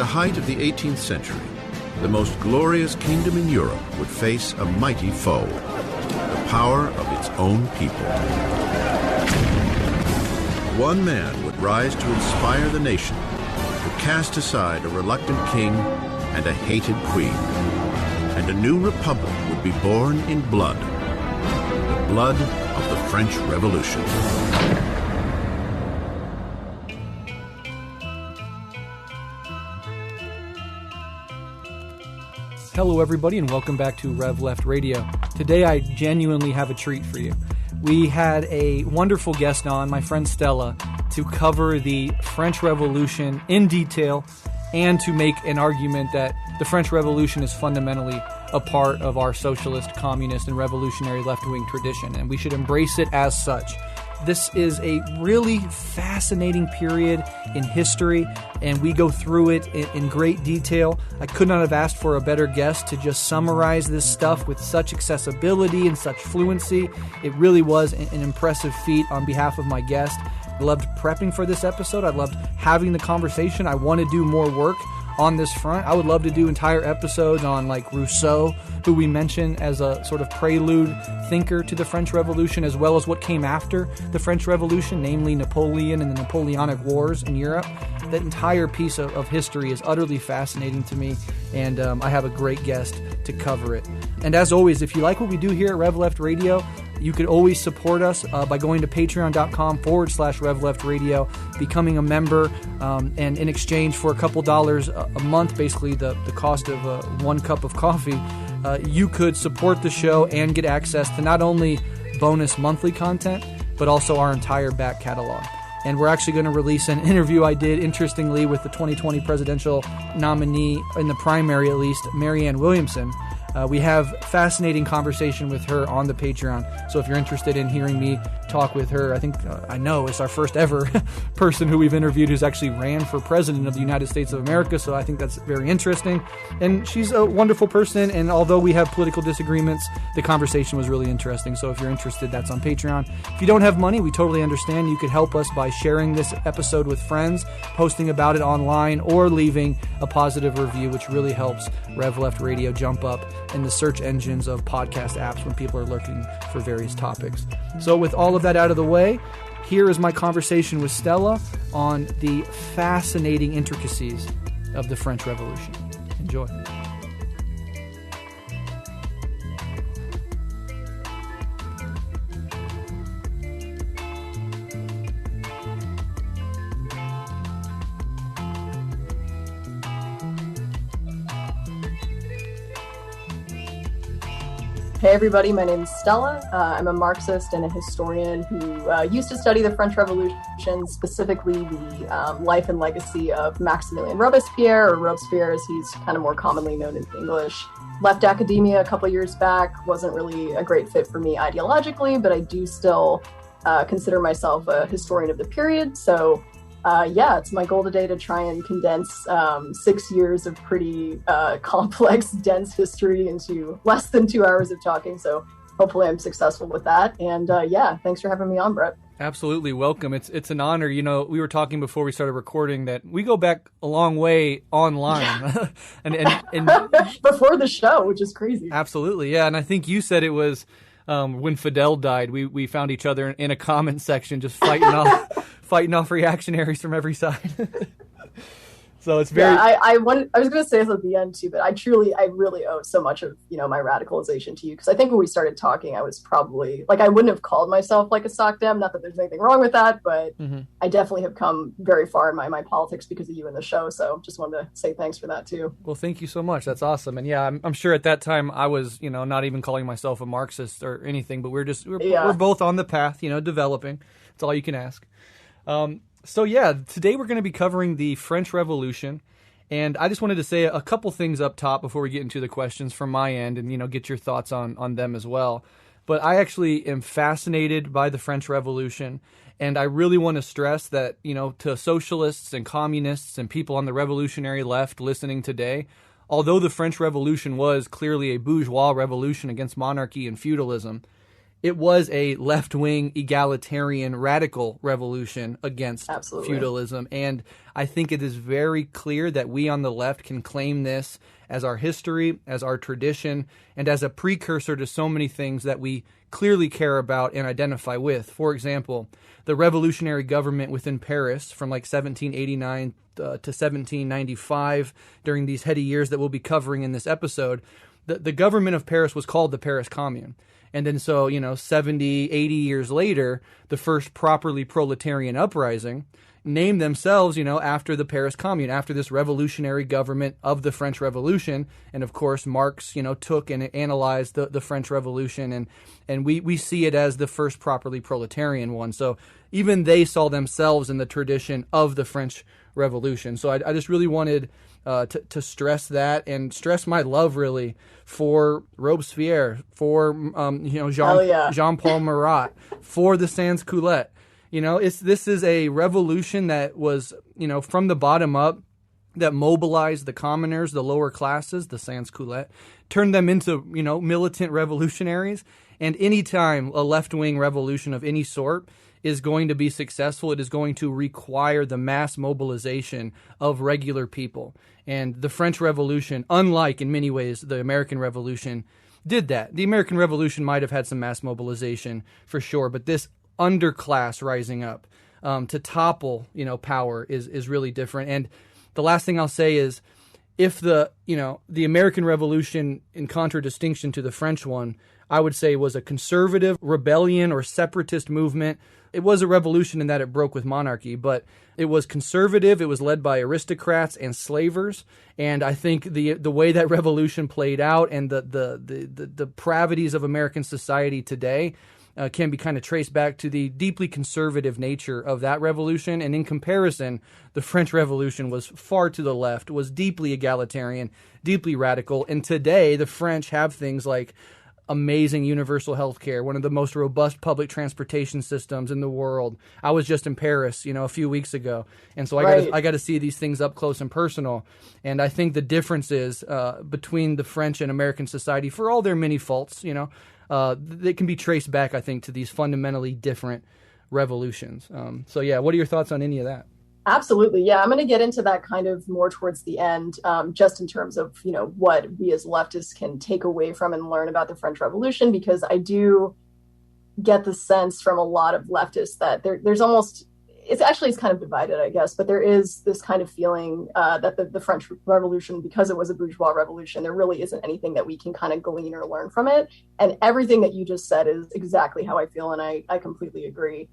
height of the 18th century, the most glorious kingdom in Europe would face a mighty foe, the power of its own people. One man would rise to inspire the nation, to cast aside a reluctant king and a hated queen, and a new republic would be born in blood, the blood of the French Revolution. Hello everybody and welcome back to Rev Left Radio. Today I genuinely have a treat for you. We had a wonderful guest on, my friend Stella, to cover the French Revolution in detail and to make an argument that the French Revolution is fundamentally a part of our socialist, communist, and revolutionary left-wing tradition, and we should embrace it as such. This is a really fascinating period in history, and we go through it in great detail. I could not have asked for a better guest to just summarize this stuff with such accessibility and such fluency. It really was an impressive feat on behalf of my guest. I loved prepping for this episode. I loved having the conversation. I want to do more work on this front. I would love to do entire episodes on like Rousseau, who we mention as a sort of prelude thinker to the French Revolution, as well as what came after the French Revolution, namely Napoleon and the Napoleonic Wars in Europe. That entire piece of history is utterly fascinating to me, and I have a great guest to cover it. And as always, if you like what we do here at Rev Left Radio, you could always support us by going to patreon.com/RevLeftRadio, becoming a member, and in exchange for a couple dollars a month, basically the cost of 1 cup of coffee, you could support the show and get access to not only bonus monthly content, but also our entire back catalog. And we're actually going to release an interview I did, interestingly, with the 2020 presidential nominee, in the primary at least, Marianne Williamson. We have fascinating conversation with her on the Patreon. So if you're interested in hearing me talk with her, I know it's our first ever person who we've interviewed who's actually ran for president of the United States of America. So I think that's very interesting. And she's a wonderful person. And although we have political disagreements, the conversation was really interesting. So if you're interested, that's on Patreon. If you don't have money, we totally understand. You could help us by sharing this episode with friends, posting about it online, or leaving a positive review, which really helps Rev Left Radio jump up in the search engines of podcast apps when people are looking for various topics. So with all of that out of the way, here is my conversation with Stella on the fascinating intricacies of the French Revolution. Enjoy. Hey everybody, my name is Stella. I'm a Marxist and a historian who used to study the French Revolution, specifically the life and legacy of Maximilien Robespierre, or Robespierre as he's kind of more commonly known in English. Left academia a couple years back, wasn't really a great fit for me ideologically, but I do still consider myself a historian of the period. So it's my goal today to try and condense 6 years of pretty complex, dense history into less than 2 hours of talking. So hopefully I'm successful with that. And thanks for having me on, Brett. Absolutely. Welcome. It's an honor. You know, we were talking before we started recording that we go back a long way online. and before the show, which is crazy. Absolutely. Yeah. And I think you said it was when Fidel died, we found each other in a comment section just fighting off reactionaries from every side. So it's very. Yeah, I was going to say this at the end too, but I really owe so much of my radicalization to you, because I think when we started talking, I was probably I wouldn't have called myself like a soc dem. Not that there's anything wrong with that, but I definitely have come very far in my politics because of you in the show. So just wanted to say thanks for that too. Well, thank you so much. That's awesome. And yeah, I'm sure at that time I was not even calling myself a Marxist or anything, but we're both on the path, developing. That's all you can ask. So yeah, today we're going to be covering the French Revolution, and I just wanted to say a couple things up top before we get into the questions from my end and, get your thoughts on them as well. But I actually am fascinated by the French Revolution, and I really want to stress that, to socialists and communists and people on the revolutionary left listening today, although the French Revolution was clearly a bourgeois revolution against monarchy and feudalism, it was a left-wing, egalitarian, radical revolution against feudalism. And I think it is very clear that we on the left can claim this as our history, as our tradition, and as a precursor to so many things that we clearly care about and identify with. For example, the revolutionary government within Paris from like 1789 to 1795, during these heady years that we'll be covering in this episode, the government of Paris was called the Paris Commune. And then so, 70, 80 years later, the first properly proletarian uprising named themselves, after the Paris Commune, after this revolutionary government of the French Revolution. And of course, Marx, took and analyzed the French Revolution, and we see it as the first properly proletarian one. So even they saw themselves in the tradition of the French Revolution. So I just really wanted to stress that, and stress my love really for Robespierre, for JeanPaul Marat, for the sans-culotte. This is a revolution that was, from the bottom up, that mobilized the commoners, the lower classes, the sans-culotte, turned them into, militant revolutionaries. And anytime a left-wing revolution of any sort is going to be successful, it is going to require the mass mobilization of regular people. And the French Revolution, unlike in many ways the American Revolution, did that. The American Revolution might have had some mass mobilization for sure, but this underclass rising up to topple, power is really different. And the last thing I'll say is, if the American Revolution, in contradistinction to the French one, I would say was a conservative rebellion or separatist movement. It was a revolution in that it broke with monarchy, but it was conservative. It was led by aristocrats and slavers. And I think the way that revolution played out and the depravities of American society today can be kind of traced back to the deeply conservative nature of that revolution. And in comparison, the French Revolution was far to the left, was deeply egalitarian, deeply radical. And today, the French have things like amazing universal health care, one of the most robust public transportation systems in the world. I was just in Paris, a few weeks ago. And so I got to see these things up close and personal. And I think the differences between the French and American society, for all their many faults, they can be traced back, I think, to these fundamentally different revolutions. What are your thoughts on any of that? Absolutely. Yeah, I'm going to get into that kind of more towards the end, just in terms of, what we as leftists can take away from and learn about the French Revolution, because I do get the sense from a lot of leftists that there's almost, it's kind of divided, I guess, but there is this kind of feeling that the French Revolution, because it was a bourgeois revolution, there really isn't anything that we can kind of glean or learn from it. And everything that you just said is exactly how I feel, and I completely agree.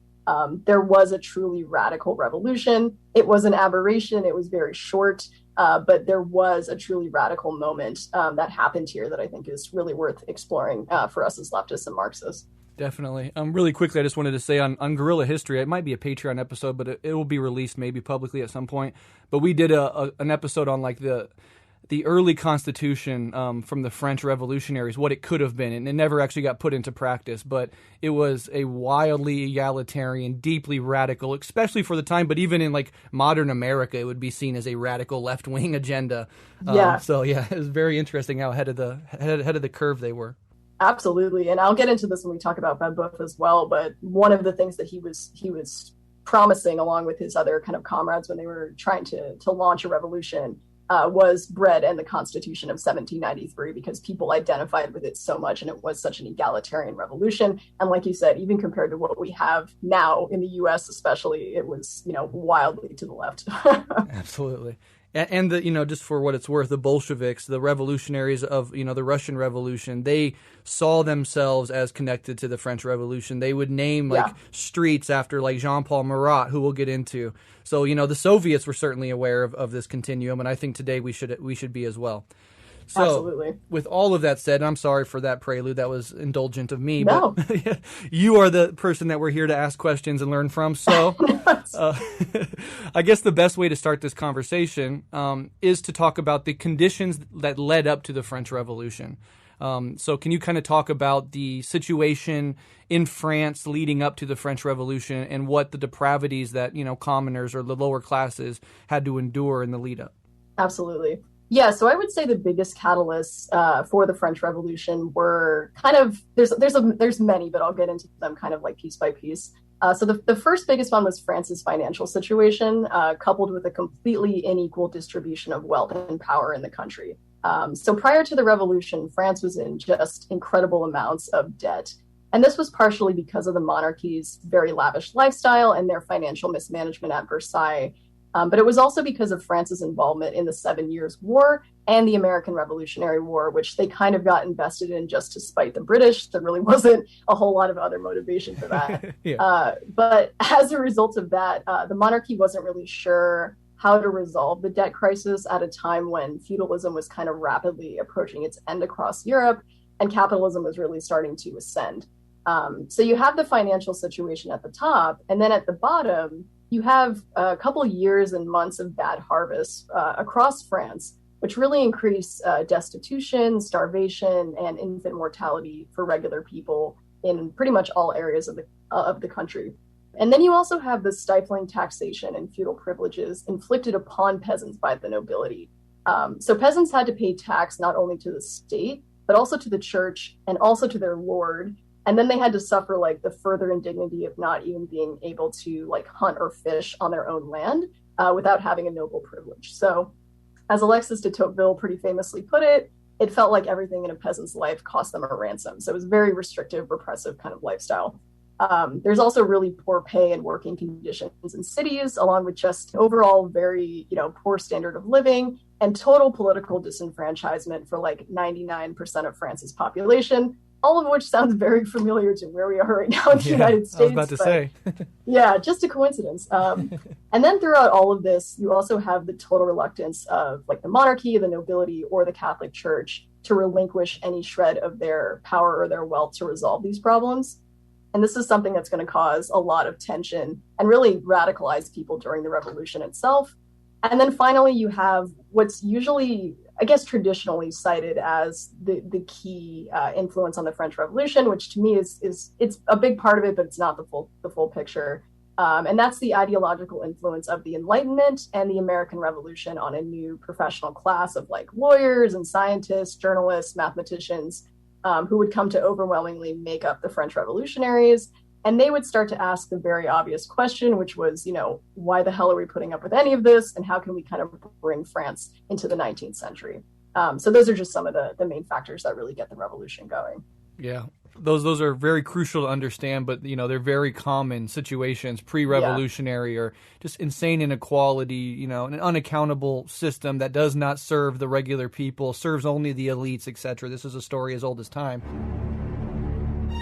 There was a truly radical revolution. It was an aberration. It was very short, but there was a truly radical moment that happened here that I think is really worth exploring for us as leftists and Marxists. Definitely. Really quickly, I just wanted to say on Guerrilla History, it might be a Patreon episode, but it will be released maybe publicly at some point. But we did an episode on like the early constitution from the French revolutionaries, what it could have been, and it never actually got put into practice, but it was a wildly egalitarian, deeply radical, especially for the time, but even in like modern America, it would be seen as a radical left-wing agenda. It was very interesting how ahead of the curve they were. Absolutely, and I'll get into this when we talk about Babeuf as well, but one of the things that he was promising along with his other kind of comrades when they were trying to launch a revolution was Breht and the Constitution of 1793, because people identified with it so much and it was such an egalitarian revolution. And like you said, even compared to what we have now in the U.S. especially, it was, wildly to the left. Absolutely. And just for what it's worth, the Bolsheviks, the revolutionaries of, the Russian Revolution, they saw themselves as connected to the French Revolution. They would name streets after like JeanPaul Mara, who we'll get into. So, the Soviets were certainly aware of this continuum, and I think today we should be as well. So, absolutely. With all of that said, and I'm sorry for that prelude, that was indulgent of me, no. But you are the person that we're here to ask questions and learn from. So I guess the best way to start this conversation is to talk about the conditions that led up to the French Revolution. So can you kind of talk about the situation in France leading up to the French Revolution and what the depravities that, commoners or the lower classes had to endure in the lead up? Absolutely. Yeah, so I would say the biggest catalysts for the French Revolution were kind of there's many, but I'll get into them kind of like piece by piece. So the first biggest one was France's financial situation, coupled with a completely unequal distribution of wealth and power in the country. So prior to the revolution, France was in just incredible amounts of debt. And this was partially because of the monarchy's very lavish lifestyle and their financial mismanagement at Versailles. But it was also because of France's involvement in the 7 Years' War and the American Revolutionary War, which they kind of got invested in just to spite the British. There really wasn't a whole lot of other motivation for that. Yeah. But as a result of that, the monarchy wasn't really sure how to resolve the debt crisis at a time when feudalism was kind of rapidly approaching its end across Europe and capitalism was really starting to ascend. So you have the financial situation at the top, and then at the bottom, you have a couple of years and months of bad harvests across France, which really increase destitution, starvation, and infant mortality for regular people in pretty much all areas of the country. And then you also have the stifling taxation and feudal privileges inflicted upon peasants by the nobility. So peasants had to pay tax not only to the state, but also to the church and also to their lord. And then they had to suffer like the further indignity of not even being able to like hunt or fish on their own land without having a noble privilege. So as Alexis de Tocqueville pretty famously put it, it felt like everything in a peasant's life cost them a ransom. So it was a very restrictive, repressive kind of lifestyle. There's also really poor pay and working conditions in cities, along with just overall very, poor standard of living and total political disenfranchisement for like 99% of France's population. All of which sounds very familiar to where we are right now in the United States. I was about to say. Yeah, just a coincidence. And then throughout all of this, you also have the total reluctance of like the monarchy, the nobility, or the Catholic Church to relinquish any shred of their power or their wealth to resolve these problems. And this is something that's going to cause a lot of tension and really radicalize people during the revolution itself. And then finally, you have what's usually, I guess, traditionally cited as the key influence on the French Revolution, which to me is it's a big part of it, but it's not the full picture. And that's the ideological influence of the Enlightenment and the American Revolution on a new professional class of like lawyers and scientists, journalists, mathematicians, who would come to overwhelmingly make up the French Revolutionaries. And they would start to ask the very obvious question, which was, why the hell are we putting up with any of this? And how can we kind of bring France into the 19th century? So those are just some of the main factors that really get the revolution going. Yeah, those are very crucial to understand, but, they're very common situations, pre-revolutionary or just insane inequality, an unaccountable system that does not serve the regular people, serves only the elites, etc. This is a story as old as time.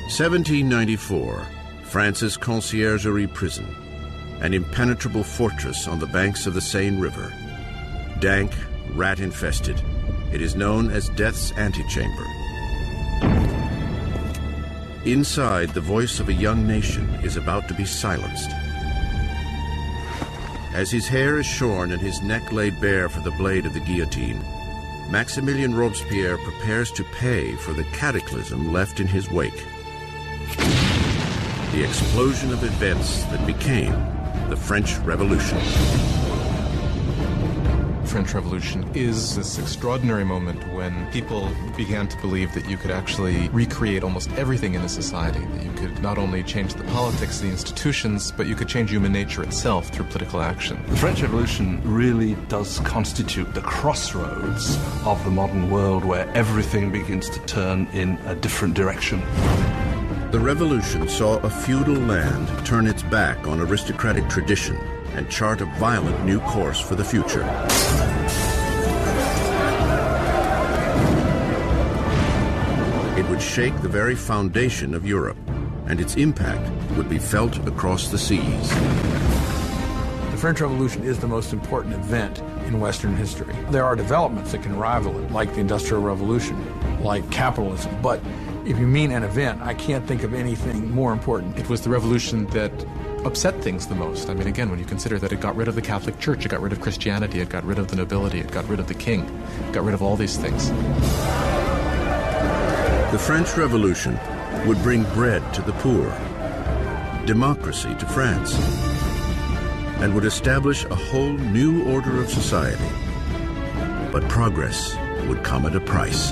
1794. France's Conciergerie prison, an impenetrable fortress on the banks of the Seine River. Dank, rat-infested, it is known as Death's Antechamber. Inside, the voice of a young nation is about to be silenced. As his hair is shorn and his neck laid bare for the blade of the guillotine, Maximilien Robespierre prepares to pay for the cataclysm left in his wake. The explosion of events that became the French Revolution. The French Revolution is this extraordinary moment when people began to believe that you could actually recreate almost everything in a society, that you could not only change the politics, the institutions, but you could change human nature itself through political action. The French Revolution really does constitute the crossroads of the modern world where everything begins to turn in a different direction. The revolution saw a feudal land turn its back on aristocratic tradition and chart a violent new course for the future. It would shake the very foundation of Europe, and its impact would be felt across the seas. The French Revolution is the most important event in Western history. There are developments that can rival it, like the Industrial Revolution, like capitalism, but if you mean an event, I can't think of anything more important. It was the revolution that upset things the most. I mean, again, when you consider that it got rid of the Catholic Church, it got rid of Christianity, it got rid of the nobility, it got rid of the king, it got rid of all these things. The French Revolution would bring bread to the poor, democracy to France, and would establish a whole new order of society. But progress would come at a price.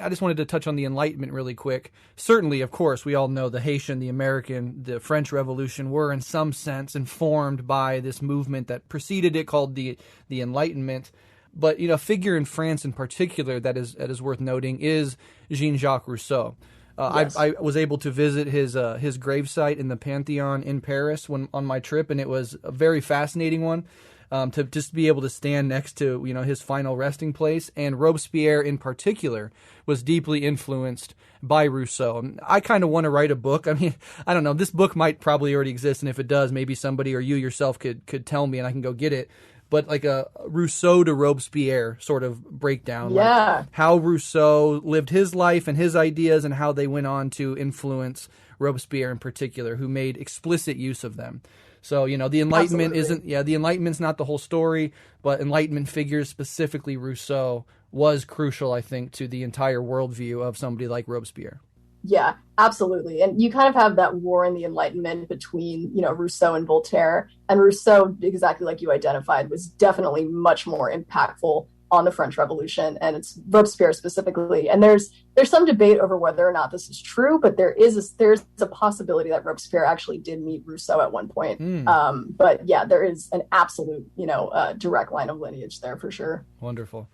I just wanted to touch on the Enlightenment really quick. Certainly, of course, we all know the Haitian, the American, the French Revolution were in some sense informed by this movement that preceded it called the Enlightenment. But, a figure in France in particular that is worth noting is Jean-Jacques Rousseau. Yes. I was able to visit his gravesite in the Pantheon in Paris on my trip, and it was a very fascinating one. To just be able to stand next to, his final resting place. And Robespierre in particular was deeply influenced by Rousseau. And I kind of want to write a book. I mean, I don't know. This book might probably already exist. And if it does, maybe somebody or you yourself could tell me and I can go get it. But like a Rousseau to Robespierre sort of breakdown. Yeah. Like how Rousseau lived his life and his ideas and how they went on to influence Robespierre in particular, who made explicit use of them. So, the Enlightenment the Enlightenment's not the whole story, but Enlightenment figures, specifically Rousseau, was crucial, I think, to the entire worldview of somebody like Robespierre. Yeah, absolutely. And you kind of have that war in the Enlightenment between, Rousseau and Voltaire. And Rousseau, exactly like you identified, was definitely much more impactful on the French Revolution, and it's Robespierre specifically. And there's some debate over whether or not this is true, but there's a possibility that Robespierre actually did meet Rousseau at one point. But yeah, there is an absolute, direct line of lineage there for sure. Wonderful.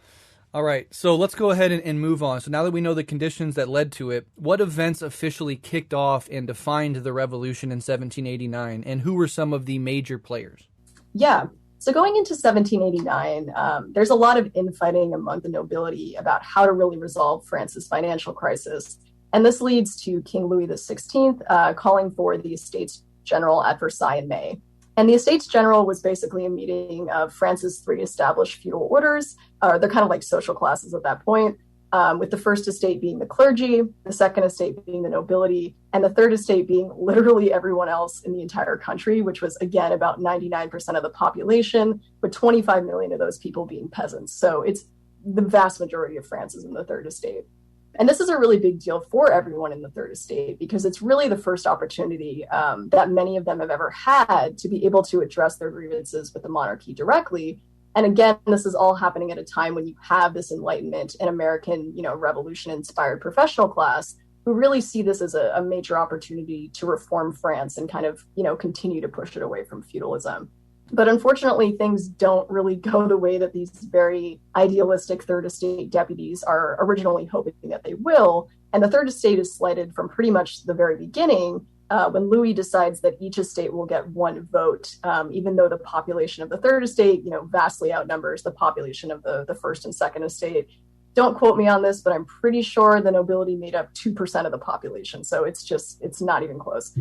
All right, so let's go ahead and move on. So now that we know the conditions that led to it, what events officially kicked off and defined the revolution in 1789, and who were some of the major players? Yeah. So going into 1789, there's a lot of infighting among the nobility about how to really resolve France's financial crisis. And this leads to King Louis XVI calling for the Estates General at Versailles in May. And the Estates General was basically a meeting of France's three established feudal orders. They're kind of like social classes at that point, with the first estate being the clergy, the second estate being the nobility, and the third estate being literally everyone else in the entire country, which was, again, about 99% of the population, with 25 million of those people being peasants. So it's the vast majority of France is in the third estate. And this is a really big deal for everyone in the third estate because it's really the first opportunity that many of them have ever had to be able to address their grievances with the monarchy directly. And again, this is all happening at a time when you have this Enlightenment and American, Revolution-inspired professional class who really see this as a major opportunity to reform France and kind of, continue to push it away from feudalism. But unfortunately, things don't really go the way that these very idealistic third estate deputies are originally hoping that they will. And the third estate is slighted from pretty much the very beginning when Louis decides that each estate will get one vote, even though the population of the third estate, vastly outnumbers the population of the first and second estate. Don't quote me on this, but I'm pretty sure the nobility made up 2% of the population. So it's not even close.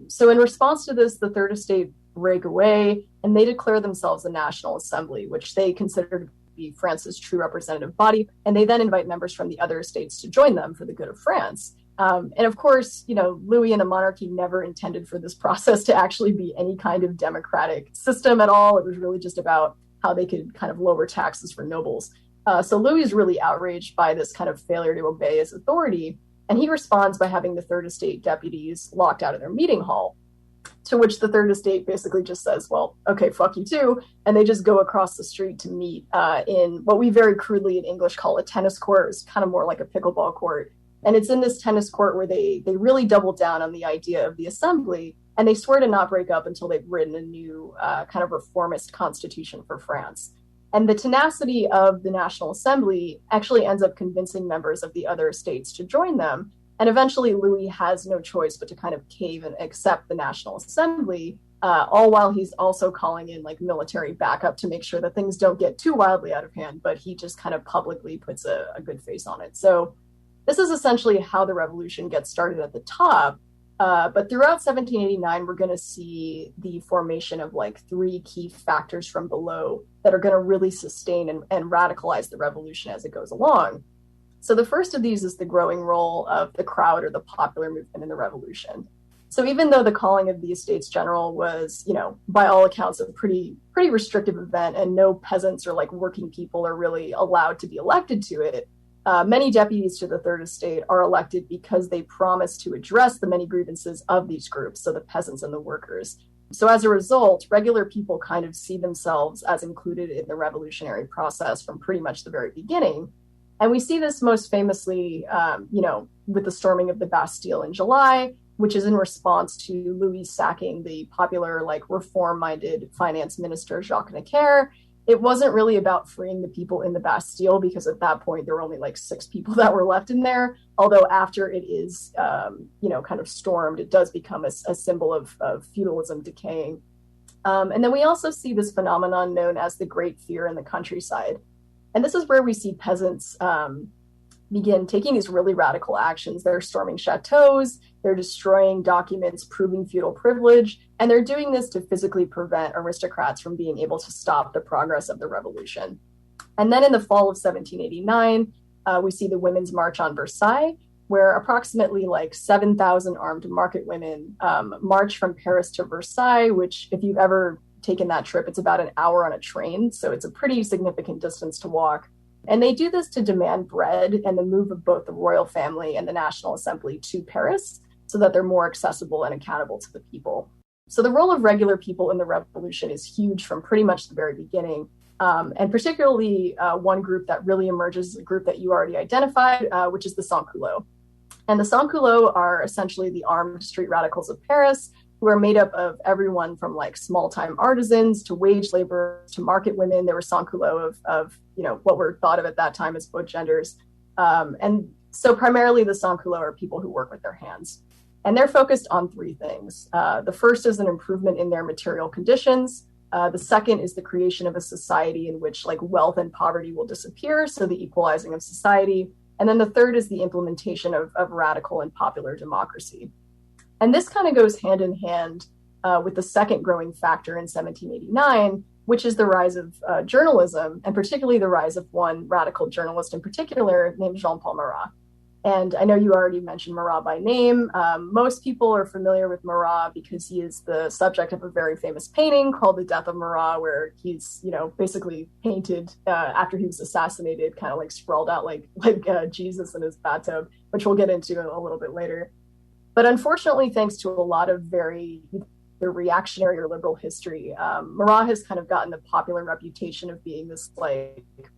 So in response to this, the third estate break away and they declare themselves a National Assembly, which they consider to be France's true representative body. And they then invite members from the other estates to join them for the good of France. And of course, Louis and the monarchy never intended for this process to actually be any kind of democratic system at all. It was really just about how they could kind of lower taxes for nobles. So Louis is really outraged by this kind of failure to obey his authority. And he responds by having the third estate deputies locked out of their meeting hall, to which the third estate basically just says, well, okay, fuck you too. And they just go across the street to meet in what we very crudely in English call a tennis court. It's kind of more like a pickleball court. And it's in this tennis court where they really double down on the idea of the assembly. And they swear to not break up until they've written a new kind of reformist constitution for France. And the tenacity of the National Assembly actually ends up convincing members of the other states to join them. And eventually Louis has no choice but to kind of cave and accept the National Assembly, all while he's also calling in like military backup to make sure that things don't get too wildly out of hand, but he just kind of publicly puts a good face on it. So this is essentially how the revolution gets started at the top. But throughout 1789, we're going to see the formation of like three key factors from below that are going to really sustain and radicalize the revolution as it goes along. So the first of these is the growing role of the crowd or the popular movement in the revolution. So even though the calling of the Estates General was, by all accounts, a pretty restrictive event and no peasants or like working people are really allowed to be elected to it, many deputies to the third estate are elected because they promise to address the many grievances of these groups, so the peasants and the workers. So as a result, regular people kind of see themselves as included in the revolutionary process from pretty much the very beginning. And we see this most famously, with the storming of the Bastille in July, which is in response to Louis sacking the popular, reform-minded finance minister Jacques Necker. It wasn't really about freeing the people in the Bastille, because at that point there were only 6 people that were left in there. Although after it is, kind of stormed, it does become a symbol of feudalism decaying. And then we also see this phenomenon known as the Great Fear in the countryside. And this is where we see peasants begin taking these really radical actions. They're storming chateaus, they're destroying documents proving feudal privilege, and they're doing this to physically prevent aristocrats from being able to stop the progress of the revolution. And then in the fall of 1789, we see the Women's March on Versailles, where approximately 7,000 armed market women march from Paris to Versailles, which, if you've ever taken that trip, it's about an hour on a train. So it's a pretty significant distance to walk. And they do this to demand bread and the move of both the royal family and the National Assembly to Paris so that they're more accessible and accountable to the people. So the role of regular people in the revolution is huge from pretty much the very beginning. And particularly one group that really emerges is a group that you already identified, which is the sans-culottes. And the sans-culottes are essentially the armed street radicals of Paris, who are made up of everyone from small-time artisans to wage laborers to market women. There were sans-culottes of what were thought of at that time as both genders. And so primarily the sans-culottes are people who work with their hands. And they're focused on 3 things. The first is an improvement in their material conditions. The second is the creation of a society in which wealth and poverty will disappear, so the equalizing of society. And then the third is the implementation of radical and popular democracy. And this kind of goes hand in hand with the second growing factor in 1789, which is the rise of journalism, and particularly the rise of one radical journalist in particular named JeanPaul Mara. And I know you already mentioned Marat by name. Most people are familiar with Marat because he is the subject of a very famous painting called The Death of Marat, where he's, basically painted after he was assassinated, kind of sprawled out like Jesus in his bathtub, which we'll get into a little bit later. But unfortunately, thanks to a lot of very reactionary or liberal history, Marat has kind of gotten the popular reputation of being this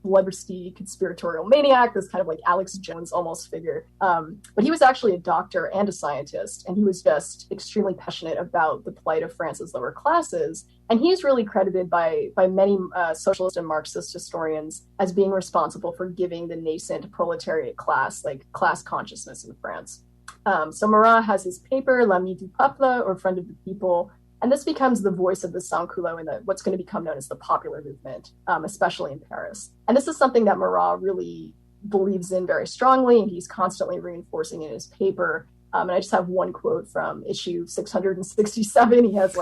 bloodthirsty conspiratorial maniac, this kind of Alex Jones almost figure. But he was actually a doctor and a scientist, and he was just extremely passionate about the plight of France's lower classes. And he's really credited by many socialist and Marxist historians as being responsible for giving the nascent proletariat class class consciousness in France. So Marat has his paper, L'Ami du Peuple, or Friend of the People, and this becomes the voice of the sans-culottes in what's going to become known as the popular movement, especially in Paris. And this is something that Marat really believes in very strongly, and he's constantly reinforcing in his paper. And I just have one quote from issue 667. He has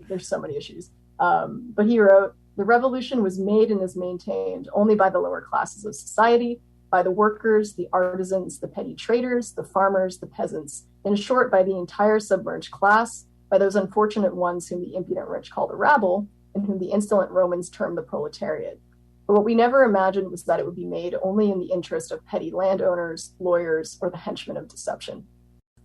there's so many issues. But he wrote, "The revolution was made and is maintained only by the lower classes of society, by the workers, the artisans, the petty traders, the farmers, the peasants, in short, by the entire submerged class, by those unfortunate ones whom the impudent rich call the rabble, and whom the insolent Romans term the proletariat. But what we never imagined was that it would be made only in the interest of petty landowners, lawyers, or the henchmen of deception."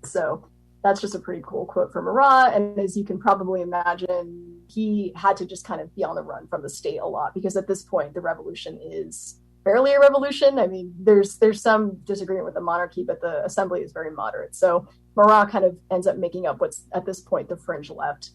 So that's just a pretty cool quote from Marat. And as you can probably imagine, he had to just kind of be on the run from the state a lot, because at this point, the revolution is barely a revolution. I mean, there's some disagreement with the monarchy, but the assembly is very moderate. So Marat kind of ends up making up what's at this point the fringe left.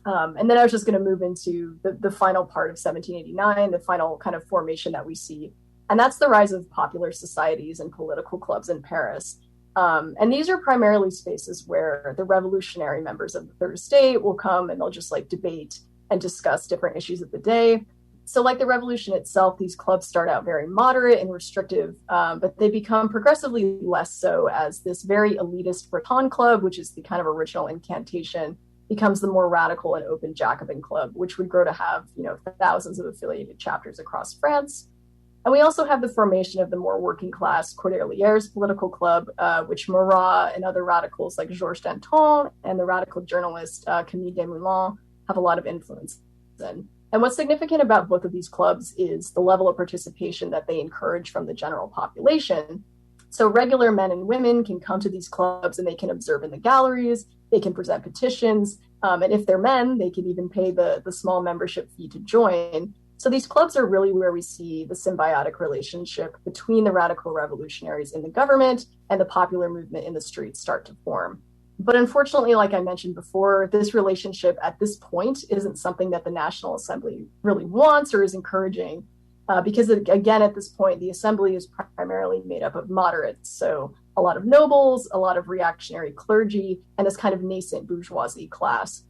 And then I was just going to move into the final part of 1789, the final kind of formation that we see. And that's the rise of popular societies and political clubs in Paris. And these are primarily spaces where the revolutionary members of the Third Estate will come and they'll just debate and discuss different issues of the day. So like the revolution itself, these clubs start out very moderate and restrictive, but they become progressively less so as this very elitist Breton club, which is the kind of original incantation, becomes the more radical and open Jacobin club, which would grow to have, thousands of affiliated chapters across France. And we also have the formation of the more working class Corday political club, which Marat and other radicals like Georges Danton and the radical journalist Camille Desmoulins have a lot of influence in. And what's significant about both of these clubs is the level of participation that they encourage from the general population. So regular men and women can come to these clubs and they can observe in the galleries, they can present petitions, And if they're men, they could even pay the small membership fee to join. So these clubs are really where we see the symbiotic relationship between the radical revolutionaries in the government and the popular movement in the streets start to form. But unfortunately, like I mentioned before, this relationship at this point isn't something that the National Assembly really wants or is encouraging, because again, at this point, the Assembly is primarily made up of moderates. So a lot of nobles, a lot of reactionary clergy, and this kind of nascent bourgeoisie class.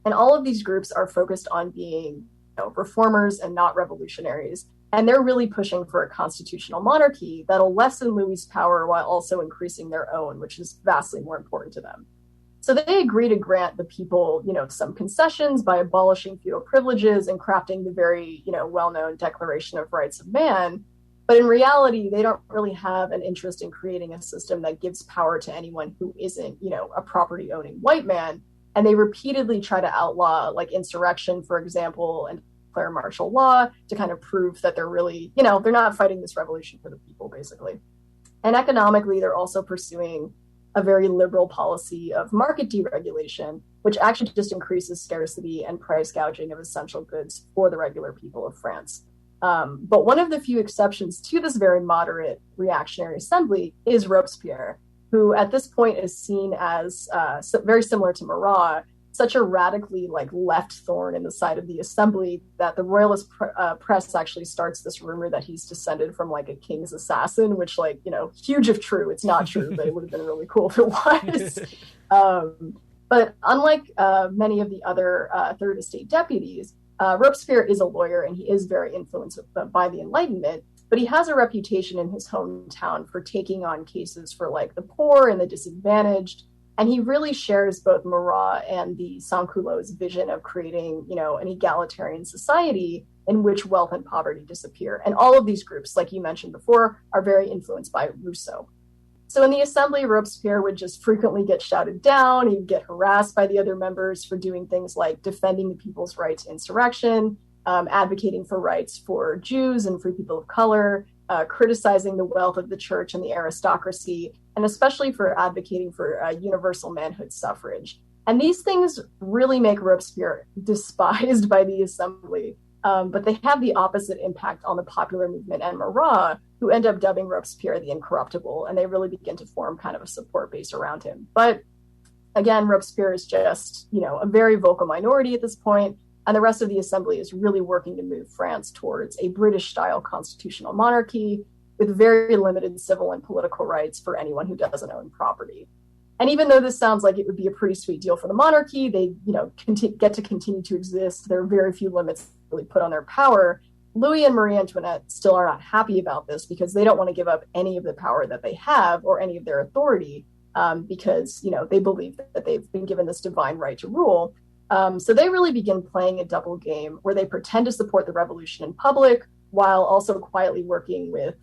And all of these groups are focused on being reformers and not revolutionaries. And they're really pushing for a constitutional monarchy that'll lessen Louis's power while also increasing their own, which is vastly more important to them. So they agree to grant the people, some concessions by abolishing feudal privileges and crafting the very, well-known Declaration of Rights of Man. But in reality, they don't really have an interest in creating a system that gives power to anyone who isn't, a property-owning white man. And they repeatedly try to outlaw like insurrection, for example, and declare martial law to kind of prove that they're really, they're not fighting this revolution for the people, basically. And economically, they're also pursuing a very liberal policy of market deregulation, which actually just increases scarcity and price gouging of essential goods for the regular people of France. But one of the few exceptions to this very moderate reactionary assembly is Robespierre, who at this point is seen as very similar to Marat, such a radically left thorn in the side of the assembly that the royalist press actually starts this rumor that he's descended from a king's assassin, which huge if true. It's not true, but it would have been really cool if it was. But unlike many of the other Third Estate deputies, Robespierre is a lawyer and he is very influenced by the Enlightenment. But he has a reputation in his hometown for taking on cases for the poor and the disadvantaged. And he really shares both Marat and the sans-culottes' vision of creating, an egalitarian society in which wealth and poverty disappear. And all of these groups, like you mentioned before, are very influenced by Rousseau. So in the assembly, Robespierre would just frequently get shouted down. He'd get harassed by the other members for doing things like defending the people's right to insurrection, advocating for rights for Jews and free people of color, criticizing the wealth of the church and the aristocracy, and especially for advocating for universal manhood suffrage. And these things really make Robespierre despised by the assembly, but they have the opposite impact on the popular movement and Marat, who end up dubbing Robespierre the Incorruptible, and they really begin to form kind of a support base around him. But again, Robespierre is just, a very vocal minority at this point, and the rest of the assembly is really working to move France towards a British-style constitutional monarchy with very limited civil and political rights for anyone who doesn't own property. And even though this sounds like it would be a pretty sweet deal for the monarchy, they get to continue to exist. There are very few limits really put on their power. Louis and Marie Antoinette still are not happy about this because they don't want to give up any of the power that they have or any of their authority because, they believe that they've been given this divine right to rule. So they really begin playing a double game where they pretend to support the revolution in public while also quietly working with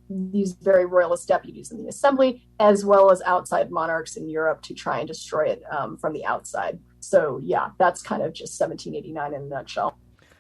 these very royalist deputies in the assembly, as well as outside monarchs in Europe to try and destroy it from the outside. So yeah, that's kind of just 1789 in a nutshell.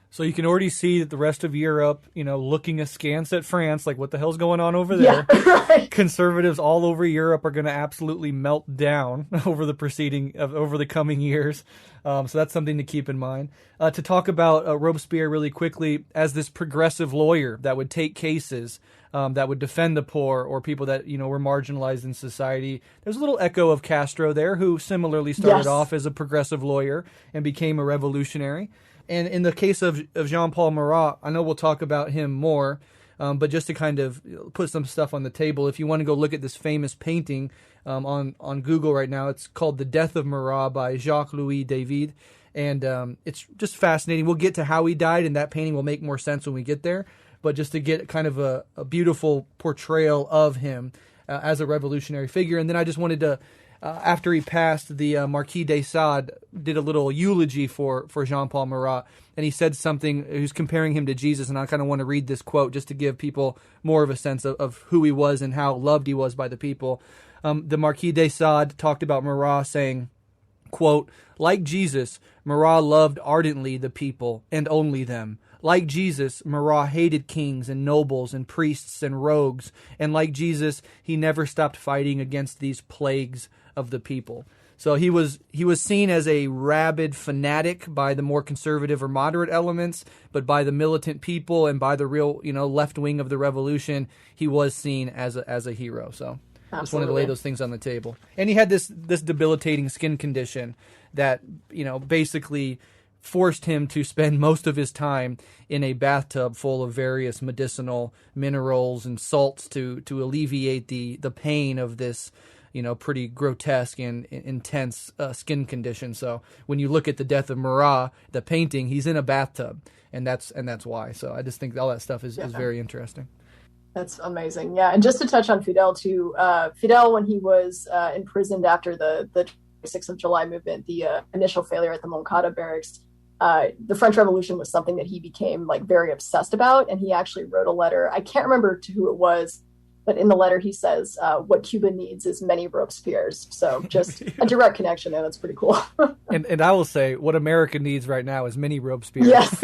So you can already see that the rest of Europe, looking askance at France, like what the hell's going on over there? Yeah, right. Conservatives all over Europe are going to absolutely melt down over the coming years. So that's something to keep in mind. To talk about Robespierre really quickly as this progressive lawyer that would take cases that would defend the poor or people that were marginalized in society. There's a little echo of Castro there, who similarly started off as a progressive lawyer and became a revolutionary. And in the case of JeanPaul Mara, I know we'll talk about him more, but just to kind of put some stuff on the table, if you want to go look at this famous painting on Google right now, it's called The Death of Marat by Jacques Louis David, and it's just fascinating. We'll get to how he died, and that painting will make more sense when we get there, but just to get kind of a beautiful portrayal of him as a revolutionary figure. And then I just wanted to after he passed, the Marquis de Sade did a little eulogy for JeanPaul Mara, and he said something, he was comparing him to Jesus, and I kind of want to read this quote just to give people more of a sense of who he was and how loved he was by the people. The Marquis de Sade talked about Marat saying, quote, "Like Jesus, Marat loved ardently the people and only them. Like Jesus, Marat hated kings and nobles and priests and rogues, and like Jesus, he never stopped fighting against these plagues of the people." So he was seen as a rabid fanatic by the more conservative or moderate elements, but by the militant people and by the real, left wing of the revolution, he was seen as a hero. So I just wanted to lay those things on the table. And he had this debilitating skin condition that, basically forced him to spend most of his time in a bathtub full of various medicinal minerals and salts to alleviate the pain of this, pretty grotesque and intense skin condition. So when you look at the death of Marat, the painting, he's in a bathtub, and that's why. So I just think all that stuff is very interesting. That's amazing. Yeah, and just to touch on Fidel too, Fidel, when he was imprisoned after the 6th of July movement, the initial failure at the Moncada barracks, the French Revolution was something that he became very obsessed about, and he actually wrote a letter. I can't remember to who it was, but in the letter he says, what Cuba needs is many Robespierres. So just a direct connection there. That's pretty cool. and I will say, what America needs right now is many Robespierres. Yes.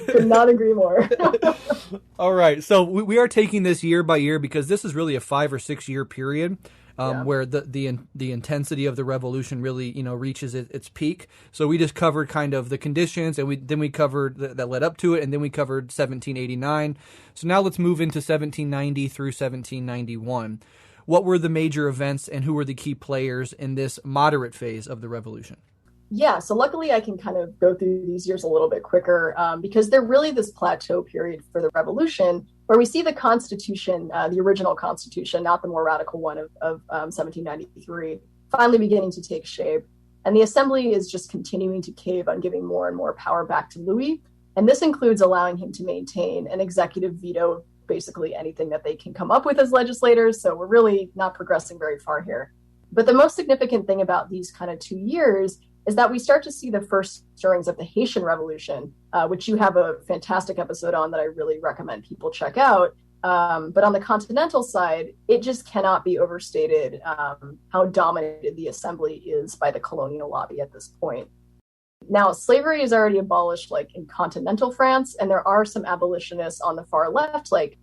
Could not agree more. All right. So we are taking this year by year because this is really a 5 or 6 year period. Where the intensity of the revolution really, reaches its peak. So we just covered kind of the conditions, and then we covered that led up to it, and then we covered 1789. So now let's move into 1790 through 1791. What were the major events, and who were the key players in this moderate phase of the revolution? Yeah, so luckily I can kind of go through these years a little bit quicker because they're really this plateau period for the revolution, where we see the Constitution, the original Constitution, not the more radical one of 1793, finally beginning to take shape. And the Assembly is just continuing to cave on giving more and more power back to Louis. And this includes allowing him to maintain an executive veto of basically anything that they can come up with as legislators. So we're really not progressing very far here. But the most significant thing about these kind of 2 years is that we start to see the first stirrings of the Haitian Revolution, which you have a fantastic episode on that I really recommend people check out. But on the continental side, it just cannot be overstated how dominated the Assembly is by the colonial lobby at this point. Now, slavery is already abolished in continental France, and there are some abolitionists on the far left, like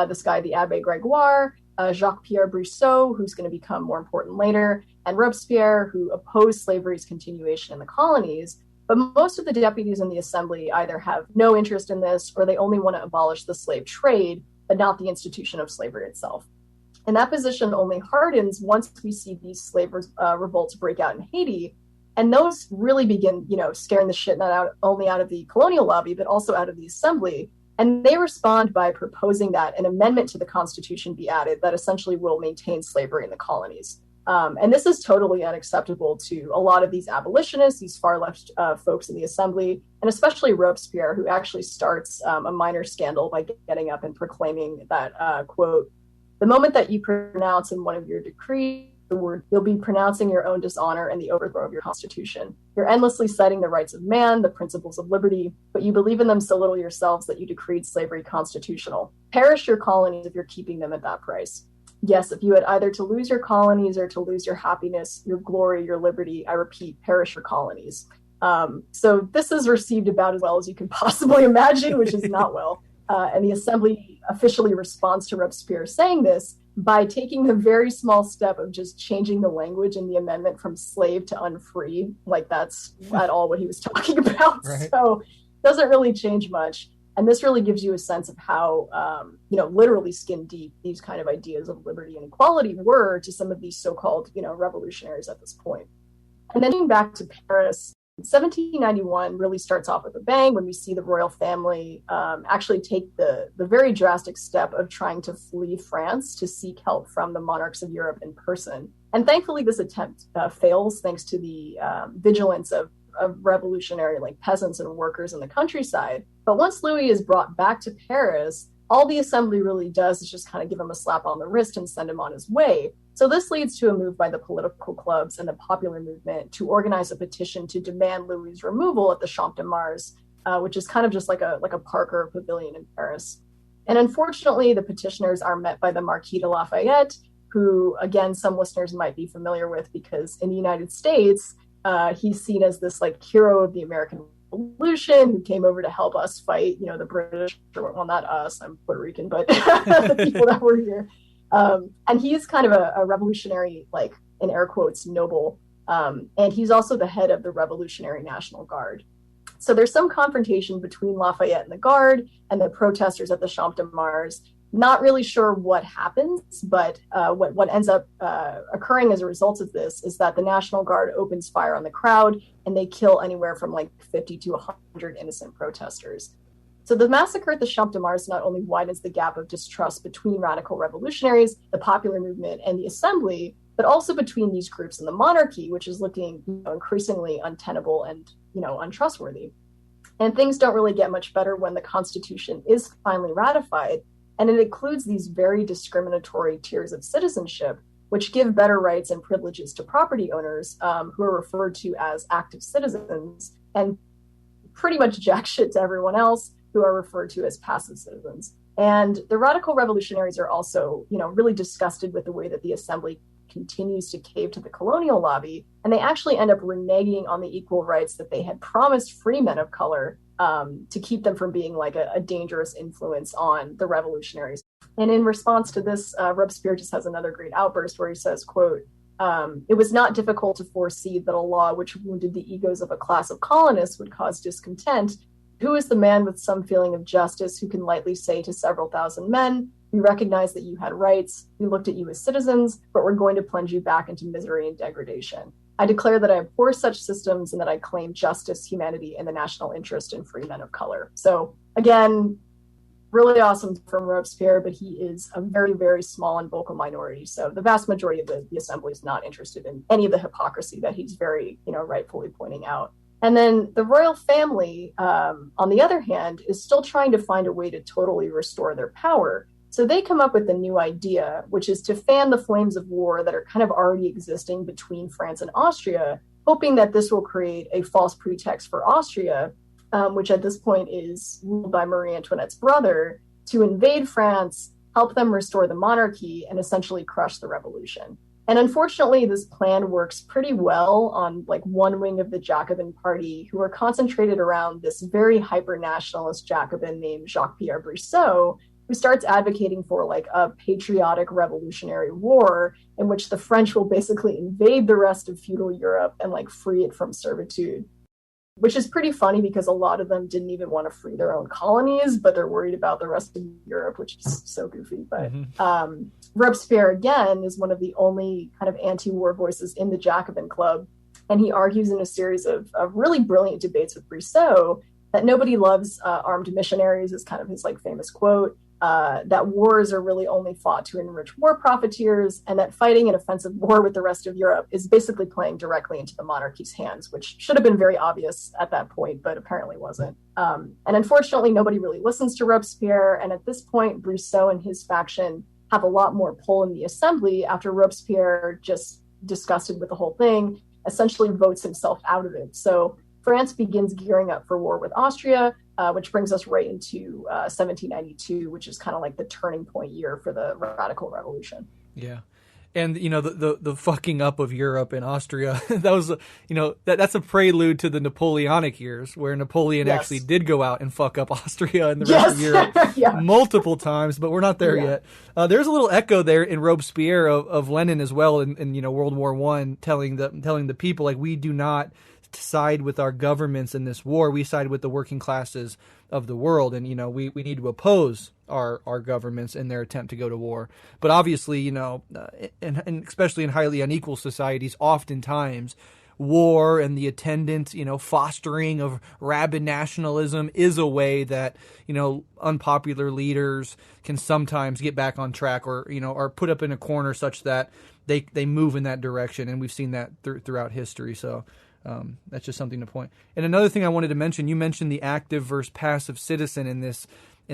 this guy, the Abbé Grégoire, Jacques-Pierre Brissot, who's going to become more important later, and Robespierre, who opposed slavery's continuation in the colonies. But most of the deputies in the Assembly either have no interest in this, or they only want to abolish the slave trade, but not the institution of slavery itself. And that position only hardens once we see these slave revolts break out in Haiti. And those really begin, scaring the shit not only out of the colonial lobby, but also out of the Assembly. And they respond by proposing that an amendment to the Constitution be added that essentially will maintain slavery in the colonies. And this is totally unacceptable to a lot of these abolitionists, these far left folks in the Assembly, and especially Robespierre, who actually starts a minor scandal by getting up and proclaiming that, quote, "The moment that you pronounce in one of your decrees the word, you'll be pronouncing your own dishonor and the overthrow of your Constitution. You're endlessly citing the rights of man, the principles of liberty, but you believe in them so little yourselves that you decreed slavery constitutional. Perish your colonies if you're keeping them at that price. Yes, if you had either to lose your colonies or to lose your happiness, your glory, your liberty, I repeat, perish your colonies." So this is received about as well as you can possibly imagine, which is not well. And the Assembly officially responds to Robespierre saying this by taking the very small step of just changing the language in the amendment from slave to unfree. Like that's at all what he was talking about. Right. So it doesn't really change much. And this really gives you a sense of how, literally skin deep these kind of ideas of liberty and equality were to some of these so-called, revolutionaries at this point. And then getting back to Paris, 1791 really starts off with a bang when we see the royal family actually take the very drastic step of trying to flee France to seek help from the monarchs of Europe in person. And thankfully, this attempt fails thanks to the vigilance of revolutionary peasants and workers in the countryside. But once Louis is brought back to Paris, all the Assembly really does is just kind of give him a slap on the wrist and send him on his way. So this leads to a move by the political clubs and the popular movement to organize a petition to demand Louis' removal at the Champ de Mars, which is kind of just like a park or a pavilion in Paris. And unfortunately, the petitioners are met by the Marquis de Lafayette, who, again, some listeners might be familiar with because in the United States, he's seen as this hero of the American Revolution who came over to help us fight, the British, well, not us, I'm Puerto Rican, but the people that were here. And he's kind of a revolutionary, in air quotes, noble. And he's also the head of the Revolutionary National Guard. So there's some confrontation between Lafayette and the Guard and the protesters at the Champ de Mars. Not really sure what happens, but what ends up occurring as a result of this is that the National Guard opens fire on the crowd and they kill anywhere from like 50 to 100 innocent protesters. So the massacre at the Champ de Mars not only widens the gap of distrust between radical revolutionaries, the popular movement, and the assembly, but also between these groups and the monarchy, which is looking increasingly untenable and untrustworthy. And things don't really get much better when the Constitution is finally ratified, and it includes these very discriminatory tiers of citizenship, which give better rights and privileges to property owners who are referred to as active citizens, and pretty much jack shit to everyone else who are referred to as passive citizens. And the radical revolutionaries are also, really disgusted with the way that the assembly continues to cave to the colonial lobby, and they actually end up reneging on the equal rights that they had promised free men of color to keep them from being like a dangerous influence on the revolutionaries. And in response to this, Robespierre just has another great outburst where he says, quote, "It was not difficult to foresee that a law which wounded the egos of a class of colonists would cause discontent. Who is the man with some feeling of justice who can lightly say to several thousand men, we recognize that you had rights, we looked at you as citizens, but we're going to plunge you back into misery and degradation. I declare that I abhor such systems and that I claim justice, humanity, and the national interest in free men of color." So again, really awesome from Robespierre, but he is a very, very small and vocal minority. So the vast majority of the assembly is not interested in any of the hypocrisy that he's very, rightfully pointing out. And then the royal family, on the other hand, is still trying to find a way to totally restore their power. So they come up with a new idea, which is to fan the flames of war that are kind of already existing between France and Austria, hoping that this will create a false pretext for Austria, which at this point is ruled by Marie Antoinette's brother, to invade France, help them restore the monarchy, and essentially crush the revolution. And unfortunately, this plan works pretty well on like one wing of the Jacobin party, who are concentrated around this very hyper-nationalist Jacobin named Jacques-Pierre Brissot, who starts advocating for like a patriotic revolutionary war in which the French will basically invade the rest of feudal Europe and like free it from servitude. Which is pretty funny because a lot of them didn't even want to free their own colonies, but they're worried about the rest of Europe, which is so goofy. But Robespierre, again, is one of the only kind of anti-war voices in the Jacobin Club. And he argues in a series of really brilliant debates with Brissot that nobody loves armed missionaries, is kind of his like famous quote. That wars are really only fought to enrich war profiteers, and that fighting an offensive war with the rest of Europe is basically playing directly into the monarchy's hands, which should have been very obvious at that point, but apparently wasn't. And unfortunately, nobody really listens to Robespierre, and at this point, Brissot and his faction have a lot more pull in the assembly after Robespierre, just disgusted with the whole thing, essentially votes himself out of it. So France begins gearing up for war with Austria, which brings us right into 1792, which is kind of like the turning point year for the radical revolution. Yeah. And, the fucking up of Europe and Austria, that was, that's a prelude to the Napoleonic years where Napoleon actually did go out and fuck up Austria and the rest of Europe multiple times, but we're not there yet. There's a little echo there in Robespierre of Lenin as well in World War I, telling the people, like, we do not side with our governments in this war. We side with the working classes of the world, and we need to oppose our governments in their attempt to go to war. But obviously, and especially in highly unequal societies, oftentimes war and the attendant fostering of rabid nationalism is a way that unpopular leaders can sometimes get back on track, or are put up in a corner such that they move in that direction, and we've seen that throughout history. So that's just something to point. And another thing I wanted to mention, you mentioned the active versus passive citizen in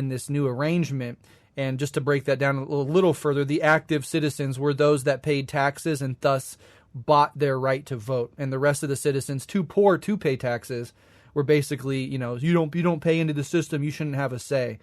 this new arrangement. And just to break that down a little further, the active citizens were those that paid taxes and thus bought their right to vote. And the rest of the citizens, too poor to pay taxes, were basically, you don't pay into the system, you shouldn't have a say.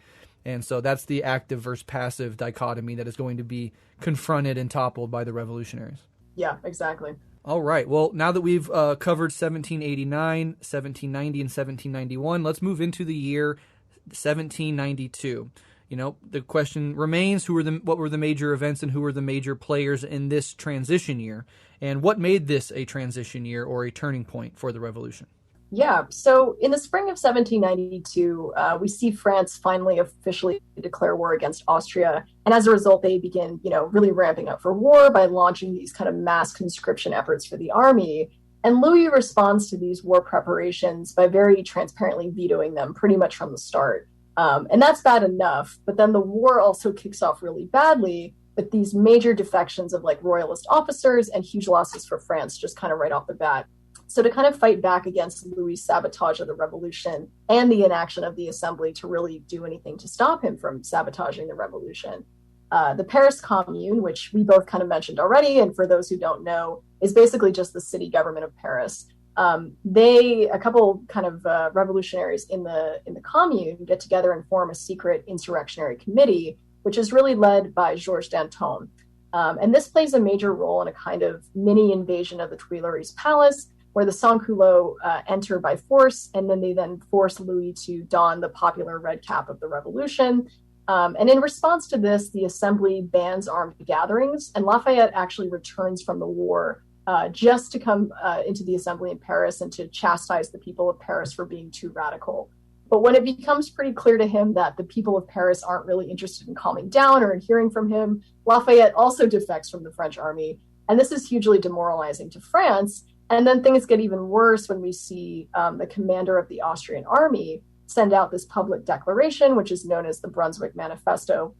And so that's the active versus passive dichotomy that is going to be confronted and toppled by the revolutionaries. Yeah, exactly. All right. Well, now that we've covered 1789, 1790, and 1791, let's move into the year 1792. The question remains, what were the major events and who were the major players in this transition year? And what made this a transition year or a turning point for the revolution? Yeah, so in the spring of 1792, we see France finally officially declare war against Austria. And as a result, they begin, really ramping up for war by launching these kind of mass conscription efforts for the army. And Louis responds to these war preparations by very transparently vetoing them pretty much from the start. And that's bad enough. But then the war also kicks off really badly with these major defections of royalist officers and huge losses for France just kind of right off the bat. So to kind of fight back against Louis' sabotage of the revolution and the inaction of the assembly to really do anything to stop him from sabotaging the revolution, the Paris Commune, which we both kind of mentioned already, and for those who don't know, is basically just the city government of Paris. A couple kind of revolutionaries in the Commune get together and form a secret insurrectionary committee, which is really led by Georges Danton. And this plays a major role in a kind of mini invasion of the Tuileries Palace, where the sans-culottes enter by force, and then they force Louis to don the popular red cap of the revolution. And in response to this, the assembly bans armed gatherings, and Lafayette actually returns from the war just to come into the assembly in Paris and to chastise the people of Paris for being too radical. But when it becomes pretty clear to him that the people of Paris aren't really interested in calming down or in hearing from him, Lafayette also defects from the French army. And this is hugely demoralizing to France. And then things get even worse when we see the commander of the Austrian army send out this public declaration, which is known as the Brunswick Manifesto,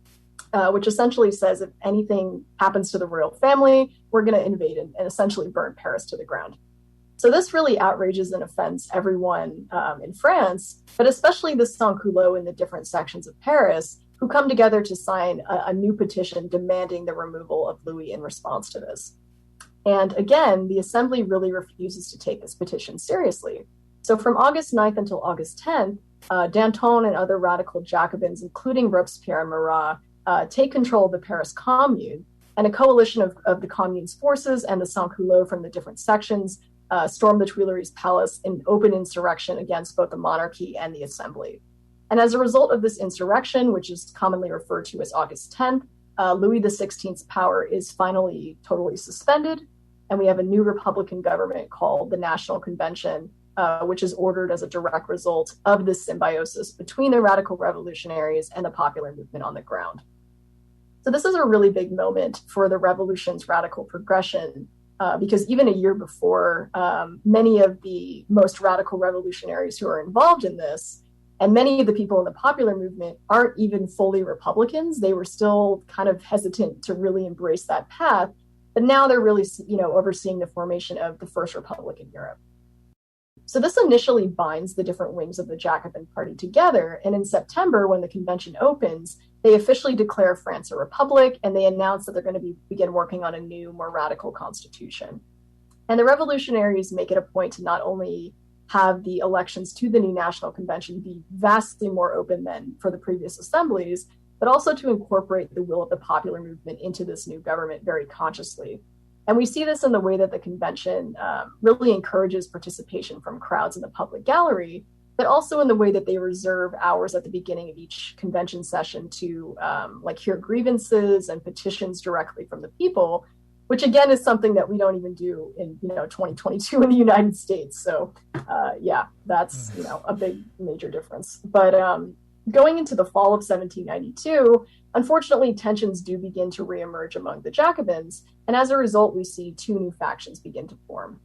which essentially says if anything happens to the royal family, we're going to invade and essentially burn Paris to the ground. So this really outrages and offends everyone in France, but especially the sans-culottes in the different sections of Paris, who come together to sign a new petition demanding the removal of Louis in response to this. And again, the assembly really refuses to take this petition seriously. So from August 9th until August 10th, Danton and other radical Jacobins, including Robespierre and Marat, take control of the Paris Commune, and a coalition of the Commune's forces and the sans-culottes from the different sections storm the Tuileries Palace in open insurrection against both the monarchy and the assembly. And as a result of this insurrection, which is commonly referred to as August 10th, Louis XVI's power is finally totally suspended, and we have a new Republican government called the National Convention, which is ordered as a direct result of this symbiosis between the radical revolutionaries and the popular movement on the ground. So this is a really big moment for the revolution's radical progression, because even a year before, many of the most radical revolutionaries who are involved in this, and many of the people in the popular movement, aren't even fully Republicans. They were still kind of hesitant to really embrace that path, but now they're really, overseeing the formation of the First Republic in Europe. So this initially binds the different wings of the Jacobin Party together, and in September, when the convention opens, they officially declare France a republic, and they announce that they're going to begin working on a new, more radical constitution. And the revolutionaries make it a point to not only have the elections to the new National Convention be vastly more open than for the previous assemblies, but also to incorporate the will of the popular movement into this new government very consciously. And we see this in the way that the convention really encourages participation from crowds in the public gallery, but also in the way that they reserve hours at the beginning of each convention session to hear grievances and petitions directly from the people, which again is something that we don't even do in 2022 in the United States. So that's a big major difference. But going into the fall of 1792, unfortunately, tensions do begin to reemerge among the Jacobins, and as a result, we see two new factions begin to form.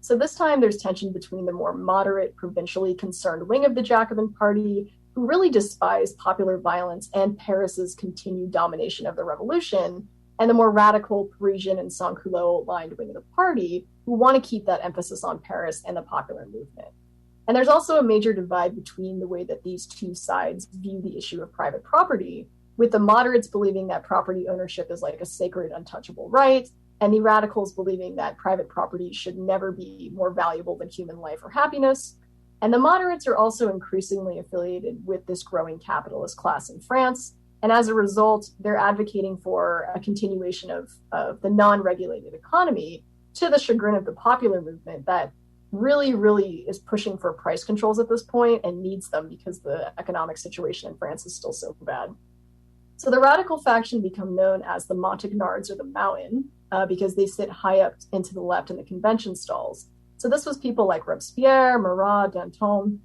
So this time there's tension between the more moderate, provincially concerned wing of the Jacobin Party, who really despise popular violence and Paris's continued domination of the revolution, and the more radical Parisian and sans-culottes-aligned wing of the party, who want to keep that emphasis on Paris and the popular movement. And there's also a major divide between the way that these two sides view the issue of private property, with the moderates believing that property ownership is like a sacred, untouchable right, and the radicals believing that private property should never be more valuable than human life or happiness. And the moderates are also increasingly affiliated with this growing capitalist class in France, and as a result, they're advocating for a continuation of the non-regulated economy, to the chagrin of the popular movement that really, really is pushing for price controls at this point and needs them because the economic situation in France is still so bad. So the radical faction become known as the Montagnards or the Mountain because they sit high up into the left in the convention stalls. So this was people like Robespierre, Marat, Danton,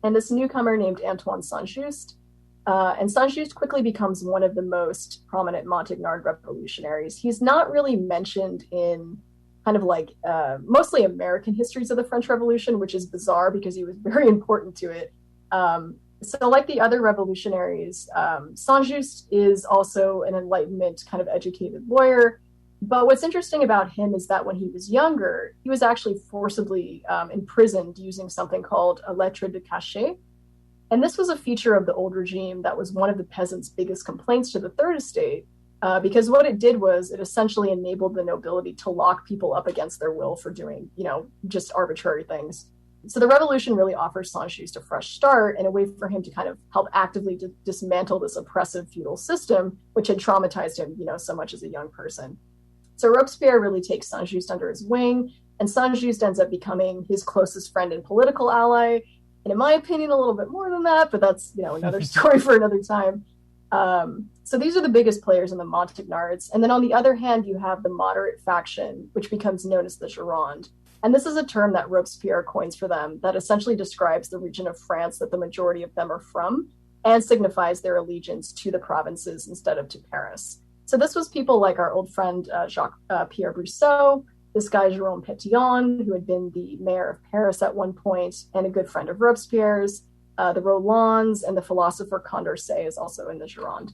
and this newcomer named Antoine Saint-Just. And Saint-Just quickly becomes one of the most prominent Montagnard revolutionaries. He's not really mentioned in kind of like mostly American histories of the French Revolution, which is bizarre because he was very important to it. So like the other revolutionaries, Saint-Just is also an Enlightenment kind of educated lawyer. But what's interesting about him is that when he was younger, he was actually forcibly imprisoned using something called a lettre de cachet. And this was a feature of the old regime that was one of the peasants' biggest complaints to the Third Estate, because what it did was it essentially enabled the nobility to lock people up against their will for doing, just arbitrary things. So the revolution really offers Saint-Just a fresh start and a way for him to kind of help actively dismantle this oppressive feudal system, which had traumatized him, so much as a young person. So Robespierre really takes Saint-Just under his wing, and Saint-Just ends up becoming his closest friend and political ally. And in my opinion, a little bit more than that, but that's, another story for another time. So these are the biggest players in the Montagnards. And then on the other hand, you have the moderate faction, which becomes known as the Gironde. And this is a term that Robespierre coins for them that essentially describes the region of France that the majority of them are from and signifies their allegiance to the provinces instead of to Paris. So this was people like our old friend Jacques Pierre Brousseau, this guy Jérôme Pétion, who had been the mayor of Paris at one point and a good friend of Robespierre's, the Rolands, and the philosopher Condorcet is also in the Gironde.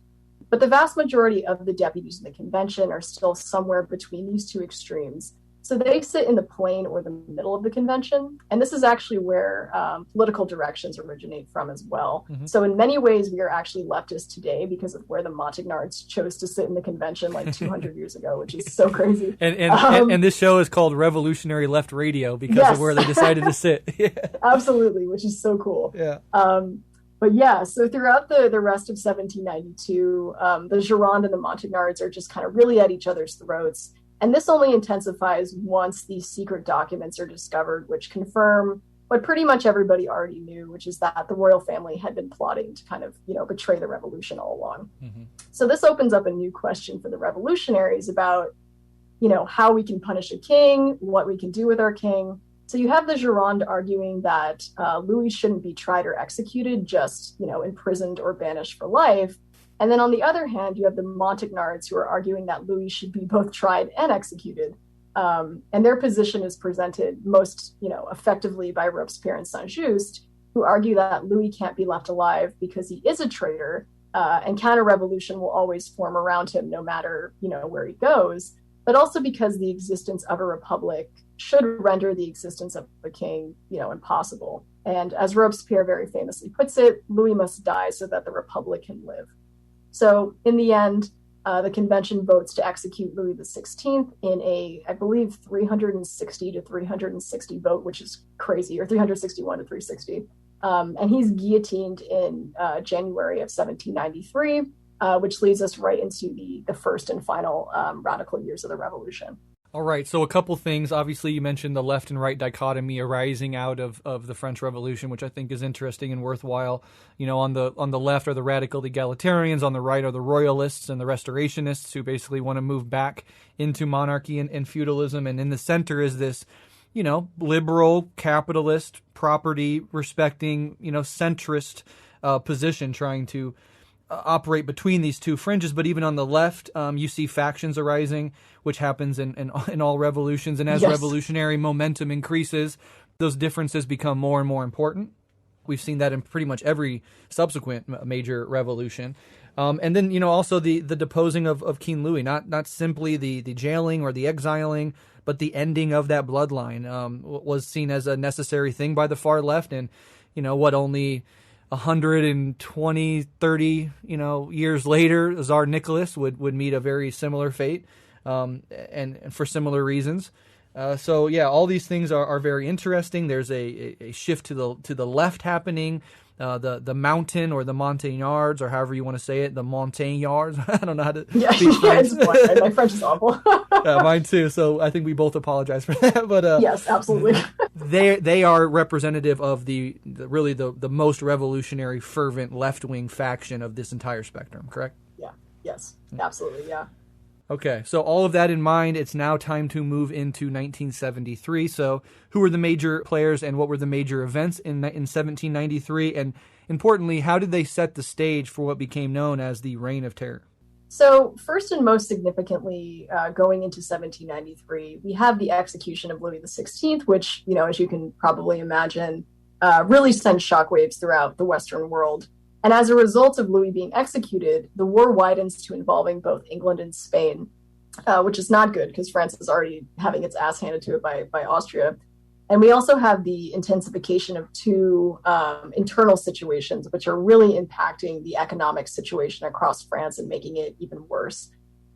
But the vast majority of the deputies in the convention are still somewhere between these two extremes. So they sit in the plain or the middle of the convention. And this is actually where political directions originate from as well. Mm-hmm. So in many ways, we are actually leftists today because of where the Montagnards chose to sit in the convention like 200 years ago, which is so crazy. And this show is called Revolutionary Left Radio because of where they decided to sit. Yeah. Absolutely, which is so cool. Yeah. But yeah, so throughout the rest of 1792, the Gironde and the Montagnards are just kind of really at each other's throats. And this only intensifies once these secret documents are discovered, which confirm what pretty much everybody already knew, which is that the royal family had been plotting to kind of, betray the revolution all along. Mm-hmm. So this opens up a new question for the revolutionaries about, how we can punish a king, what we can do with our king. So you have the Gironde arguing that Louis shouldn't be tried or executed, just, imprisoned or banished for life. And then on the other hand, you have the Montagnards who are arguing that Louis should be both tried and executed. And their position is presented most, effectively by Robespierre and Saint-Just, who argue that Louis can't be left alive because he is a traitor, and counter-revolution will always form around him no matter, where he goes, but also because the existence of a republic should render the existence of a king, impossible. And as Robespierre very famously puts it, Louis must die so that the republic can live. So in the end, the convention votes to execute Louis XVI in a, I believe, 360 to 360 vote, which is crazy, or 361 to 360. And he's guillotined in January of 1793, which leads us right into the first and final radical years of the revolution. All right, so a couple things. Obviously, you mentioned the left and right dichotomy arising out of the French Revolution, which I think is interesting and worthwhile. On the left are the radical egalitarians, on the right are the royalists and the restorationists who basically want to move back into monarchy and feudalism. And in the center is this, liberal, capitalist, property respecting, centrist position trying to operate between these two fringes. But even on the left, you see factions arising, which happens in all revolutions. And as revolutionary momentum increases, those differences become more and more important. We've seen that in pretty much every subsequent major revolution. And then, also the deposing of King Louis, not simply the jailing or the exiling, but the ending of that bloodline was seen as a necessary thing by the far left. And, only 120, 30, years later, Tsar Nicholas would meet a very similar fate, and for similar reasons. All these things are very interesting. There's a shift to the left happening. The mountain or the Montagnards, or however you want to say it, the Montagnards. I don't know how to speak French. My French is awful. Yeah, mine too. So I think we both apologize for that. But yes, absolutely. they are representative of the most revolutionary, fervent left wing faction of this entire spectrum. Correct? Yeah, Yes, absolutely, yeah. Okay, so all of that in mind, it's now time to move into 1973. So who were the major players and what were the major events in 1793? And importantly, how did they set the stage for what became known as the Reign of Terror? So first and most significantly, going into 1793, we have the execution of Louis XVI, which, as you can probably imagine, really sent shockwaves throughout the Western world. And as a result of Louis being executed, the war widens to involving both England and Spain, which is not good because France is already having its ass handed to it by Austria. And we also have the intensification of two internal situations, which are really impacting the economic situation across France and making it even worse.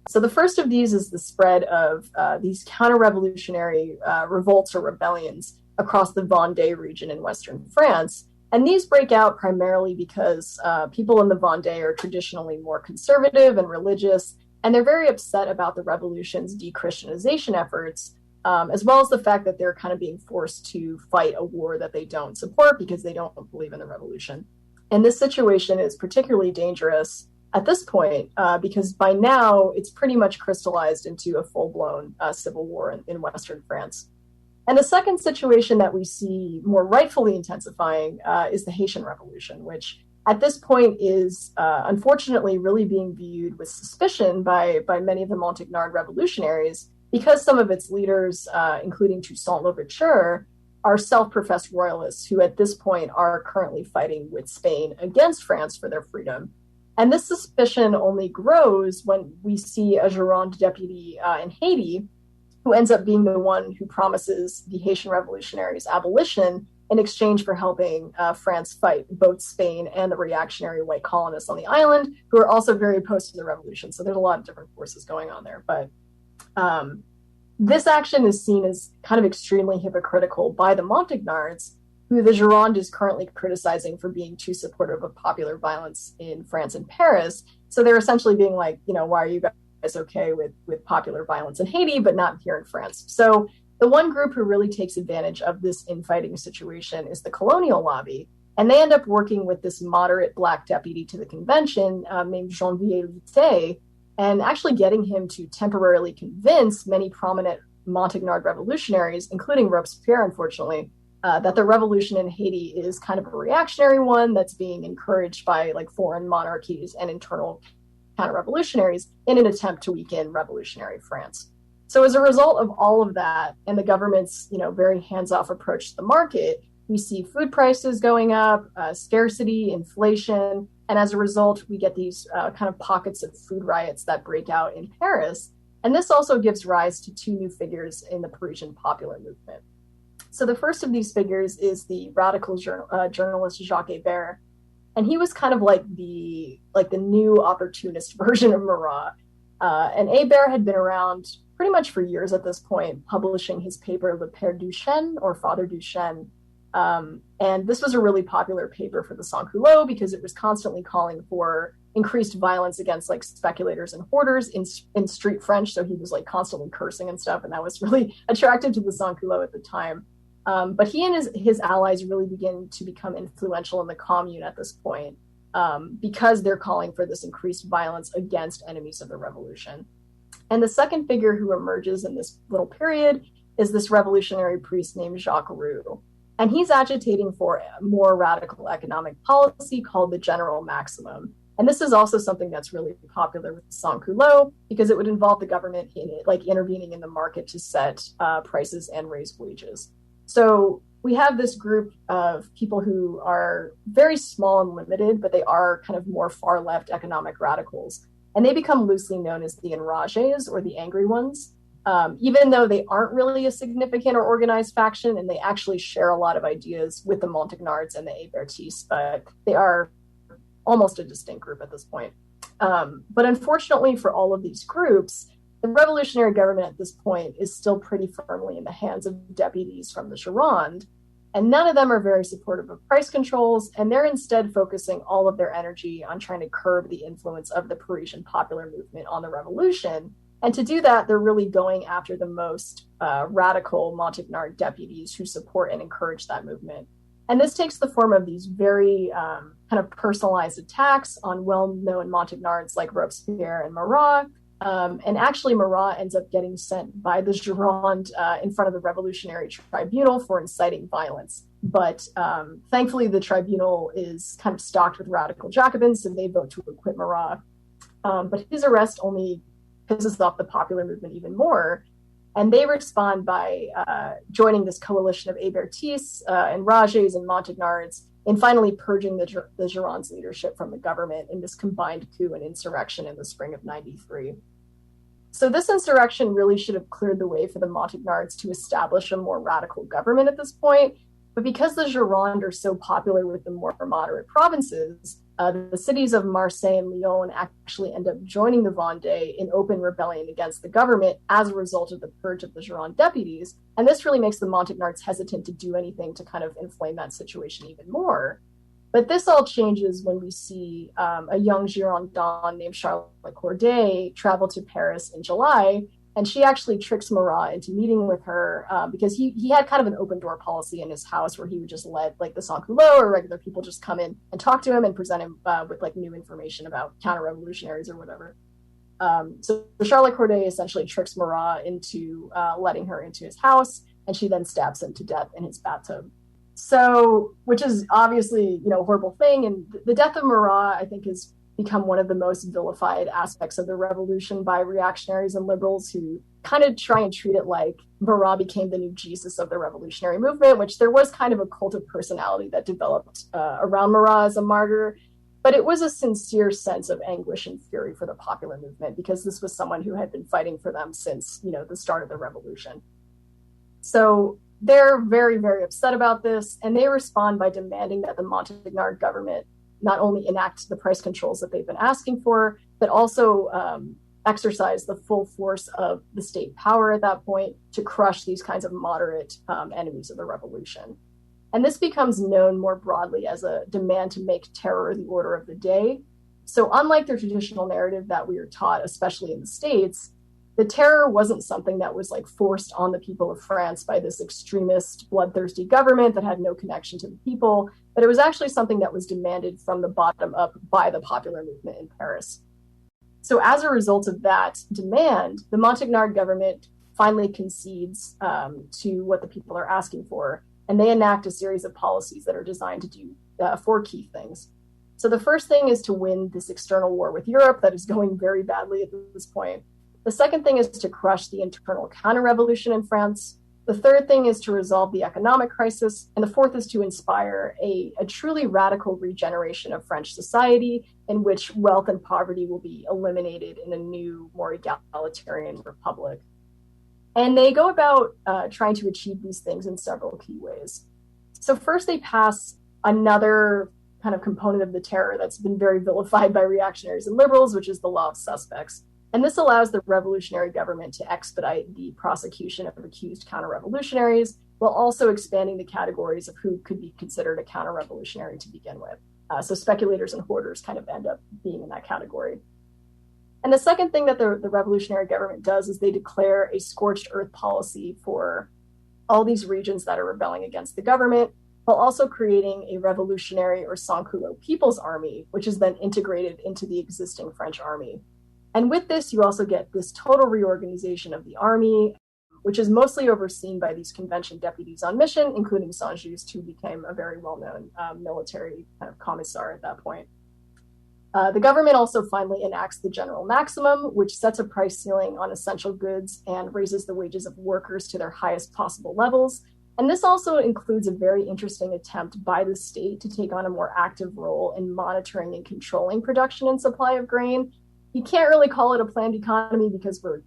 So the first of these is the spread of these counter-revolutionary revolts or rebellions across the Vendée region in Western France. And these break out primarily because people in the Vendée are traditionally more conservative and religious, and they're very upset about the revolution's de-Christianization efforts, as well as the fact that they're kind of being forced to fight a war that they don't support because they don't believe in the revolution. And this situation is particularly dangerous at this point because by now it's pretty much crystallized into a full-blown civil war in Western France. And the second situation that we see more rightfully intensifying is the Haitian Revolution, which at this point is unfortunately really being viewed with suspicion by many of the Montagnard revolutionaries because some of its leaders, including Toussaint Louverture, are self-professed royalists who at this point are currently fighting with Spain against France for their freedom. And this suspicion only grows when we see a Gironde deputy in Haiti who ends up being the one who promises the Haitian revolutionaries abolition in exchange for helping France fight both Spain and the reactionary white colonists on the island, who are also very opposed to the revolution. So there's a lot of different forces going on there. But this action is seen as kind of extremely hypocritical by the Montagnards, who the Gironde is currently criticizing for being too supportive of popular violence in France and Paris. So they're essentially being like, why are you guys okay with popular violence in Haiti, but not here in France? So the one group who really takes advantage of this infighting situation is the colonial lobby. And they end up working with this moderate Black deputy to the convention named Janvier Litté, and actually getting him to temporarily convince many prominent Montagnard revolutionaries, including Robespierre, unfortunately, that the revolution in Haiti is kind of a reactionary one that's being encouraged by foreign monarchies and internal counter-revolutionaries in an attempt to weaken revolutionary France. So as a result of all of that and the government's, very hands-off approach to the market, we see food prices going up, scarcity, inflation, and as a result, we get these kind of pockets of food riots that break out in Paris. And this also gives rise to two new figures in the Parisian popular movement. So the first of these figures is the radical journalist Jacques Bear, and he was kind of like the new opportunist version of Marat. And Hébert had been around pretty much for years at this point, publishing his paper Le Père Duchesne, or Father Duchesne. And this was a really popular paper for the sans-culottes because it was constantly calling for increased violence against speculators and hoarders in street French. So he was constantly cursing and stuff, and that was really attractive to the sans-culottes at the time. But he and his allies really begin to become influential in the commune at this point because they're calling for this increased violence against enemies of the revolution. And the second figure who emerges in this little period is this revolutionary priest named Jacques Rue. And he's agitating for a more radical economic policy called the general maximum. And this is also something that's really popular with the sans-culottes because it would involve the government in it, intervening in the market to set prices and raise wages. So we have this group of people who are very small and limited, but they are kind of more far left economic radicals. And they become loosely known as the enragés, or the angry ones, even though they aren't really a significant or organized faction, and they actually share a lot of ideas with the Montagnards and the Hébertistes, but they are almost a distinct group at this point. But unfortunately for all of these groups, the revolutionary government at this point is still pretty firmly in the hands of deputies from the Gironde, and none of them are very supportive of price controls, and they're instead focusing all of their energy on trying to curb the influence of the Parisian popular movement on the revolution. And to do that, they're really going after the most radical Montagnard deputies who support and encourage that movement. And this takes the form of these very kind of personalized attacks on well-known Montagnards like Robespierre and Marat. And actually, Marat ends up getting sent by the Gironde in front of the Revolutionary Tribunal for inciting violence. But thankfully, the tribunal is kind of stocked with radical Jacobins, so they vote to acquit Marat. But his arrest only pisses off the popular movement even more. And they respond by joining this coalition of Hébertistes and Rages and Montagnards in finally purging the Gironde's leadership from the government in this combined coup and insurrection in the spring of '93. So this insurrection really should have cleared the way for the Montagnards to establish a more radical government at this point. But because the Gironde are so popular with the more moderate provinces, the cities of Marseille and Lyon actually end up joining the Vendée in open rebellion against the government as a result of the purge of the Gironde deputies. And this really makes the Montagnards hesitant to do anything to kind of inflame that situation even more. But this all changes when we see a young Girondin named Charlotte Corday travel to Paris in July. And she actually tricks Marat into meeting with her because he had kind of an open door policy in his house where he would just let like the sans-culottes or regular people just come in and talk to him and present him with like new information about counter-revolutionaries or whatever. So Charlotte Corday essentially tricks Marat into letting her into his house, and she then stabs him to death in his bathtub. So, which is obviously, a horrible thing. And the death of Marat, I think, has become one of the most vilified aspects of the revolution by reactionaries and liberals who kind of try and treat it like Marat became the new Jesus of the revolutionary movement, which there was kind of a cult of personality that developed around Marat as a martyr. But it was a sincere sense of anguish and fury for the popular movement because this was someone who had been fighting for them since, the start of the revolution. So they're very, very upset about this, and they respond by demanding that the Montagnard government not only enact the price controls that they've been asking for, but also exercise the full force of the state power at that point to crush these kinds of moderate enemies of the revolution. And this becomes known more broadly as a demand to make terror the order of the day. So unlike the traditional narrative that we are taught, especially in the States, the terror wasn't something that was like forced on the people of France by this extremist, bloodthirsty government that had no connection to the people, but it was actually something that was demanded from the bottom up by the popular movement in Paris. So as a result of that demand, the Montagnard government finally concedes to what the people are asking for, and they enact a series of policies that are designed to do 4 key things. So the first thing is to win this external war with Europe that is going very badly at this point. The second thing is to crush the internal counter-revolution in France. The third thing is to resolve the economic crisis. And the fourth is to inspire a truly radical regeneration of French society in which wealth and poverty will be eliminated in a new, more egalitarian republic. And they go about trying to achieve these things in several key ways. So first, they pass another kind of component of the terror that's been very vilified by reactionaries and liberals, which is the law of suspects. And this allows the revolutionary government to expedite the prosecution of accused counter-revolutionaries while also expanding the categories of who could be considered a counter-revolutionary to begin with. So speculators and hoarders kind of end up being in that category. And the second thing that the revolutionary government does is they declare a scorched earth policy for all these regions that are rebelling against the government, while also creating a revolutionary or sans-culottes people's army, which is then integrated into the existing French army. And with this, you also get this total reorganization of the army, which is mostly overseen by these convention deputies on mission, including Saint-Just, who became a very well-known military kind of commissar at that point. The government also finally enacts the general maximum, which sets a price ceiling on essential goods and raises the wages of workers to their highest possible levels. And this also includes a very interesting attempt by the state to take on a more active role in monitoring and controlling production and supply of grain. You can't really call it a planned economy because we're,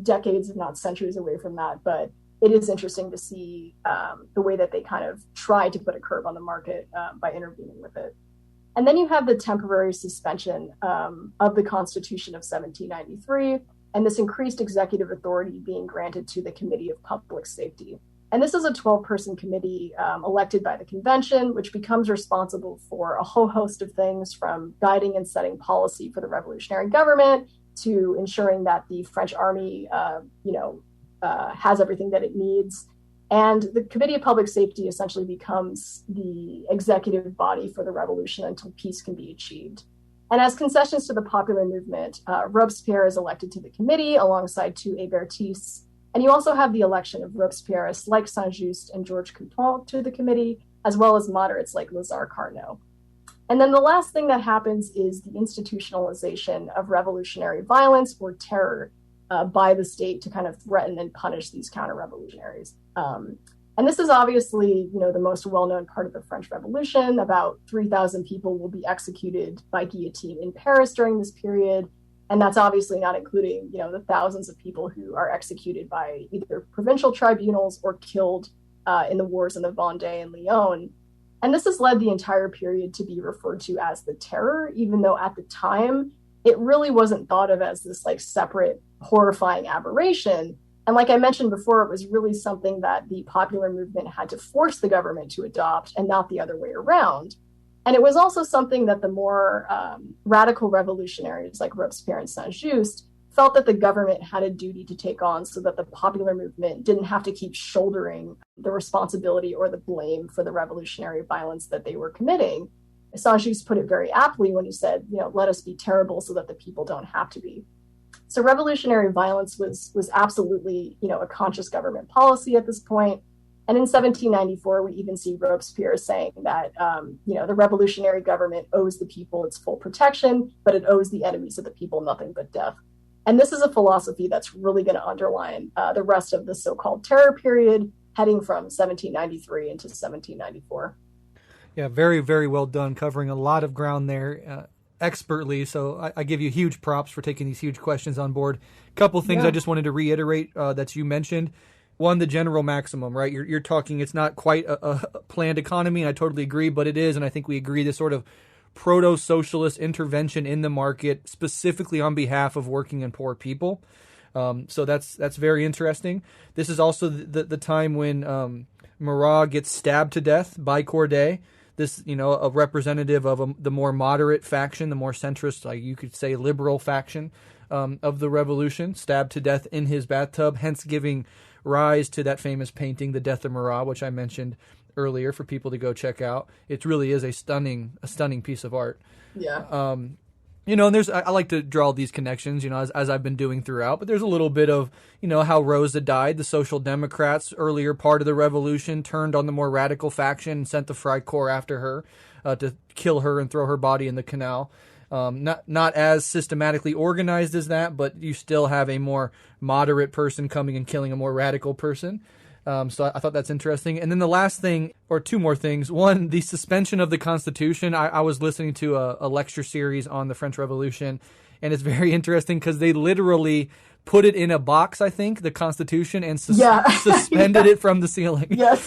decades, if not centuries away from that. But it is interesting to see the way that they kind of try to put a curb on the market by intervening with it. And then you have the temporary suspension of the Constitution of 1793, and this increased executive authority being granted to the Committee of Public Safety. And this is a 12-person committee elected by the convention, which becomes responsible for a whole host of things from guiding and setting policy for the revolutionary government to ensuring that the French army, has everything that it needs. And the Committee of Public Safety essentially becomes the executive body for the revolution until peace can be achieved. And as concessions to the popular movement, Robespierre is elected to the committee alongside two Hébertistes. And you also have the election of Robespierreists like Saint-Just and Georges Couthon to the committee, as well as moderates like Lazare Carnot. And then the last thing that happens is the institutionalization of revolutionary violence or terror by the state to kind of threaten and punish these counter-revolutionaries. And this is obviously, the most well-known part of the French Revolution. About 3,000 people will be executed by guillotine in Paris during this period. And that's obviously not including, the thousands of people who are executed by either provincial tribunals or killed in the wars in the Vendée and Lyon. And this has led the entire period to be referred to as the Terror, even though at the time, it really wasn't thought of as this separate, horrifying aberration. And like I mentioned before, it was really something that the popular movement had to force the government to adopt and not the other way around. And it was also something that the more radical revolutionaries like Robespierre and Saint-Just felt that the government had a duty to take on so that the popular movement didn't have to keep shouldering the responsibility or the blame for the revolutionary violence that they were committing. Saint-Just put it very aptly when he said, let us be terrible so that the people don't have to be. So revolutionary violence was absolutely, a conscious government policy at this point. And in 1794, we even see Robespierre saying that, the revolutionary government owes the people its full protection, but it owes the enemies of the people nothing but death. And this is a philosophy that's really going to underline the rest of the so-called terror period, heading from 1793 into 1794. Yeah, very, very well done, covering a lot of ground there expertly. So I give you huge props for taking these huge questions on board. A couple things I just wanted to reiterate that you mentioned. One, the general maximum, right? You're talking, it's not quite a planned economy, and I totally agree, but it is, and I think we agree, this sort of proto-socialist intervention in the market, specifically on behalf of working and poor people. So that's very interesting. This is also the time when Marat gets stabbed to death by Corday. This, a representative of the more moderate faction, the more centrist, like you could say liberal faction of the revolution, stabbed to death in his bathtub, hence giving rise to that famous painting, The Death of Marat, which I mentioned earlier for people to go check out. It really is a stunning piece of art. Yeah. And I like to draw these connections, as I've been doing throughout, but there's a little bit of, how Rosa died. The Social Democrats, earlier part of the revolution, turned on the more radical faction and sent the Freikorps after her to kill her and throw her body in the canal. Not as systematically organized as that, but you still have a more moderate person coming and killing a more radical person. So I thought that's interesting. And then the last thing, or two more things. One, the suspension of the Constitution. I was listening to a lecture series on the French Revolution, and it's very interesting because they literally put it in a box, I think, the Constitution, and suspended it from the ceiling. Yes.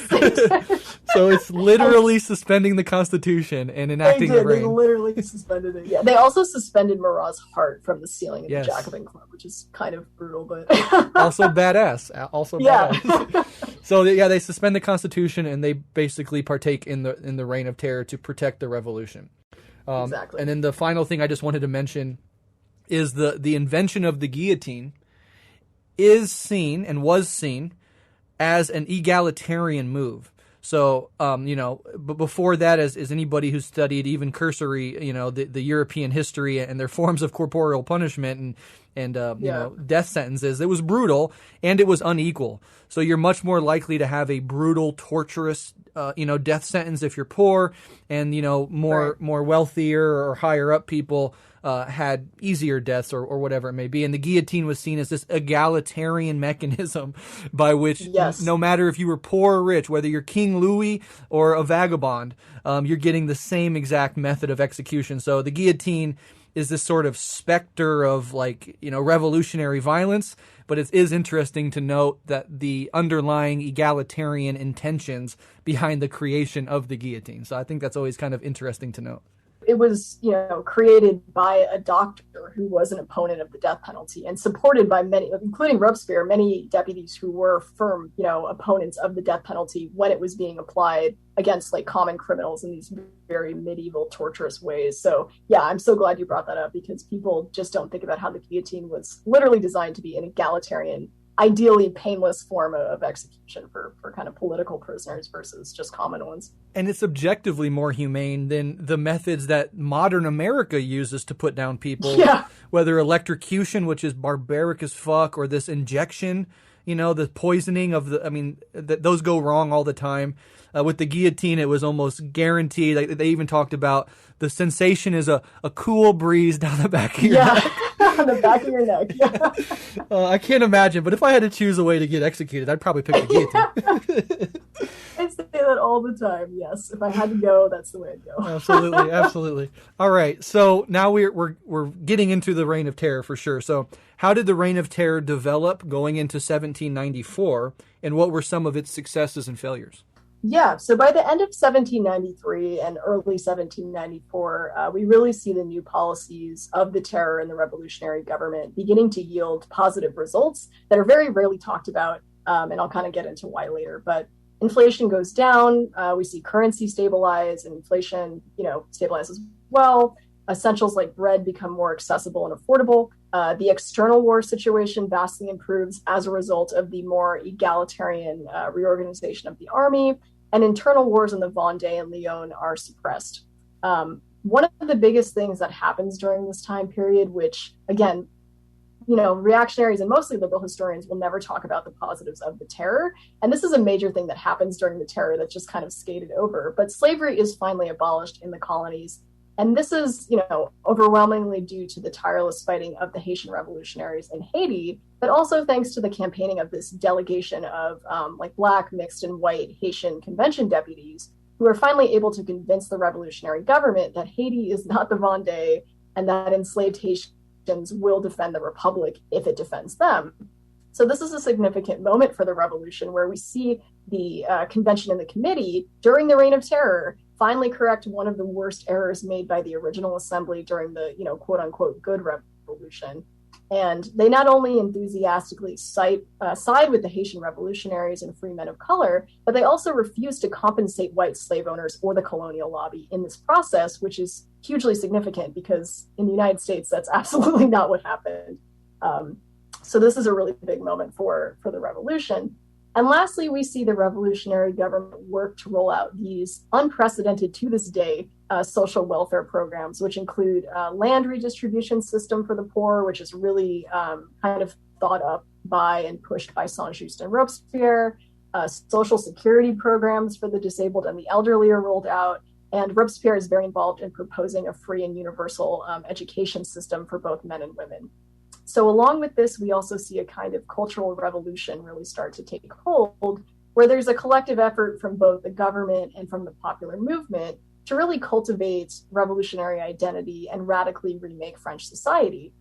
So it's literally suspending the Constitution and enacting the reign. They literally suspended it. Yeah. They also suspended Marat's heart from the ceiling of the Jacobin Club, which is kind of brutal, but also badass. Badass. So they suspend the Constitution and they basically partake in the reign of terror to protect the revolution. Exactly. And then the final thing I just wanted to mention is the invention of the guillotine is seen and was seen as an egalitarian move. So, but before that, as anybody who's studied even cursory, the European history and their forms of corporeal punishment and death sentences, it was brutal and it was unequal. So you're much more likely to have a brutal, torturous, death sentence if you're poor, and, more wealthier or higher up people had easier deaths or whatever it may be. And the guillotine was seen as this egalitarian mechanism by which no matter if you were poor or rich, whether you're King Louis or a vagabond, you're getting the same exact method of execution. So the guillotine is this sort of specter of revolutionary violence, but it is interesting to note that the underlying egalitarian intentions behind the creation of the guillotine. So I think that's always kind of interesting to note. It was, created by a doctor who was an opponent of the death penalty and supported by many, including Robespierre, many deputies who were firm, opponents of the death penalty when it was being applied against common criminals in these very medieval, torturous ways. So, yeah, I'm so glad you brought that up because people just don't think about how the guillotine was literally designed to be an egalitarian ideally painless form of execution for kind of political prisoners versus just common ones. And it's objectively more humane than the methods that modern America uses to put down people, whether electrocution, which is barbaric as fuck, or this injection, the poisoning of those go wrong all the time. With the guillotine, it was almost guaranteed. Like, they even talked about the sensation is a cool breeze down the back of your neck. On the back of your neck. I can't imagine, but if I had to choose a way to get executed, I'd probably pick the guillotine. I say that all the time. Yes, if I had to go, that's the way I'd go. Absolutely. All right, so now we're getting into the Reign of Terror for sure. So, how did the Reign of Terror develop going into 1794, and what were some of its successes and failures? Yeah, so by the end of 1793 and early 1794, we really see the new policies of the terror and the revolutionary government beginning to yield positive results that are very rarely talked about, and I'll kind of get into why later. But inflation goes down, we see currency stabilize, and inflation, stabilize as well. Essentials like bread become more accessible and affordable. The external war situation vastly improves as a result of the more egalitarian reorganization of the army, and internal wars in the Vendée and Lyon are suppressed. One of the biggest things that happens during this time period, which again, reactionaries and mostly liberal historians will never talk about the positives of the terror. And this is a major thing that happens during the terror that's just kind of skated over. But slavery is finally abolished in the colonies. And this is, overwhelmingly due to the tireless fighting of the Haitian revolutionaries in Haiti, but also thanks to the campaigning of this delegation of Black, mixed, and white Haitian convention deputies who are finally able to convince the revolutionary government that Haiti is not the Vendée and that enslaved Haitians will defend the Republic if it defends them. So this is a significant moment for the revolution where we see the convention and the committee during the Reign of Terror finally correct one of the worst errors made by the original assembly during the, quote unquote, good revolution. And they not only enthusiastically side with the Haitian revolutionaries and free men of color, but they also refuse to compensate white slave owners or the colonial lobby in this process, which is hugely significant because in the United States, that's absolutely not what happened. So this is a really big moment for the revolution. And lastly, we see the revolutionary government work to roll out these unprecedented to this day social welfare programs, which include land redistribution system for the poor, which is really kind of thought up by and pushed by Saint-Just and Robespierre. Social security programs for the disabled and the elderly are rolled out. And Robespierre is very involved in proposing a free and universal education system for both men and women. So along with this, we also see a kind of cultural revolution really start to take hold, where there's a collective effort from both the government and from the popular movement to really cultivate revolutionary identity and radically remake French society.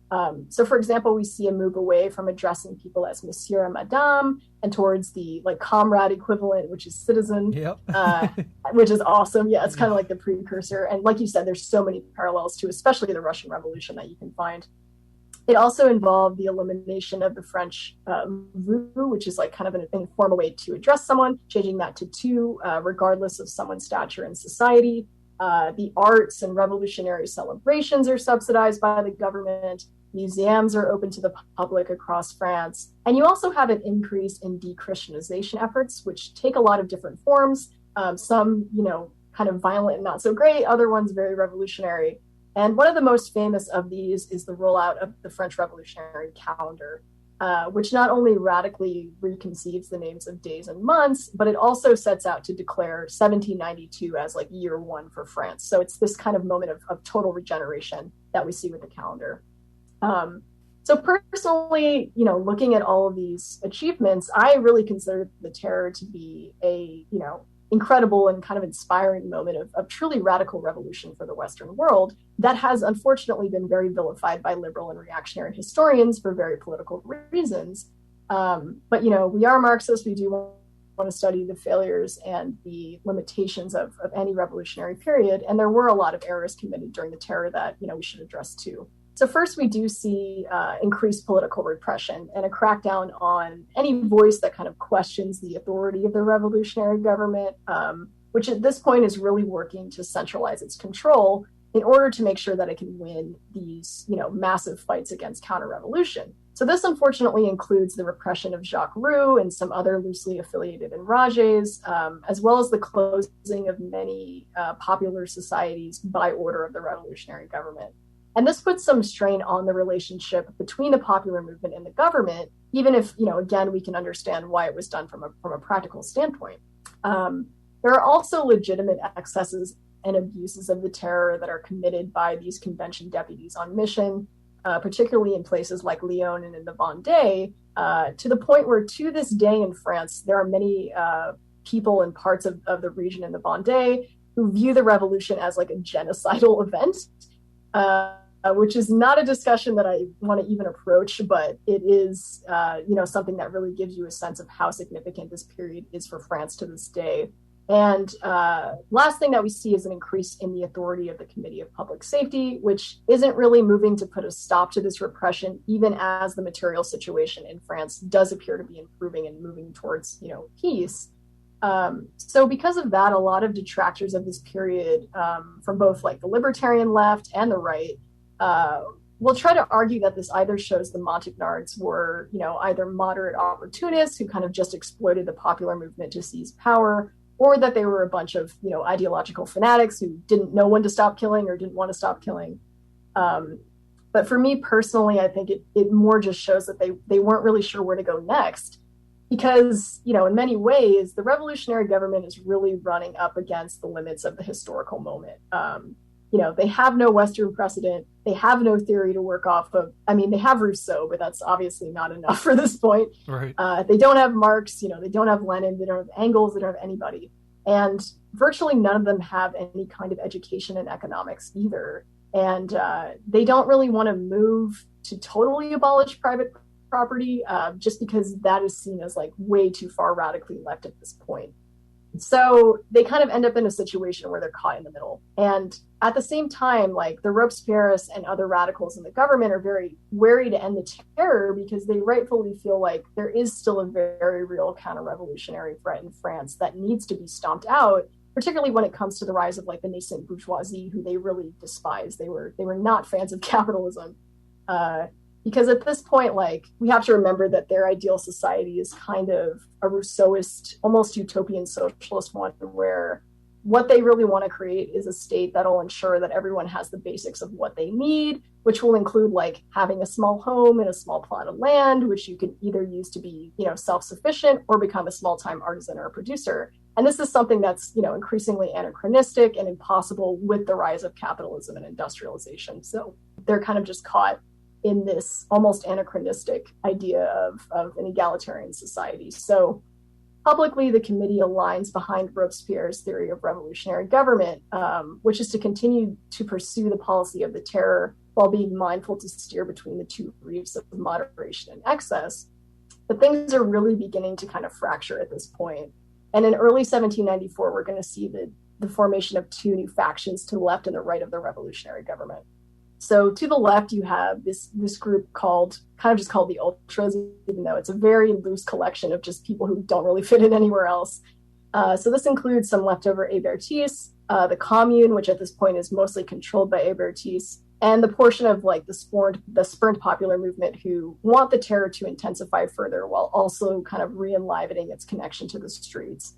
So for example, we see a move away from addressing people as Monsieur and Madame and towards the comrade equivalent, which is citizen, which is awesome. Yeah, it's kind of like the precursor. And like you said, there's so many parallels to especially the Russian Revolution that you can find. It also involved the elimination of the French vous, which is kind of an informal way to address someone, changing that to tu, regardless of someone's stature in society. The arts and revolutionary celebrations are subsidized by the government. Museums are open to the public across France. And you also have an increase in de-Christianization efforts, which take a lot of different forms. Some, kind of violent and not so great, other ones very revolutionary. And one of the most famous of these is the rollout of the French Revolutionary calendar, which not only radically reconceives the names of days and months, but it also sets out to declare 1792 as year one for France. So it's this kind of moment of total regeneration that we see with the calendar. So personally, looking at all of these achievements, I really consider the terror to be a, incredible and kind of inspiring moment of truly radical revolution for the Western world that has unfortunately been very vilified by liberal and reactionary historians for very political reasons. But, we are Marxists. We do want to study the failures and the limitations of any revolutionary period. And there were a lot of errors committed during the terror that, we should address too. So first, we do see increased political repression and a crackdown on any voice that kind of questions the authority of the revolutionary government, which at this point is really working to centralize its control in order to make sure that it can win these, massive fights against counter-revolution. So this unfortunately includes the repression of Jacques Rue and some other loosely affiliated enrages, as well as the closing of many popular societies by order of the revolutionary government. And this puts some strain on the relationship between the popular movement and the government, even if, again, we can understand why it was done from a practical standpoint. There are also legitimate excesses and abuses of the terror that are committed by these convention deputies on mission, particularly in places like Lyon and in the Vendée, to the point where to this day in France, there are many people in parts of the region in the Vendée who view the revolution as like a genocidal event, which is not a discussion that I want to even approach, but it is, something that really gives you a sense of how significant this period is for France to this day. And last thing that we see is an increase in the authority of the Committee of Public Safety, which isn't really moving to put a stop to this repression, even as the material situation in France does appear to be improving and moving towards, peace. So because of that, a lot of detractors of this period from both like the libertarian left and the right will try to argue that this either shows the Montagnards were, either moderate opportunists who kind of just exploited the popular movement to seize power, or that they were a bunch of, ideological fanatics who didn't know when to stop killing or didn't want to stop killing. But for me personally, I think it more just shows that they weren't really sure where to go next, because, in many ways, the revolutionary government is really running up against the limits of the historical moment. They have no Western precedent. They have no theory to work off of. I mean, they have Rousseau, but that's obviously not enough for this point. Right. They don't have Marx, they don't have Lenin, they don't have Engels, they don't have anybody. And virtually none of them have any kind of education in economics either. And they don't really want to move to totally abolish private property, just because that is seen as like way too far radically left at this point. So they kind of end up in a situation where they're caught in the middle. And at the same time, like the Robespierres and other radicals in the government are very wary to end the terror, because they rightfully feel like there is still a very real counter-revolutionary threat in France that needs to be stomped out, particularly when it comes to the rise of like the nascent bourgeoisie, who they really despise. They were not fans of capitalism. Because at this point, like, we have to remember that their ideal society is kind of a Rousseauist, almost utopian socialist one, where what they really want to create is a state that'll ensure that everyone has the basics of what they need, which will include like having a small home and a small plot of land, which you can either use to be, self-sufficient or become a small-time artisan or a producer. And this is something that's, increasingly anachronistic and impossible with the rise of capitalism and industrialization. So they're kind of just caught in this almost anachronistic idea of an egalitarian society. So publicly, the committee aligns behind Robespierre's theory of revolutionary government, which is to continue to pursue the policy of the terror while being mindful to steer between the two reefs of moderation and excess. But things are really beginning to kind of fracture at this point. And in early 1794, we're going to see the formation of two new factions to the left and the right of the revolutionary government. So to the left, you have this group called the Ultras, even though it's a very loose collection of just people who don't really fit in anywhere else. So this includes some leftover Hébertistes, the Commune, which at this point is mostly controlled by Hébertistes, and the portion of like the spurned popular movement who want the terror to intensify further while also kind of re-enlivening its connection to the streets.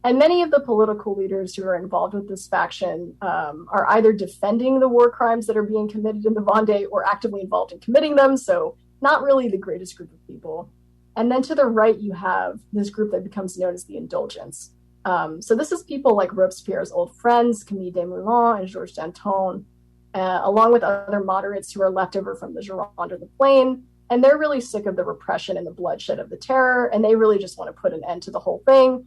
And many of the political leaders who are involved with this faction are either defending the war crimes that are being committed in the Vendée or actively involved in committing them. So not really the greatest group of people. And then to the right, you have this group that becomes known as the Indulgents. So this is people like Robespierre's old friends, Camille Desmoulins and Georges Danton, along with other moderates who are left over from the Gironde or the Plain. And they're really sick of the repression and the bloodshed of the terror. And they really just want to put an end to the whole thing.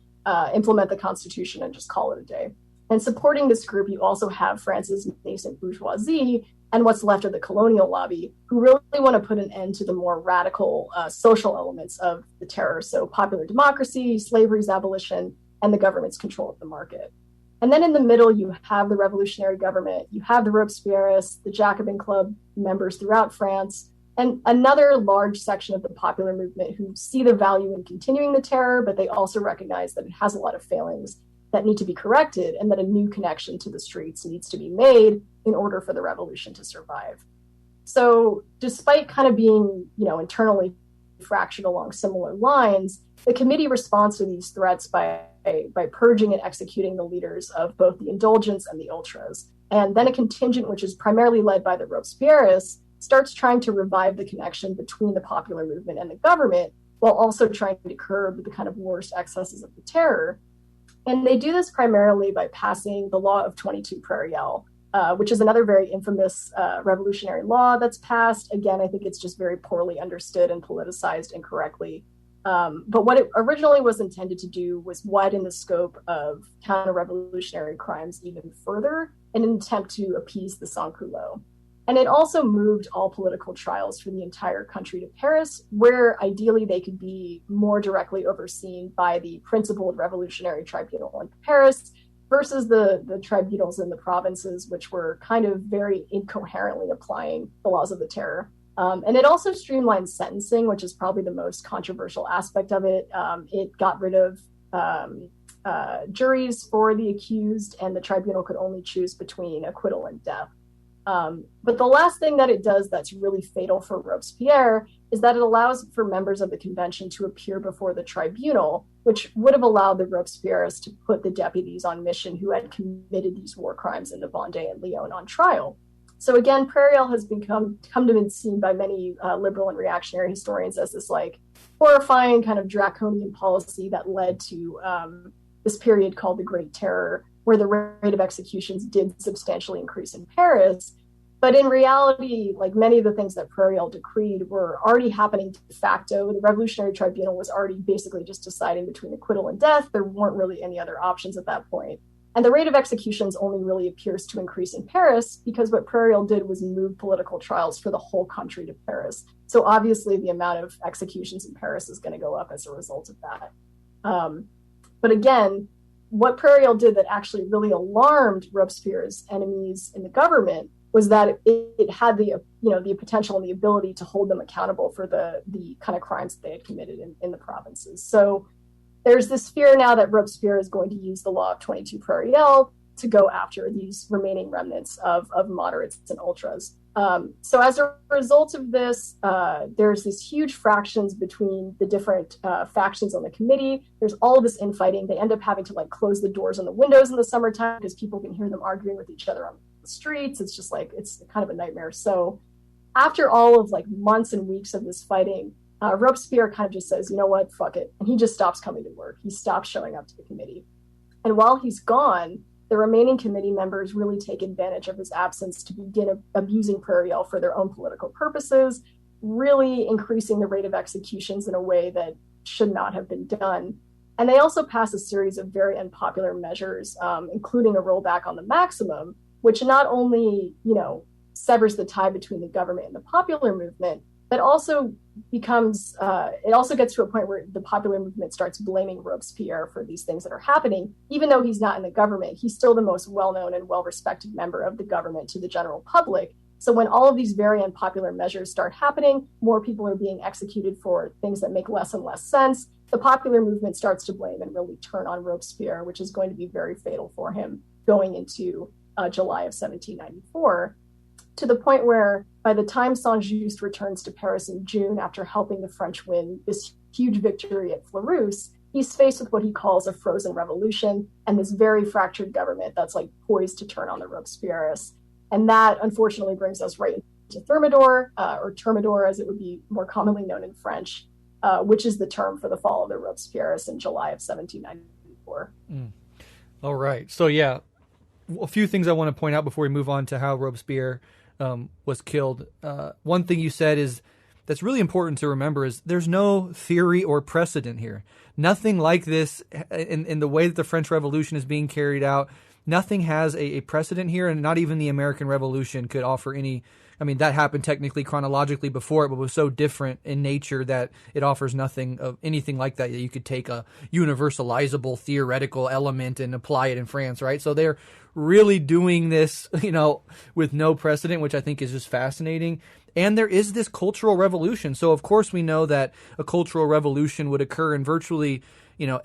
Implement the Constitution and just call it a day. And supporting this group, you also have France's nascent bourgeoisie and what's left of the colonial lobby, who really want to put an end to the more radical social elements of the terror. So popular democracy, slavery's abolition, and the government's control of the market. And then in the middle, you have the revolutionary government, you have the Robespierres, the Jacobin Club members throughout France, and another large section of the popular movement who see the value in continuing the terror, but they also recognize that it has a lot of failings that need to be corrected and that a new connection to the streets needs to be made in order for the revolution to survive. So despite kind of being, internally fractured along similar lines, the committee responds to these threats by purging and executing the leaders of both the indulgents and the ultras. And then a contingent, which is primarily led by the Robespierrists, starts trying to revive the connection between the popular movement and the government, while also trying to curb the kind of worst excesses of the terror. And they do this primarily by passing the law of 22 Prairial, which is another very infamous revolutionary law that's passed. Again, I think it's just very poorly understood and politicized incorrectly. But what it originally was intended to do was widen the scope of counter-revolutionary crimes even further in an attempt to appease the sans-culottes. And it also moved all political trials for the entire country to Paris, where ideally they could be more directly overseen by the principled revolutionary tribunal in Paris versus the tribunals in the provinces, which were kind of very incoherently applying the laws of the terror. And it also streamlined sentencing, which is probably the most controversial aspect of it. It got rid of juries for the accused, and the tribunal could only choose between acquittal and death. But the last thing that it does that's really fatal for Robespierre is that it allows for members of the convention to appear before the tribunal, which would have allowed the Robespierrists to put the deputies on mission who had committed these war crimes in the Vendée and Lyon on trial. So again, Prairial has come to be seen by many liberal and reactionary historians as this horrifying kind of draconian policy that led to this period called the Great Terror, where the rate of executions did substantially increase in Paris. But in reality, many of the things that Prairial decreed were already happening de facto. The Revolutionary Tribunal was already basically just deciding between acquittal and death. There weren't really any other options at that point. And the rate of executions only really appears to increase in Paris because what Prairial did was move political trials for the whole country to Paris. So obviously the amount of executions in Paris is going to go up as a result of that. But again, what Prairial did that actually really alarmed Robespierre's enemies in the government was that it had the potential and the ability to hold them accountable for the kind of crimes that they had committed in the provinces. So there's this fear now that Robespierre is going to use the law of 22 Prairial to go after these remaining remnants of moderates and ultras. So as a result of this, there's this huge fractions between the different factions on the committee. There's all of this infighting. They end up having to close the doors and the windows in the summertime because people can hear them arguing with each other on the streets. It's just it's kind of a nightmare. So after all of months and weeks of this fighting, Robespierre kind of just says, you know what, fuck it. And he just stops coming to work. He stops showing up to the committee. And while he's gone, the remaining committee members really take advantage of his absence to begin abusing Prairial for their own political purposes, really increasing the rate of executions in a way that should not have been done. And they also pass a series of very unpopular measures, including a rollback on the maximum, which not only, severs the tie between the government and the popular movement, but also becomes, it also gets to a point where the popular movement starts blaming Robespierre for these things that are happening. Even though he's not in the government, he's still the most well-known and well-respected member of the government to the general public. So when all of these very unpopular measures start happening, more people are being executed for things that make less and less sense. The popular movement starts to blame and really turn on Robespierre, which is going to be very fatal for him going into July of 1794. To the point where by the time Saint-Just returns to Paris in June after helping the French win this huge victory at Fleurus, he's faced with what he calls a frozen revolution and this very fractured government that's poised to turn on the Robespierrists. And that unfortunately brings us right into Thermidor, or Thermidor as it would be more commonly known in French, which is the term for the fall of the Robespierrists in July of 1794. All right. So yeah, a few things I want to point out before we move on to how Robespierre was killed. One thing you said is that's really important to remember is there's no theory or precedent here. Nothing like this in the way that the French Revolution is being carried out. Nothing has a precedent here, and not even the American Revolution could offer any. I mean, that happened technically chronologically before it, but was so different in nature that it offers nothing of anything like that. You could take a universalizable theoretical element and apply it in France, right? So they're really doing this, with no precedent, which I think is just fascinating. And there is this cultural revolution. So of course we know that a cultural revolution would occur in virtually,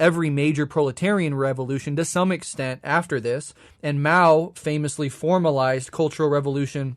every major proletarian revolution to some extent after this. And Mao famously formalized cultural revolution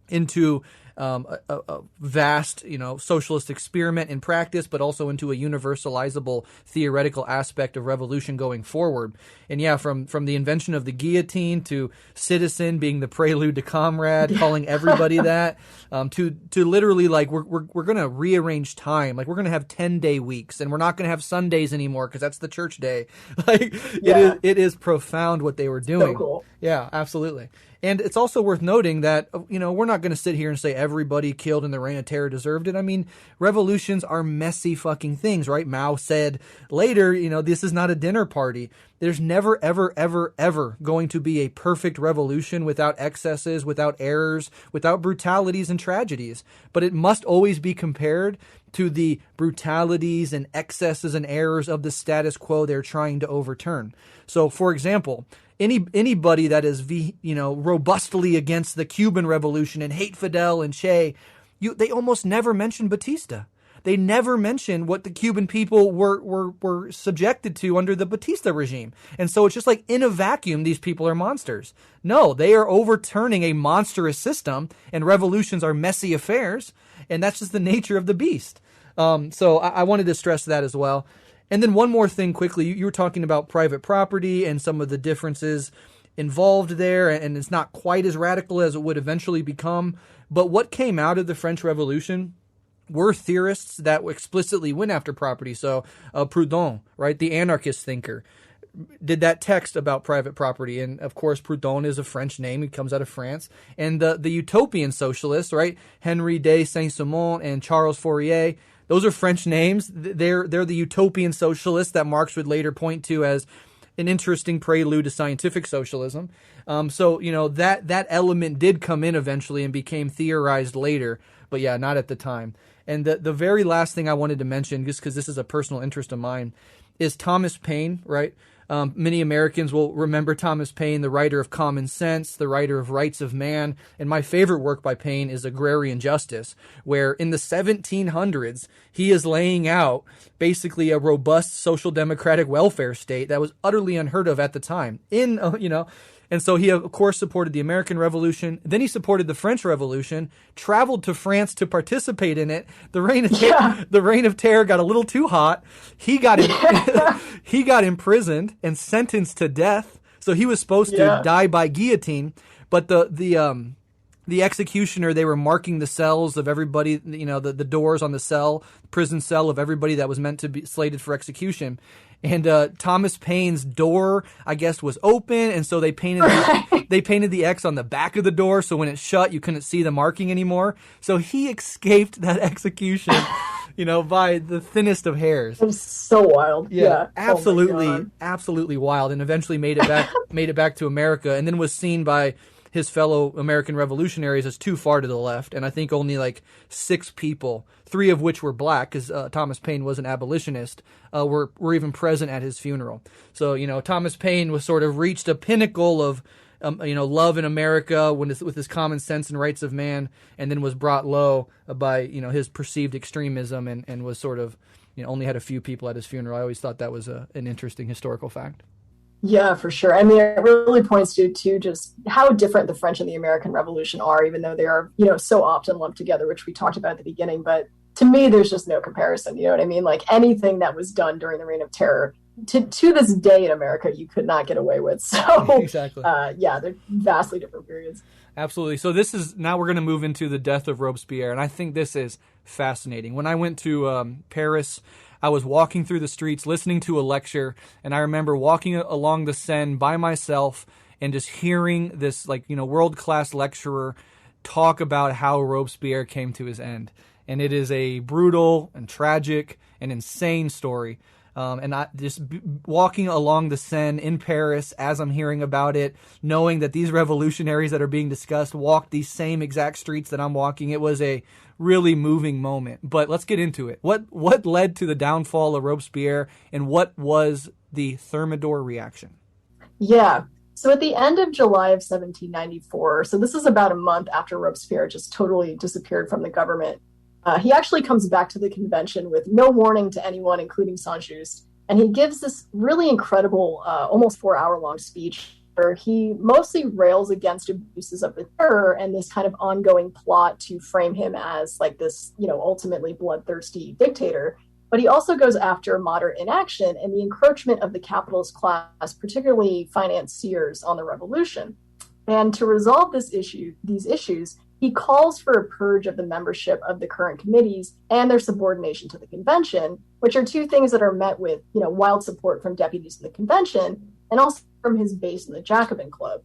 into a vast, socialist experiment in practice, but also into a universalizable theoretical aspect of revolution going forward. And yeah, from the invention of the guillotine to citizen being the prelude to comrade, calling everybody that, to literally like we're gonna rearrange time, like we're gonna have 10-day weeks, and we're not gonna have Sundays anymore because that's the church day. Like it is profound what they were doing. So cool. Yeah, absolutely. And it's also worth noting that, we're not going to sit here and say everybody killed in the Reign of Terror deserved it. I mean, revolutions are messy fucking things, right? Mao said later, this is not a dinner party. There's never, ever, ever, ever going to be a perfect revolution without excesses, without errors, without brutalities and tragedies. But it must always be compared to the brutalities and excesses and errors of the status quo they're trying to overturn. So, for example, anybody that is robustly against the Cuban Revolution and hate Fidel and Che, they almost never mention Batista. They never mention what the Cuban people were subjected to under the Batista regime. And so it's just like in a vacuum, these people are monsters. No, they are overturning a monstrous system, and revolutions are messy affairs, and that's just the nature of the beast. So I wanted to stress that as well. And then one more thing quickly, you were talking about private property and some of the differences involved there, and it's not quite as radical as it would eventually become. But what came out of the French Revolution were theorists that explicitly went after property. So Proudhon, right, the anarchist thinker, did that text about private property. And of course, Proudhon is a French name. He comes out of France. And the utopian socialists, right, Henri de Saint-Simon and Charles Fourier, those are French names. They're the utopian socialists that Marx would later point to as an interesting prelude to scientific socialism. So that element did come in eventually and became theorized later, but yeah, not at the time. And the very last thing I wanted to mention, just because this is a personal interest of mine, is Thomas Paine, right? Many Americans will remember Thomas Paine, the writer of Common Sense, the writer of Rights of Man. And my favorite work by Paine is Agrarian Justice, where in the 1700s, he is laying out basically a robust social democratic welfare state that was utterly unheard of at the time. And so he, of course, supported the American Revolution. Then he supported the French Revolution, traveled to France to participate in it. The Reign of Terror got a little too hot. He got he got imprisoned and sentenced to death. So he was supposed to die by guillotine. But the executioner, they were marking the cells of everybody, the doors on the prison cell of everybody that was meant to be slated for execution. And Thomas Paine's door, I guess, was open, and so they painted the X on the back of the door, so when it shut, you couldn't see the marking anymore. So he escaped that execution, by the thinnest of hairs. It was so wild. Yeah. Absolutely wild, and eventually made it back to America, and then was seen by his fellow American revolutionaries as too far to the left, and I think only like 6 people, 3 of which were black, because Thomas Paine was an abolitionist, were even present at his funeral. So, Thomas Paine was sort of reached a pinnacle of, love in America with his Common Sense and Rights of Man, and then was brought low by, his perceived extremism and was sort of, only had a few people at his funeral. I always thought that was an interesting historical fact. Yeah, for sure. I mean, it really points to just how different the French and the American Revolution are, even though they are, so often lumped together, which we talked about at the beginning. But to me, there's just no comparison. You know what I mean? Like anything that was done during the Reign of Terror, to this day in America, you could not get away with. So, exactly. They're vastly different periods. Absolutely. So now we're going to move into the death of Robespierre, and I think this is fascinating. When I went to Paris, I was walking through the streets listening to a lecture, and I remember walking along the Seine by myself and just hearing this world-class lecturer talk about how Robespierre came to his end. And it is a brutal and tragic and insane story. And I just walking along the Seine in Paris as I'm hearing about it, knowing that these revolutionaries that are being discussed walked these same exact streets that I'm walking, it was a really moving moment. But let's get into it. What led to the downfall of Robespierre, and what was the Thermidor reaction? Yeah. So at the end of July of 1794, so this is about a month after Robespierre just totally disappeared from the government, he actually comes back to the convention with no warning to anyone, including Saint-Just, and he gives this really incredible, almost 4-hour-long speech he mostly rails against abuses of the terror and this kind of ongoing plot to frame him as like this, ultimately bloodthirsty dictator. But he also goes after moderate inaction and the encroachment of the capitalist class, particularly financiers, on the revolution. And to resolve these issues, he calls for a purge of the membership of the current committees and their subordination to the convention, which are two things that are met with, wild support from deputies in the convention and also from his base in the Jacobin Club.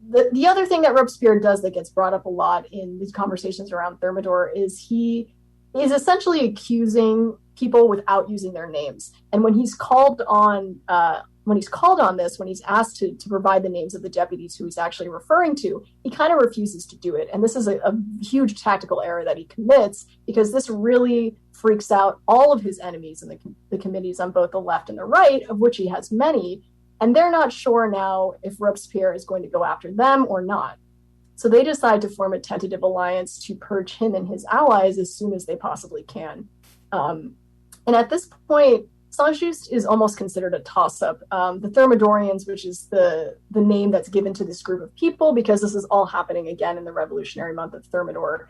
The other thing that Robespierre does that gets brought up a lot in these conversations around Thermidor is he is essentially accusing people without using their names. And when he's called on when he's asked to provide the names of the deputies who he's actually referring to, he kind of refuses to do it. And this is a huge tactical error that he commits, because this really freaks out all of his enemies in the committees on both the left and the right, of which he has many. And they're not sure now if Robespierre is going to go after them or not. So they decide to form a tentative alliance to purge him and his allies as soon as they possibly can. And at this point, Saint-Just is almost considered a toss-up. The Thermidorians, which is the name that's given to this group of people, because this is all happening again in the revolutionary month of Thermidor,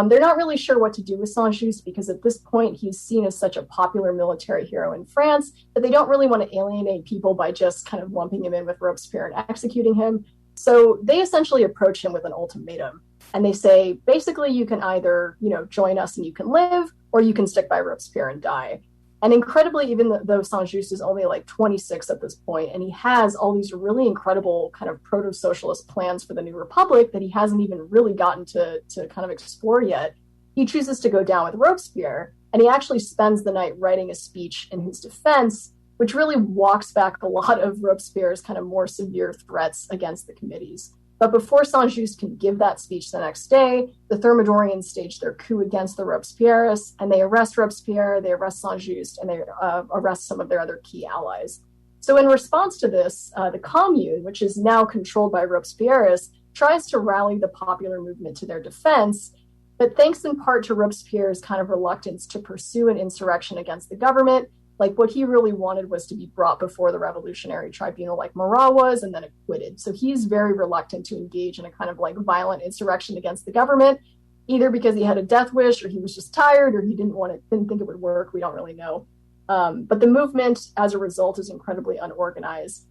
they're not really sure what to do with Saint-Just, because at this point he's seen as such a popular military hero in France that they don't really want to alienate people by just kind of lumping him in with Robespierre and executing him. So they essentially approach him with an ultimatum. And they say, basically, you can either, join us and you can live, or you can stick by Robespierre and die. And incredibly, even though Saint-Just is only like 26 at this point, and he has all these really incredible kind of proto-socialist plans for the new republic that he hasn't even really gotten to kind of explore yet, he chooses to go down with Robespierre. And he actually spends the night writing a speech in his defense, which really walks back a lot of Robespierre's kind of more severe threats against the committees. But before Saint-Just can give that speech the next day, the Thermidorians stage their coup against the Robespierrists, and they arrest Robespierre, they arrest Saint-Just, and they arrest some of their other key allies. So in response to this, the Commune, which is now controlled by Robespierrists, tries to rally the popular movement to their defense, but thanks in part to Robespierre's kind of reluctance to pursue an insurrection against the government. Like, what he really wanted was to be brought before the revolutionary tribunal like Marat was, and then acquitted. So he's very reluctant to engage in a kind of like violent insurrection against the government, either because he had a death wish, or he was just tired, or he didn't think it would work. We don't really know. But the movement, as a result, is incredibly unorganized.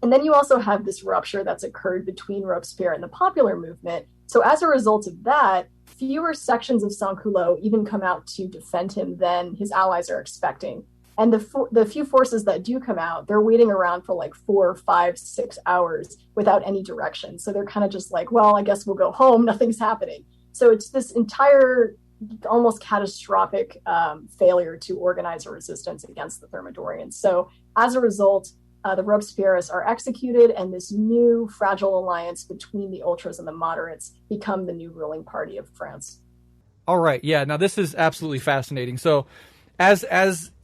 And then you also have this rupture that's occurred between Robespierre and the popular movement. So as a result of that, fewer sections of Sans-Culotte even come out to defend him than his allies are expecting. And the few forces that do come out, they're waiting around for like 4, 5, 6 hours without any direction. So they're kind of just like, well, I guess we'll go home. Nothing's happening. So it's this entire almost catastrophic failure to organize a resistance against the Thermidorians. So as a result, the Robespierrists are executed, and this new fragile alliance between the ultras and the moderates become the new ruling party of France. All right. Yeah. Now, this is absolutely fascinating. So As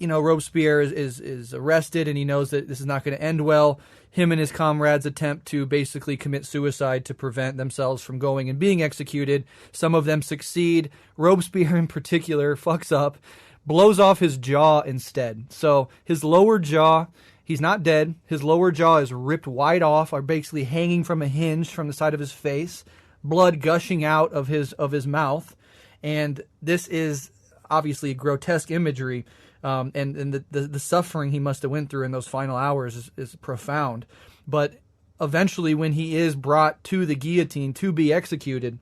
Robespierre is arrested, and he knows that this is not going to end well, him and his comrades attempt to basically commit suicide to prevent themselves from going and being executed. Some of them succeed. Robespierre in particular fucks up, blows off his jaw instead. So his lower jaw, he's not dead. His lower jaw is ripped wide off, or basically hanging from a hinge from the side of his face, blood gushing out of his mouth. And this is obviously grotesque imagery, and the suffering he must have went through in those final hours is profound. But eventually, when he is brought to the guillotine to be executed,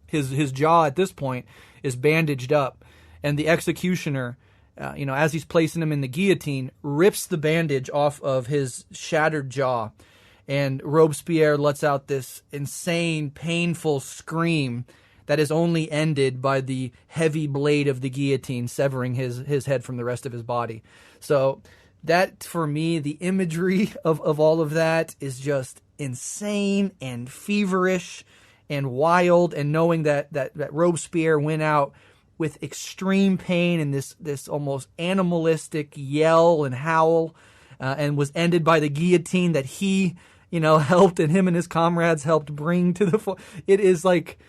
his jaw at this point is bandaged up, and the executioner, as he's placing him in the guillotine, rips the bandage off of his shattered jaw, and Robespierre lets out this insane, painful scream that is only ended by the heavy blade of the guillotine severing his head from the rest of his body. So that, for me, the imagery of all of that is just insane and feverish and wild, and knowing that Robespierre went out with extreme pain and this almost animalistic yell and howl, and was ended by the guillotine that he, helped, and him and his comrades helped bring to the it is like,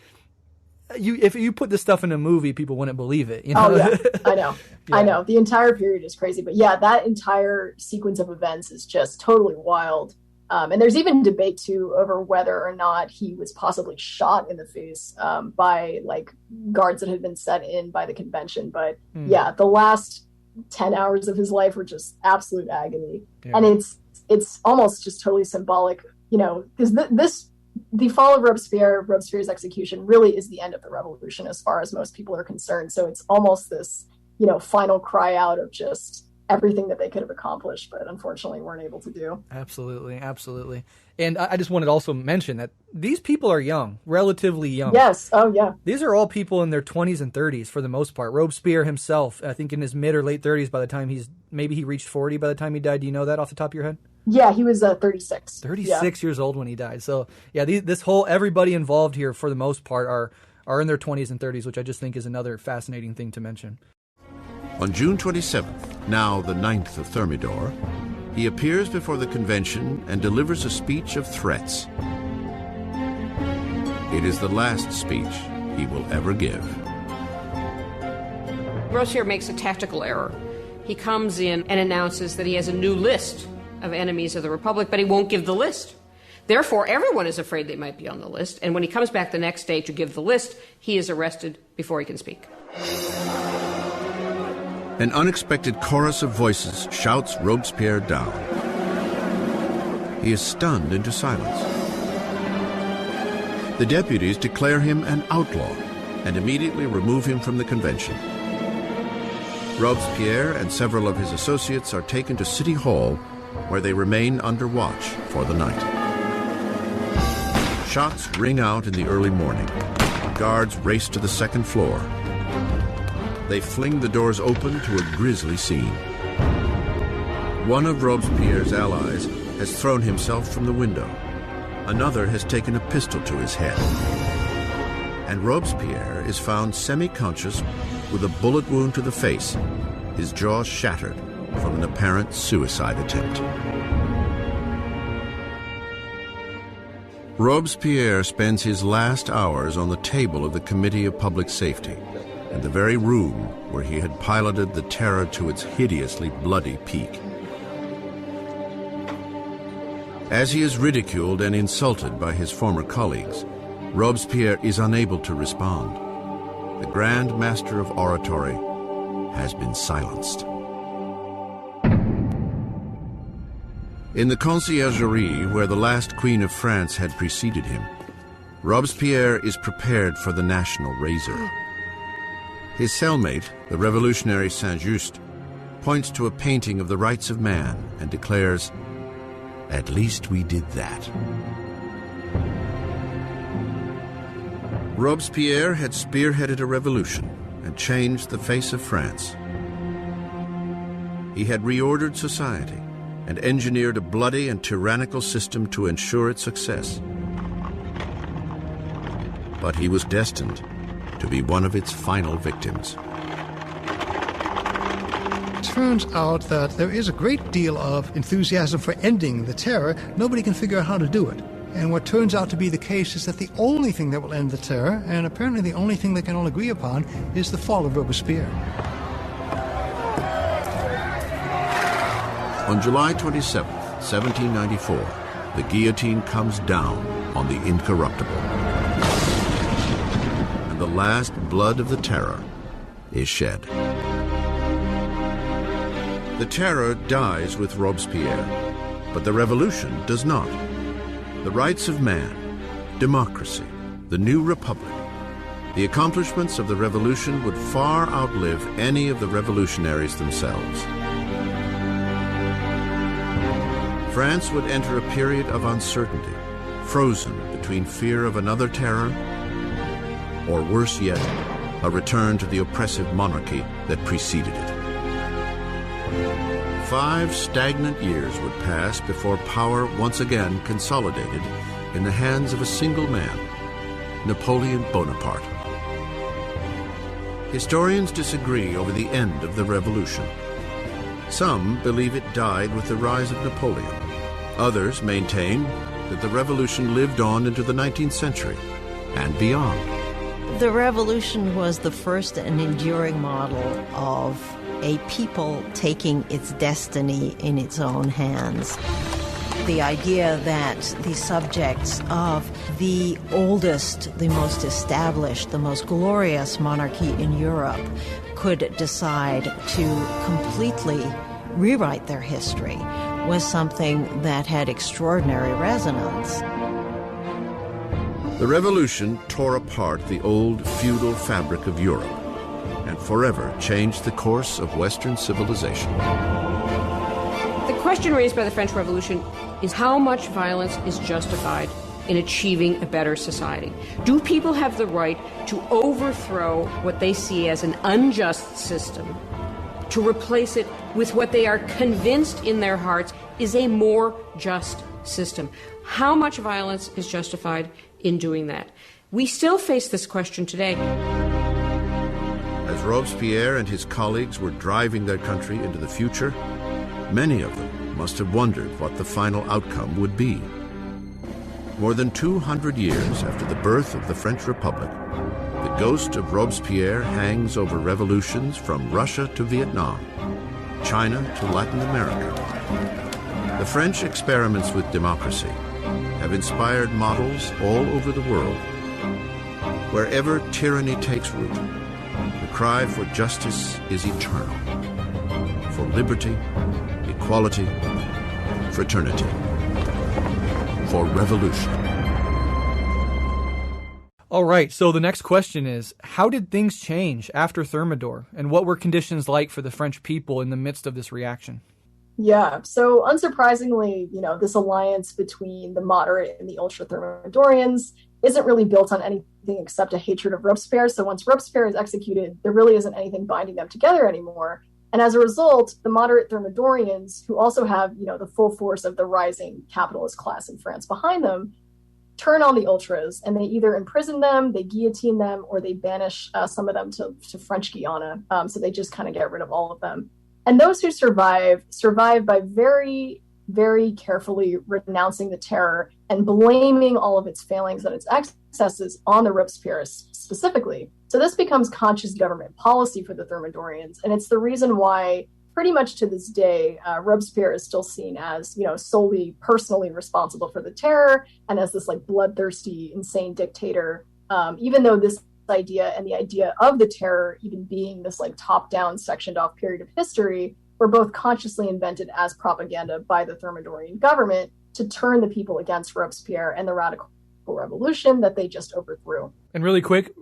if you put this stuff in a movie, people wouldn't believe it. Oh yeah, I know. Yeah. I know. The entire period is crazy, but yeah, that entire sequence of events is just totally wild. And there's even debate, too, over whether or not he was possibly shot in the face by, like, guards that had been set in by the convention. But, yeah, the last 10 hours of his life were just absolute agony. Yeah. And it's almost just totally symbolic, you know, because the fall of Robespierre's execution really is the end of the revolution as far as most people are concerned. So it's almost this, you know, final cry out of just everything that they could have accomplished, but unfortunately weren't able to do. Absolutely, absolutely. And I just wanted to also mention that these people are young, relatively young. Yes, oh yeah. These are all people in their 20s and 30s for the most part. Robespierre himself, I think in his mid or late 30s by the time maybe he reached 40 by the time he died. Do you know that off the top of your head? Yeah, he was 36. 36 years old when he died. So yeah, everybody involved here for the most part are in their 20s and 30s, which I just think is another fascinating thing to mention. On June 27th, now the 9th of Thermidor, he appears before the convention and delivers a speech of threats. It is the last speech he will ever give. Robespierre makes a tactical error. He comes in and announces that he has a new list of enemies of the Republic, but he won't give the list. Therefore, everyone is afraid they might be on the list, and when he comes back the next day to give the list, he is arrested before he can speak. An unexpected chorus of voices shouts Robespierre down. He is stunned into silence. The deputies declare him an outlaw and immediately remove him from the convention. Robespierre and several of his associates are taken to City Hall, where they remain under watch for the night. Shots ring out in the early morning. Guards race to the second floor. They fling the doors open to a grisly scene. One of Robespierre's allies has thrown himself from the window. Another has taken a pistol to his head. And Robespierre is found semi-conscious with a bullet wound to the face, his jaw shattered from an apparent suicide attempt. Robespierre spends his last hours on the table of the Committee of Public Safety, in the very room where he had piloted the terror to its hideously bloody peak. As he is ridiculed and insulted by his former colleagues, Robespierre is unable to respond. The Grand Master of Oratory has been silenced. In the Conciergerie, where the last Queen of France had preceded him, Robespierre is prepared for the national razor. His cellmate, the revolutionary Saint-Just, points to a painting of the rights of man and declares, "At least we did that." Robespierre had spearheaded a revolution and changed the face of France. He had reordered society and engineered a bloody and tyrannical system to ensure its success. But he was destined to be one of its final victims. It turns out that there is a great deal of enthusiasm for ending the terror. Nobody can figure out how to do it. And what turns out to be the case is that the only thing that will end the terror, and apparently the only thing they can all agree upon, is the fall of Robespierre. On July 27, 1794, the guillotine comes down on the incorruptible. The last blood of the terror is shed. The terror dies with Robespierre, but the revolution does not. The rights of man, democracy, the new republic, the accomplishments of the revolution would far outlive any of the revolutionaries themselves. France would enter a period of uncertainty, frozen between fear of another terror or worse yet, a return to the oppressive monarchy that preceded it. 5 stagnant years would pass before power once again consolidated in the hands of a single man, Napoleon Bonaparte. Historians disagree over the end of the revolution. Some believe it died with the rise of Napoleon. Others maintain that the revolution lived on into the 19th century and beyond. The revolution was the first and enduring model of a people taking its destiny in its own hands. The idea that the subjects of the oldest, the most established, the most glorious monarchy in Europe could decide to completely rewrite their history was something that had extraordinary resonance. The revolution tore apart the old feudal fabric of Europe and forever changed the course of Western civilization. The question raised by the French Revolution is how much violence is justified in achieving a better society. Do people have the right to overthrow what they see as an unjust system, to replace it with what they are convinced in their hearts is a more just system? How much violence is justified in doing that? We still face this question today. As Robespierre and his colleagues were driving their country into the future, many of them must have wondered what the final outcome would be. More than 200 years after the birth of the French Republic, the ghost of Robespierre hangs over revolutions from Russia to Vietnam, China to Latin America. The French experiments with democracy have inspired models all over the world. Wherever tyranny takes root, the cry for justice is eternal, for liberty, equality, fraternity, for revolution. All right, so the next question is, how did things change after Thermidor, and what were conditions like for the French people in the midst of this reaction? Yeah, so unsurprisingly, this alliance between the moderate and the ultra-Thermidorians isn't really built on anything except a hatred of Robespierre. So once Robespierre is executed, there really isn't anything binding them together anymore. And as a result, the moderate Thermidorians, who also have, the full force of the rising capitalist class in France behind them, turn on the ultras, and they either imprison them, they guillotine them, or they banish some of them to French Guiana. So they just kind of get rid of all of them. And those who survive by very, very carefully renouncing the terror and blaming all of its failings and its excesses on the Robespierres specifically. So this becomes conscious government policy for the Thermidorians, and it's the reason why pretty much to this day, Robespierre is still seen as, solely personally responsible for the terror and as this bloodthirsty, insane dictator, even though this idea and the idea of the terror even being this top-down, sectioned-off period of history were both consciously invented as propaganda by the Thermidorian government to turn the people against Robespierre and the radical revolution that they just overthrew. And really quick,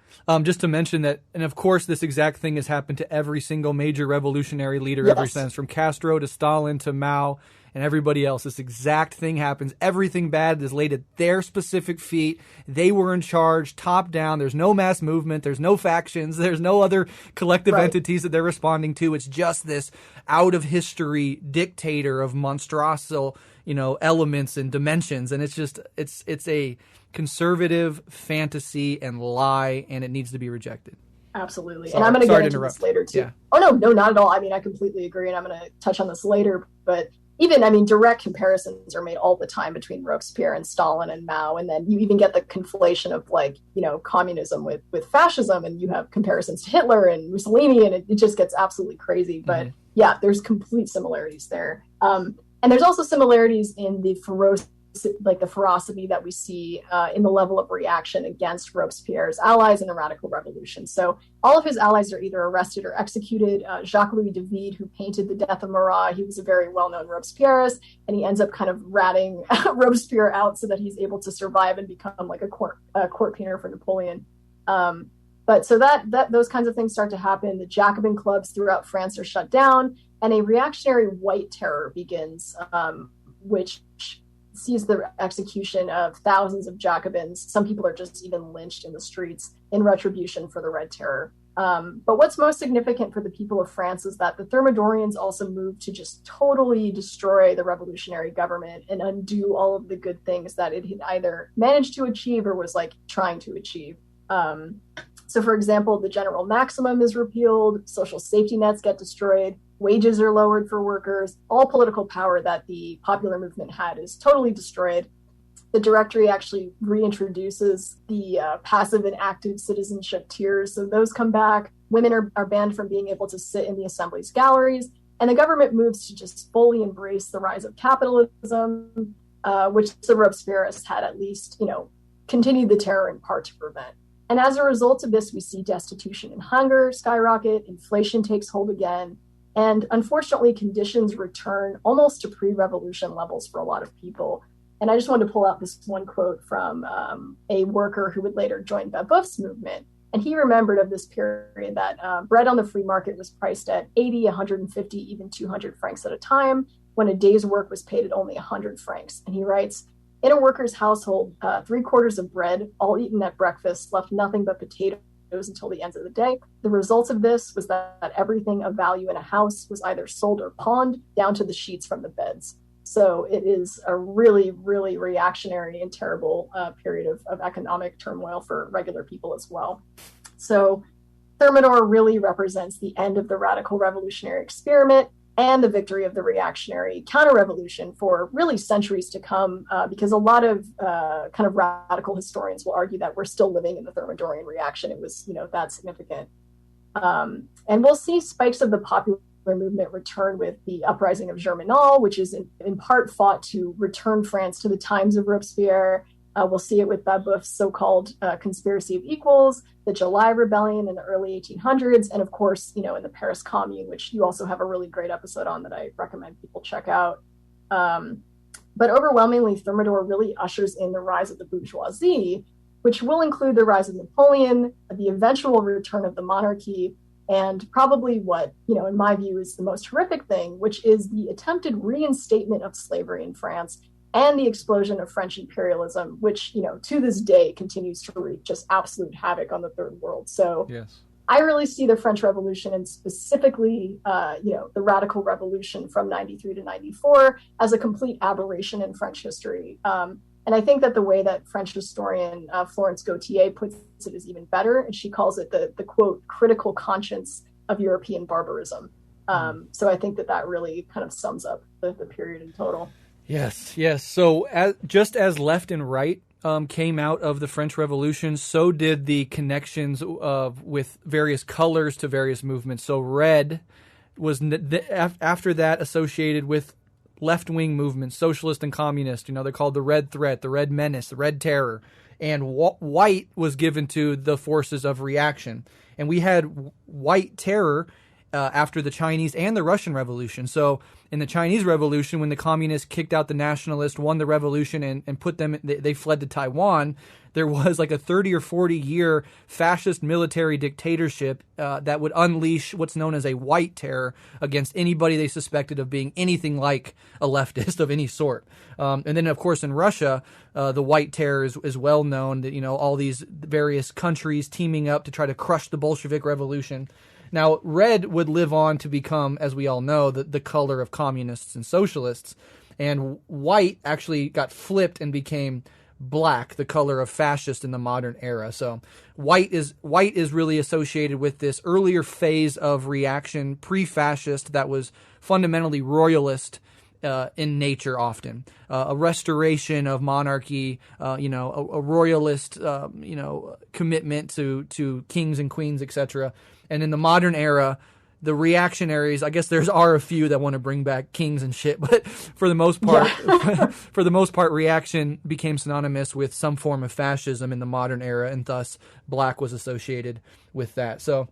just to mention that, and of course this exact thing has happened to every single major revolutionary leader ever since, from Castro to Stalin to Mao and everybody else. This exact thing happens. Everything bad is laid at their specific feet. They were in charge, top down. There's no mass movement. There's no factions. There's no other collective entities that they're responding to. It's just this out of history dictator of monstrosal, elements and dimensions. And it's a conservative fantasy and lie, and it needs to be rejected. Absolutely. And I'm going to get into this later too. Yeah. Oh, no, not at all. I mean, I completely agree, and I'm going to touch on this later. But even, direct comparisons are made all the time between Robespierre and Stalin and Mao. And then you even get the conflation of communism with fascism, and you have comparisons to Hitler and Mussolini, and it just gets absolutely crazy. But yeah, there's complete similarities there. And there's also similarities in the ferocity that we see in the level of reaction against Robespierre's allies in the radical revolution. So all of his allies are either arrested or executed. Jacques Rue, who painted the death of Marat, he was a very well-known Robespierreist, and he ends up kind of ratting Robespierre out so that he's able to survive and become a court painter for Napoleon. But so that those kinds of things start to happen. The Jacobin clubs throughout France are shut down, and a reactionary white terror begins, which sees the execution of thousands of Jacobins. Some people are just even lynched in the streets in retribution for the Red Terror. But what's most significant for the people of France is that the Thermidorians also moved to just totally destroy the revolutionary government and undo all of the good things that it had either managed to achieve or was trying to achieve. So for example, the general maximum is repealed, social safety nets get destroyed, wages are lowered for workers, all political power that the popular movement had is totally destroyed. The Directory actually reintroduces the passive and active citizenship tiers, so those come back. Women are banned from being able to sit in the assembly's galleries, and the government moves to just fully embrace the rise of capitalism. which the Robespierreists had at least, continued the terror in part to prevent. And as a result of this, we see destitution and hunger skyrocket, inflation takes hold again, and unfortunately, conditions return almost to pre-revolution levels for a lot of people. And I just wanted to pull out this one quote from a worker who would later join Babeuf's movement. And he remembered of this period that bread on the free market was priced at 80, 150, even 200 francs at a time, when a day's work was paid at only 100 francs. And he writes, in a worker's household, 3/4 of bread, all eaten at breakfast, left nothing but potatoes until the end of the day. The result of this was that everything of value in a house was either sold or pawned, down to the sheets from the beds. So it is a really, really reactionary and terrible period of economic turmoil for regular people as well. So Thermidor really represents the end of the radical revolutionary experiment and the victory of the reactionary counter-revolution for really centuries to come, because a lot of kind of radical historians will argue that we're still living in the Thermidorian reaction. It was, that significant. And we'll see spikes of the popular movement return with the uprising of Germinal, which is in part fought to return France to the times of Robespierre. We'll see it with Babeuf's so-called conspiracy of equals, the July Rebellion in the early 1800s, and of course, in the Paris Commune, which you also have a really great episode on that I recommend people check out. But overwhelmingly, Thermidor really ushers in the rise of the bourgeoisie, which will include the rise of Napoleon, the eventual return of the monarchy, and probably what, in my view, is the most horrific thing, which is the attempted reinstatement of slavery in France and the explosion of French imperialism, which, to this day continues to wreak just absolute havoc on the Third World. So yes. I really see the French Revolution and specifically, the Radical Revolution from 93 to 94 as a complete aberration in French history. And I think that the way that French historian Florence Gautier puts it is even better. And she calls it the quote, critical conscience of European barbarism. So I think that really kind of sums up the period in total. Yes. So just as left and right came out of the French Revolution, so did the connections with various colors to various movements. So red was after that associated with left-wing movements, socialist and communist. They're called the Red Threat, the Red Menace, the Red Terror. And white was given to the forces of reaction. And we had white terror after the Chinese and the Russian Revolution. So in the Chinese Revolution, when the communists kicked out the nationalists, won the revolution, and put them, they fled to Taiwan, there was like a 30 or 40 year fascist military dictatorship that would unleash what's known as a white terror against anybody they suspected of being anything like a leftist of any sort. And then, of course, in Russia, the white terror is well known, that, all these various countries teaming up to try to crush the Bolshevik Revolution. Now, red would live on to become, as we all know, the color of communists and socialists. And white actually got flipped and became black, the color of fascist in the modern era. So white is really associated with this earlier phase of reaction, pre-fascist, that was fundamentally royalist in nature often. A restoration of monarchy, a royalist, commitment to kings and queens, etc. And in the modern era, the reactionaries, I guess there are a few that want to bring back kings and shit, but for the most part, reaction became synonymous with some form of fascism in the modern era, and thus black was associated with that. So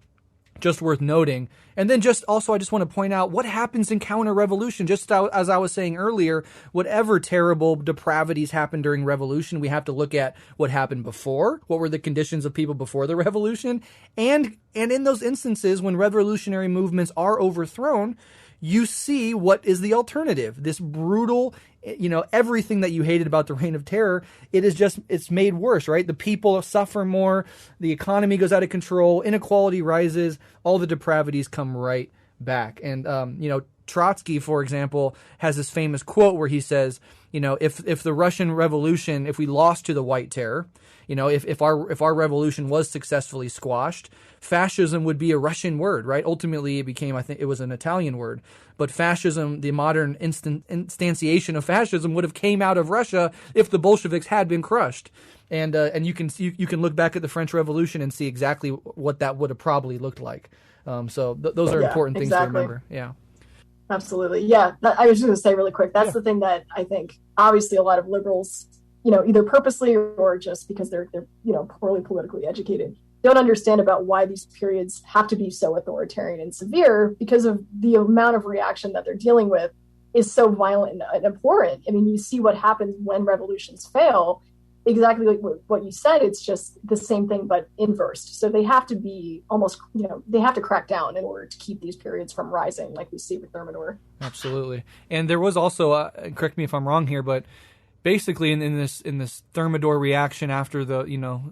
just worth noting. And then I just want to point out what happens in counter-revolution. Just as I was saying earlier, whatever terrible depravities happened during revolution, we have to look at what happened before. What were the conditions of people before the revolution? And in those instances when revolutionary movements are overthrown, you see what is the alternative. This brutal, everything that you hated about the Reign of Terror, it's made worse, right? The people suffer more, the economy goes out of control, inequality rises, all the depravities come right back. And, Trotsky, for example, has this famous quote where he says, if the Russian Revolution, if we lost to the White Terror, if our revolution was successfully squashed, fascism would be a Russian word, right? Ultimately, it became, I think it was an Italian word. But fascism, the modern instantiation of fascism, would have came out of Russia if the Bolsheviks had been crushed. And you can look back at the French Revolution and see exactly what that would have probably looked like. So those are important things to remember. Yeah. Absolutely. Yeah. I was just going to say really quick, that's the thing that I think obviously a lot of liberals, either purposely or just because they're poorly politically educated, don't understand about why these periods have to be so authoritarian and severe, because of the amount of reaction that they're dealing with is so violent and abhorrent. I mean, you see what happens when revolutions fail. Exactly like what you said, it's just the same thing but inversed. So they have to be almost, they have to crack down in order to keep these periods from rising, like we see with Thermidor. Absolutely. And there was also, correct me if I'm wrong here, but basically in this Thermidor reaction after the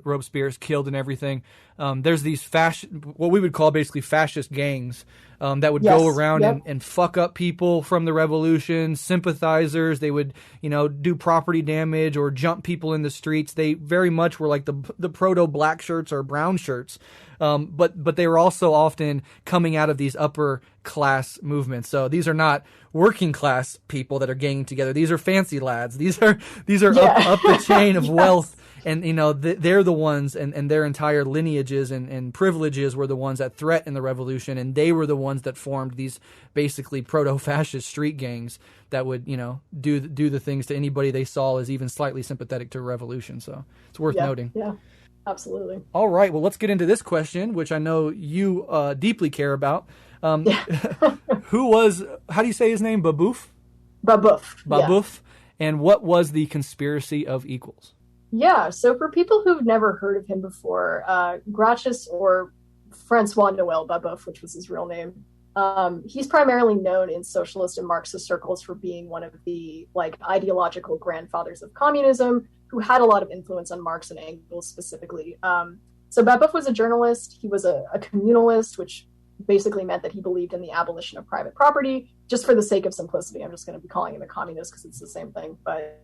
Robespierre is killed and everything, there's these what we would call basically fascist gangs that would go around and fuck up people from the revolution, sympathizers. They would do property damage or jump people in the streets. They very much were like the proto black shirts or brown shirts, but they were also often coming out of these upper class movements. So these are not working class people that are ganging together. These are fancy lads. These are up the chain of wealth. And, they're the ones, and their entire lineages and privileges were the ones that threatened the revolution, and they were the ones that formed these basically proto-fascist street gangs that would, do the things to anybody they saw as even slightly sympathetic to a revolution. So it's worth noting. Yeah, absolutely. All right, well, let's get into this question, which I know you deeply care about. How do you say his name? Babeuf? Babeuf. Babeuf. Yeah. And what was the conspiracy of equals? Yeah, so for people who've never heard of him before, Gratius or Francois Noël Babeuf, which was his real name, he's primarily known in socialist and Marxist circles for being one of the ideological grandfathers of communism, who had a lot of influence on Marx and Engels specifically. So Babeuf was a journalist. He was a communalist, which basically meant that he believed in the abolition of private property. Just for the sake of simplicity, I'm just going to be calling him a communist because it's the same thing. But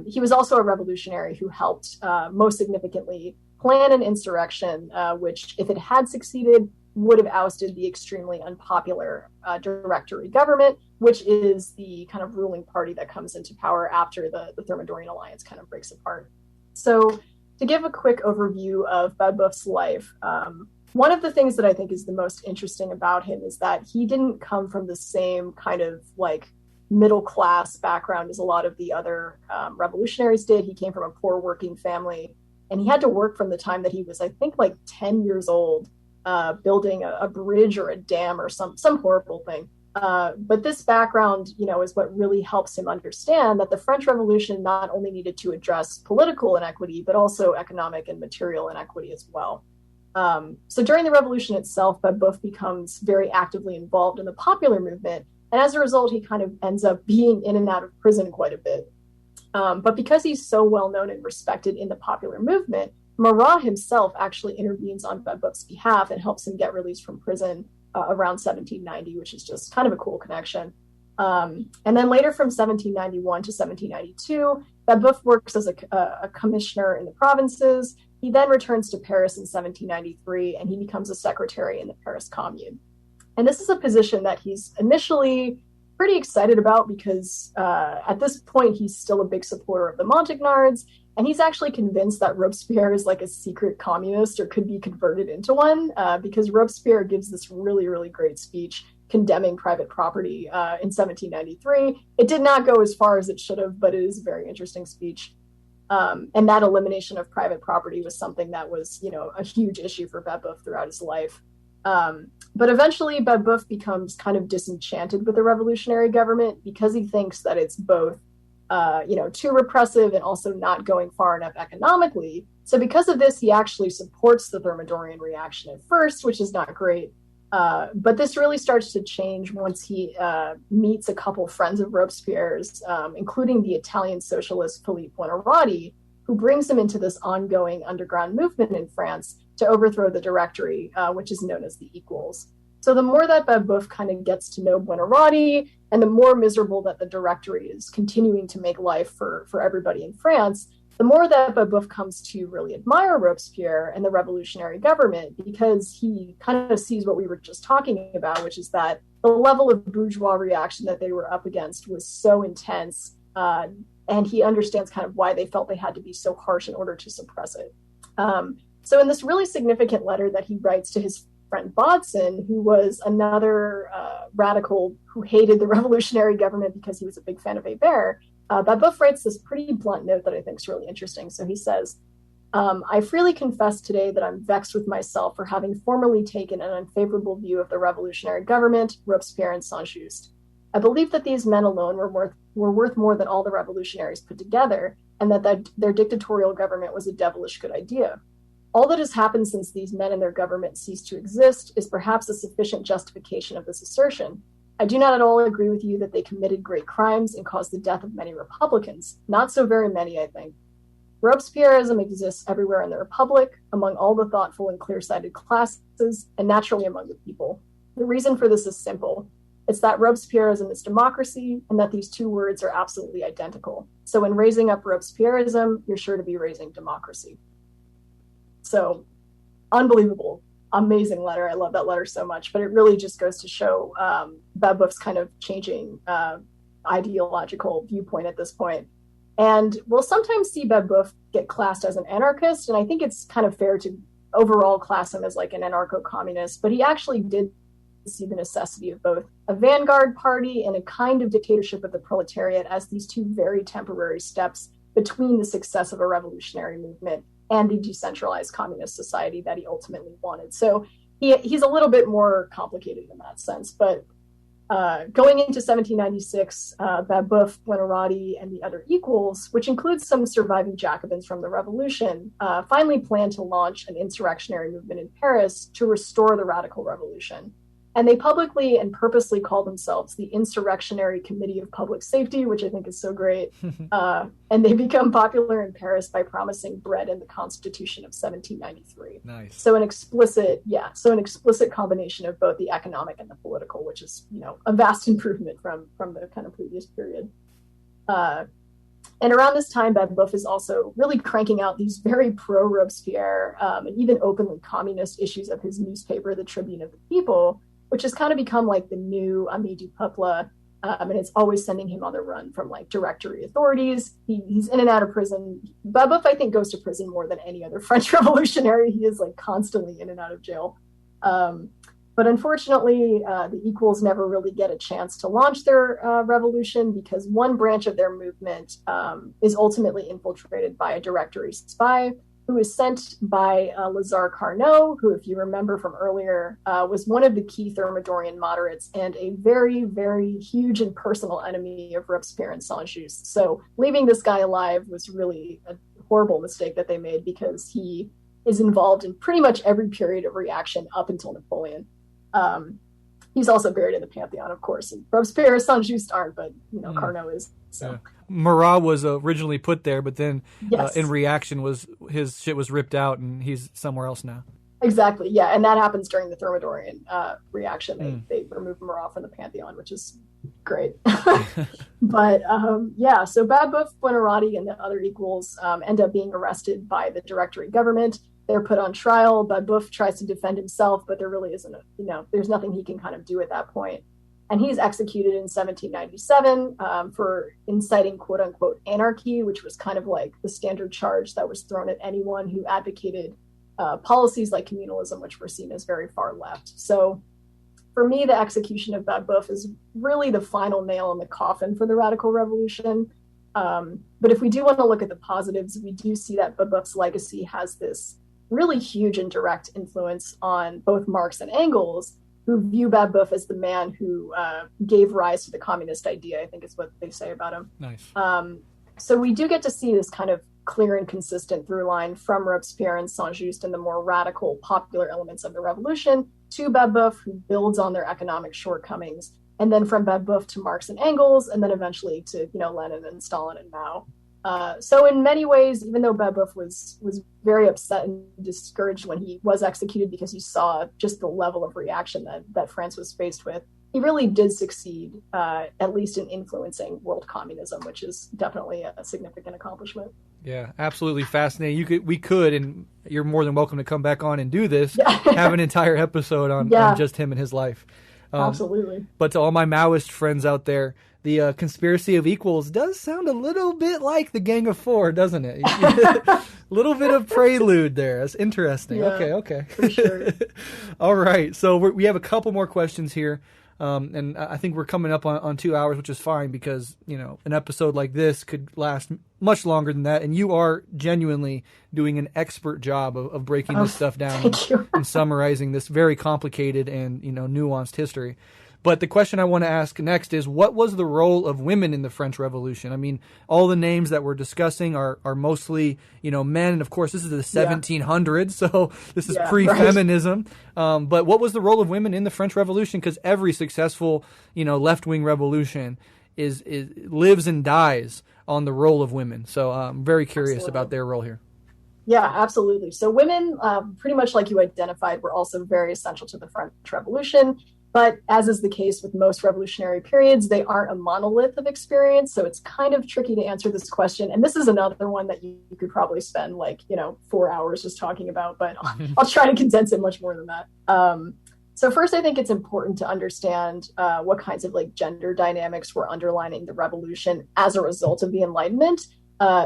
he was also a revolutionary who helped, most significantly, plan an insurrection, which, if it had succeeded, would have ousted the extremely unpopular Directory government, which is the kind of ruling party that comes into power after the Thermidorian alliance kind of breaks apart. So to give a quick overview of Babeuf's life, one of the things that I think is the most interesting about him is that he didn't come from the same kind of middle class background as a lot of the other revolutionaries did. He came from a poor working family, and he had to work from the time that he was, I think, 10 years old, building a bridge or a dam or some horrible thing. But this background, is what really helps him understand that the French Revolution not only needed to address political inequity, but also economic and material inequity as well. So during the revolution itself, Babeuf becomes very actively involved in the popular movement. And as a result, he kind of ends up being in and out of prison quite a bit. But because he's so well known and respected in the popular movement, Marat himself actually intervenes on Babeuf's behalf and helps him get released from prison around 1790, which is just kind of a cool connection. And then later from 1791 to 1792, Babeuf works as a commissioner in the provinces. He then returns to Paris in 1793, and he becomes a secretary in the Paris Commune. And this is a position that he's initially pretty excited about because at this point, he's still a big supporter of the Montagnards. And he's actually convinced that Robespierre is a secret communist or could be converted into one because Robespierre gives this really, really great speech condemning private property in 1793. It did not go as far as it should have, but it is a very interesting speech. And that elimination of private property was something that was, a huge issue for Babeuf throughout his life. But eventually Babeuf becomes kind of disenchanted with the revolutionary government because he thinks that it's both, too repressive and also not going far enough economically. So because of this, he actually supports the Thermidorian reaction at first, which is not great. But this really starts to change once he meets a couple friends of Robespierre's, including the Italian socialist Philippe Buonarroti, who brings him into this ongoing underground movement in France to overthrow the Directory, which is known as the Equals. So the more that Babeuf kind of gets to know Buonarroti, and the more miserable that the Directory is continuing to make life for everybody in France, the more that Babeuf comes to really admire Robespierre and the revolutionary government, because he kind of sees what we were just talking about, which is that the level of bourgeois reaction that they were up against was so intense, and he understands kind of why they felt they had to be so harsh in order to suppress it. So in this really significant letter that he writes to his friend Bodson, who was another radical who hated the revolutionary government because he was a big fan of Babeuf, Babeuf writes this pretty blunt note that I think is really interesting. So he says, I freely confess today that I'm vexed with myself for having formerly taken an unfavorable view of the revolutionary government, Robespierre and Saint-Just. I believe that these men alone were worth more than all the revolutionaries put together, and that their dictatorial government was a devilish good idea. All that has happened since these men and their government ceased to exist is perhaps a sufficient justification of this assertion. I do not at all agree with you that they committed great crimes and caused the death of many Republicans. Not so very many, I think. Robespierreism exists everywhere in the Republic, among all the thoughtful and clear-sighted classes, and naturally among the people. The reason for this is simple. It's that Robespierreism is democracy, and that these two words are absolutely identical. So in raising up Robespierreism, you're sure to be raising democracy. So, unbelievable, amazing letter. I love that letter so much, but it really just goes to show Babeuf's kind of changing ideological viewpoint at this point. And we'll sometimes see Babeuf get classed as an anarchist, and I think it's kind of fair to overall class him as like an anarcho-communist, but he actually did see the necessity of both a vanguard party and a kind of dictatorship of the proletariat as these two very temporary steps between the success of a revolutionary movement and the decentralized communist society that he ultimately wanted. So he's a little bit more complicated in that sense. But going into 1796, Babeuf, Buonarroti, and the other equals, which includes some surviving Jacobins from the Revolution, finally planned to launch an insurrectionary movement in Paris to restore the radical revolution. And they publicly and purposely call themselves the Insurrectionary Committee of Public Safety, which I think is so great. And they become popular in Paris by promising bread in the Constitution of 1793. Nice. So an explicit combination of both the economic and the political, which is, a vast improvement from the kind of previous period. And around this time, Babeuf is also really cranking out these very pro-Robespierre and even openly communist issues of his newspaper, the Tribune of the People, which has kind of become like the new Ami du Peuple, and it's always sending him on the run from like Directory authorities. He's in and out of prison. Babeuf, I think, goes to prison more than any other French revolutionary. He is like constantly in and out of jail. But unfortunately, the equals never really get a chance to launch their revolution because one branch of their movement is ultimately infiltrated by a Directory spy who is sent by Lazare Carnot, who, if you remember from earlier, was one of the key Thermidorian moderates and a very, very huge and personal enemy of Robespierre and Saint-Just. So leaving this guy alive was really a horrible mistake that they made because he is involved in pretty much every period of reaction up until Napoleon. He's also buried in the Pantheon, of course. And Robespierre and Saint-Just aren't, but Carnot is. So. Yeah. Marat was originally put there, but then yes. In reaction, his shit was ripped out, and he's somewhere else now. Exactly, yeah, and that happens during the Thermidorian reaction. They remove Marat from the Pantheon, which is great. But so Babeuf, Buonarroti, and the other equals end up being arrested by the Directory government. They're put on trial. Babeuf tries to defend himself, but there really isn't there's nothing he can kind of do at that point. And he's executed in 1797 for inciting quote unquote anarchy, which was kind of like the standard charge that was thrown at anyone who advocated policies like communalism, which were seen as very far left. So for me, the execution of Babeuf is really the final nail in the coffin for the radical revolution. But if we do want to look at the positives, we do see that Babeuf's legacy has this really huge and direct influence on both Marx and Engels, who view Babeuf as the man who gave rise to the communist idea, I think is what they say about him. Nice. So we do get to see this kind of clear and consistent through line from Robespierre and Saint-Just and the more radical popular elements of the revolution to Babeuf, who builds on their economic shortcomings, and then from Babeuf to Marx and Engels, and then eventually to Lenin and Stalin and Mao. So in many ways, even though Babeuf was very upset and discouraged when he was executed because he saw just the level of reaction that France was faced with, he really did succeed, at least in influencing world communism, which is definitely a significant accomplishment. Yeah, absolutely fascinating. We could, and you're more than welcome to come back on and do this, have an entire episode on just him and his life. Absolutely. But to all my Maoist friends out there, the conspiracy of equals does sound a little bit like the Gang of Four, doesn't it? A little bit of prelude there. That's interesting. Yeah, Okay. For sure. All right. So we have a couple more questions here. And I think we're coming up on 2 hours, which is fine because, an episode like this could last much longer than that. And you are genuinely doing an expert job of breaking this stuff down and summarizing this very complicated and, nuanced history. But the question I want to ask next is, what was the role of women in the French Revolution? I mean, all the names that we're discussing are mostly, men. And of course, this is the 1700s, so this is pre-feminism. Right. But what was the role of women in the French Revolution? Because every successful, left-wing revolution lives and dies on the role of women. So I'm very curious about their role here. Yeah, absolutely. So women, pretty much like you identified, were also very essential to the French Revolution. But as is the case with most revolutionary periods, they aren't a monolith of experience. So it's kind of tricky to answer this question. And this is another one that you could probably spend 4 hours just talking about, but I'll try to condense it much more than that. So first, I think it's important to understand what kinds of gender dynamics were underlining the revolution as a result of the Enlightenment.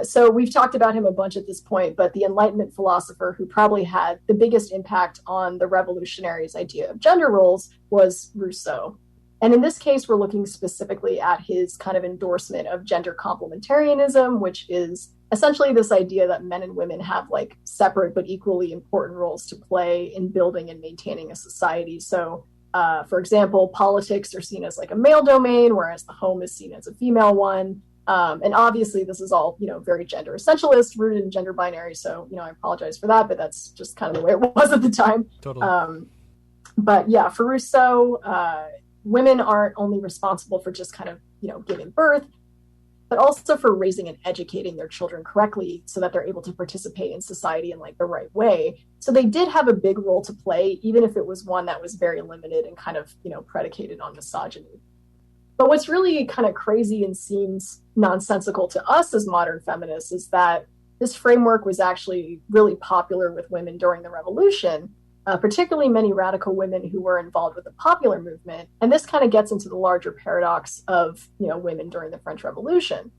So we've talked about him a bunch at this point, but the Enlightenment philosopher who probably had the biggest impact on the revolutionaries' idea of gender roles was Rousseau. And in this case, we're looking specifically at his kind of endorsement of gender complementarianism, which is essentially this idea that men and women have separate but equally important roles to play in building and maintaining a society. So, for example, politics are seen as a male domain, whereas the home is seen as a female one. And obviously this is all, very gender essentialist, rooted in gender binary. So, I apologize for that, but that's just kind of the way it was at the time. Totally. But yeah, for Rousseau, women aren't only responsible for just kind of, giving birth, but also for raising and educating their children correctly so that they're able to participate in society in the right way. So they did have a big role to play, even if it was one that was very limited and kind of, predicated on misogyny. But what's really kind of crazy and seems nonsensical to us as modern feminists is that this framework was actually really popular with women during the revolution, particularly many radical women who were involved with the popular movement. And this kind of gets into the larger paradox of, women during the French Revolution.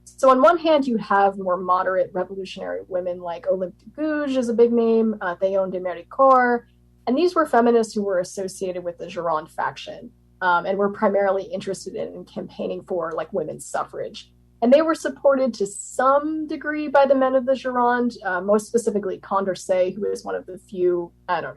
So on one hand, you have more moderate revolutionary women like Olympe de Gouges is a big name, Théone de Méricourt, and these were feminists who were associated with the Gironde faction. And were primarily interested in campaigning for women's suffrage. And they were supported to some degree by the men of the Gironde, most specifically Condorcet, who is one of the few,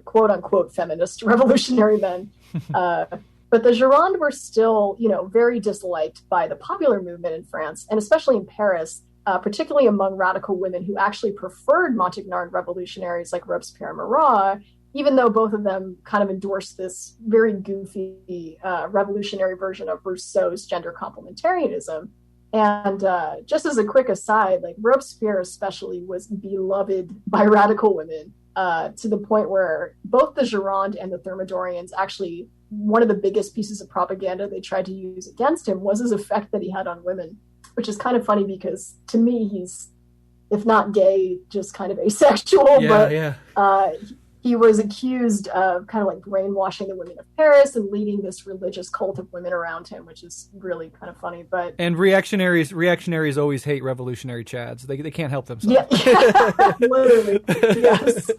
quote unquote, feminist revolutionary men. But the Gironde were still, very disliked by the popular movement in France, and especially in Paris, particularly among radical women who actually preferred Montagnard revolutionaries like Robespierre and Marat, even though both of them kind of endorsed this very goofy revolutionary version of Rousseau's gender complementarianism. And just as a quick aside, Robespierre especially was beloved by radical women to the point where both the Gironde and the Thermidorians actually, one of the biggest pieces of propaganda they tried to use against him was his effect that he had on women, which is kind of funny because to me, he's, if not gay, just kind of asexual. He was accused of kind of brainwashing the women of Paris and leading this religious cult of women around him, which is really kind of funny. But reactionaries always hate revolutionary chads. They can't help themselves. Yeah, literally, yes,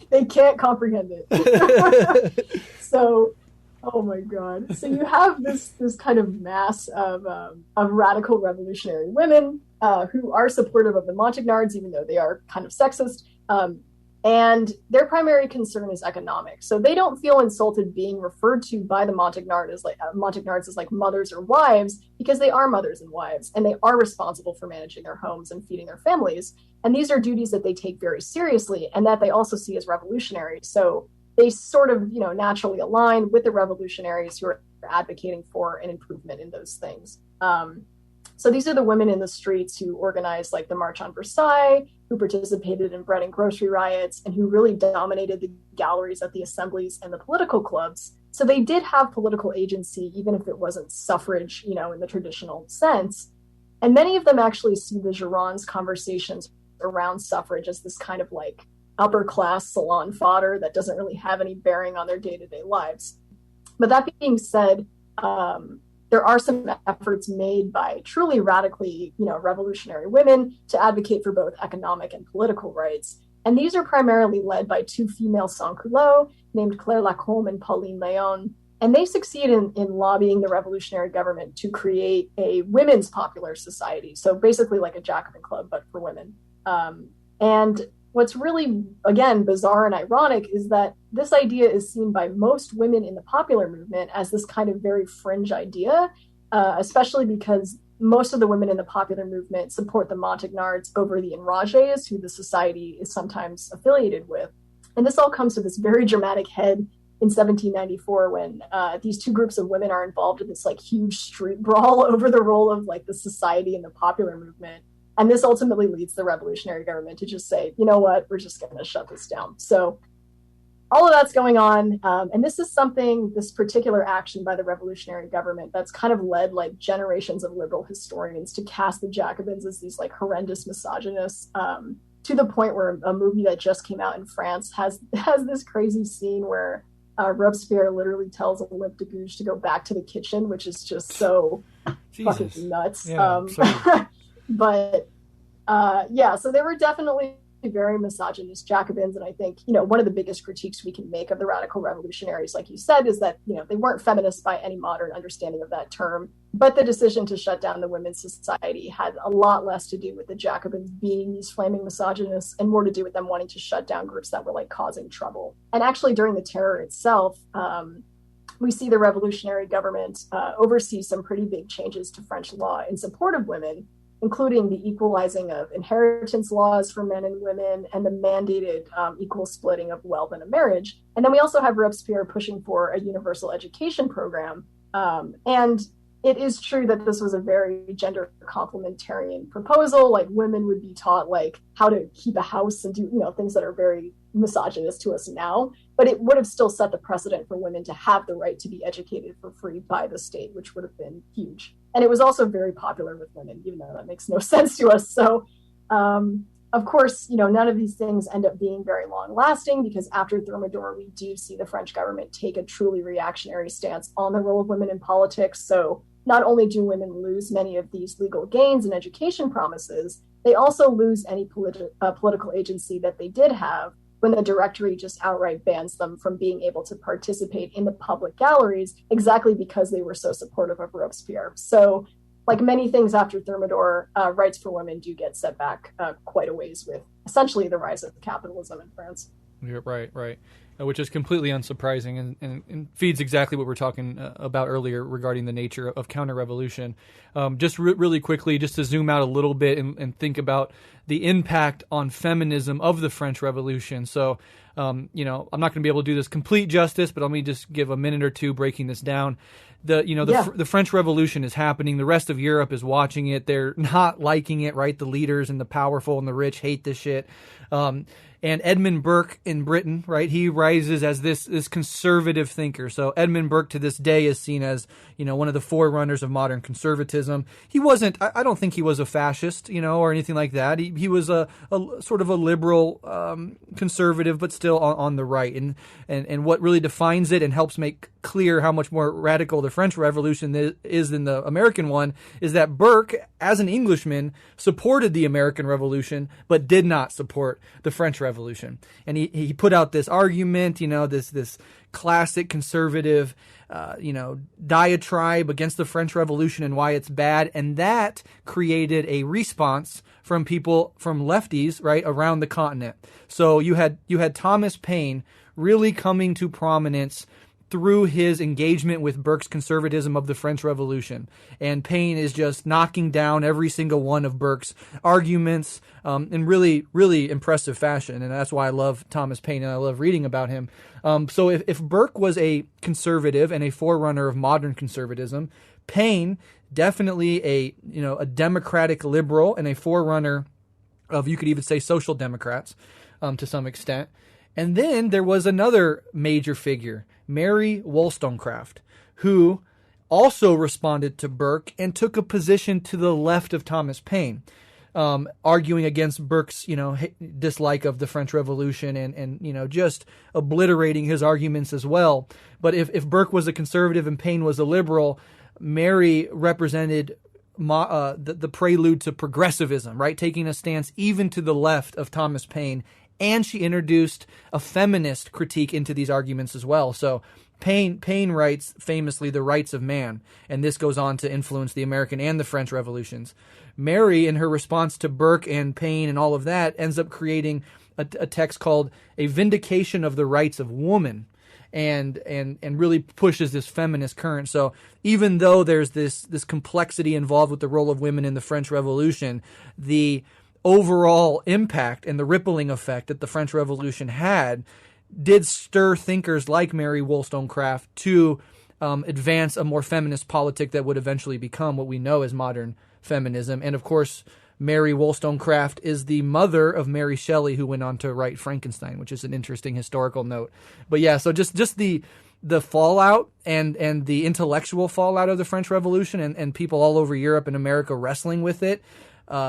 they can't comprehend it. So, oh my God! So you have this kind of mass of radical revolutionary women who are supportive of the Montagnards, even though they are kind of sexist. And their primary concern is economic. So they don't feel insulted being referred to by the Montagnards as mothers or wives, because they are mothers and wives, and they are responsible for managing their homes and feeding their families. And these are duties that they take very seriously and that they also see as revolutionary. So they sort of, naturally align with the revolutionaries who are advocating for an improvement in those things. So these are the women in the streets who organized the March on Versailles, who participated in bread and grocery riots, and who really dominated the galleries at the assemblies and the political clubs. So they did have political agency, even if it wasn't suffrage, in the traditional sense. And many of them actually see the Gironde's conversations around suffrage as this kind of upper class salon fodder that doesn't really have any bearing on their day-to-day lives. But that being said, there are some efforts made by truly radically, revolutionary women to advocate for both economic and political rights. And these are primarily led by two female sans-culottes named Claire Lacombe and Pauline Léon. And they succeed in lobbying the revolutionary government to create a women's popular society. So basically like a Jacobin club, but for women. And what's really, again, bizarre and ironic is that this idea is seen by most women in the popular movement as this kind of very fringe idea, especially because most of the women in the popular movement support the Montagnards over the Enragés, who the society is sometimes affiliated with. And this all comes to this very dramatic head in 1794 when these two groups of women are involved in this like huge street brawl over the role of like the society and the popular movement. And this ultimately leads the revolutionary government to just say, you know what, we're just going to shut this down. So all of that's going on. And this is this particular action by the revolutionary government that's kind of led like generations of liberal historians to cast the Jacobins as these like horrendous misogynists, to the point where a movie that just came out in France has this crazy scene where Robespierre literally tells Olympe de Gouges to go back to the kitchen, which is just so fucking nuts. Yeah, But so they were definitely very misogynist Jacobins. And I think, one of the biggest critiques we can make of the radical revolutionaries, like you said, is that, they weren't feminists by any modern understanding of that term. But the decision to shut down the Women's Society had a lot less to do with the Jacobins being these flaming misogynists and more to do with them wanting to shut down groups that were like causing trouble. And actually during the terror itself, we see the revolutionary government oversee some pretty big changes to French law in support of women, including the equalizing of inheritance laws for men and women and the mandated equal splitting of wealth in a marriage. And then we also have Robespierre pushing for a universal education program. And it is true that this was a very gender complementarian proposal. Like women would be taught like how to keep a house and do, things that are very misogynist to us now, but it would have still set the precedent for women to have the right to be educated for free by the state, which would have been huge. And it was also very popular with women, even though that makes no sense to us. So, of course, none of these things end up being very long lasting because after Thermidor, we do see the French government take a truly reactionary stance on the role of women in politics. So not only do women lose many of these legal gains and education promises, they also lose any political agency that they did have when the Directory just outright bans them from being able to participate in the public galleries exactly because they were so supportive of Robespierre. So like many things after Thermidor, rights for women do get set back quite a ways with essentially the rise of capitalism in France. Yeah, right. Which is completely unsurprising and feeds exactly what we're talking about earlier regarding the nature of counter-revolution. Just really quickly, just to zoom out a little bit and think about the impact on feminism of the French Revolution. So, I'm not going to be able to do this complete justice, but let me just give a minute or two breaking this down. The French Revolution is happening. The rest of Europe is watching it. They're not liking it, right? The leaders and the powerful and the rich hate this shit. And Edmund Burke in Britain, right? He rises as this conservative thinker. So Edmund Burke to this day is seen as, one of the forerunners of modern conservatism. He wasn't, I don't think he was a fascist, or anything like that. He was a sort of a liberal conservative, but still on the right. And what really defines it and helps make clear how much more radical the French Revolution is than the American one is that Burke, as an Englishman, supported the American Revolution, but did not support the French Revolution. And he put out this argument, this classic conservative, diatribe against the French Revolution and why it's bad. And that created a response from people, from lefties, right, around the continent. So you had Thomas Paine really coming to prominence through his engagement with Burke's conservatism of the French Revolution. And Paine is just knocking down every single one of Burke's arguments in really, really impressive fashion. And that's why I love Thomas Paine and I love reading about him. So if Burke was a conservative and a forerunner of modern conservatism, Paine definitely a democratic liberal and a forerunner of, you could even say, social democrats to some extent. And then there was another major figure, Mary Wollstonecraft, who also responded to Burke and took a position to the left of Thomas Paine. arguing against Burke's, dislike of the French Revolution and just obliterating his arguments as well. But if Burke was a conservative and Paine was a liberal, Mary represented the prelude to progressivism, right? Taking a stance even to the left of Thomas Paine. And she introduced a feminist critique into these arguments as well. So Paine writes famously The Rights of Man, and this goes on to influence the American and the French revolutions. Mary, in her response to Burke and Paine and all of that, ends up creating a text called A Vindication of the Rights of Woman, and really pushes this feminist current. So even though there's this complexity involved with the role of women in the French Revolution, the overall impact and the rippling effect that the French Revolution had did stir thinkers like Mary Wollstonecraft to advance a more feminist politic that would eventually become what we know as modern feminism. And of course, Mary Wollstonecraft is the mother of Mary Shelley, who went on to write Frankenstein, which is an interesting historical note. But yeah, so just the fallout and the intellectual fallout of the French Revolution and people all over Europe and America wrestling with it.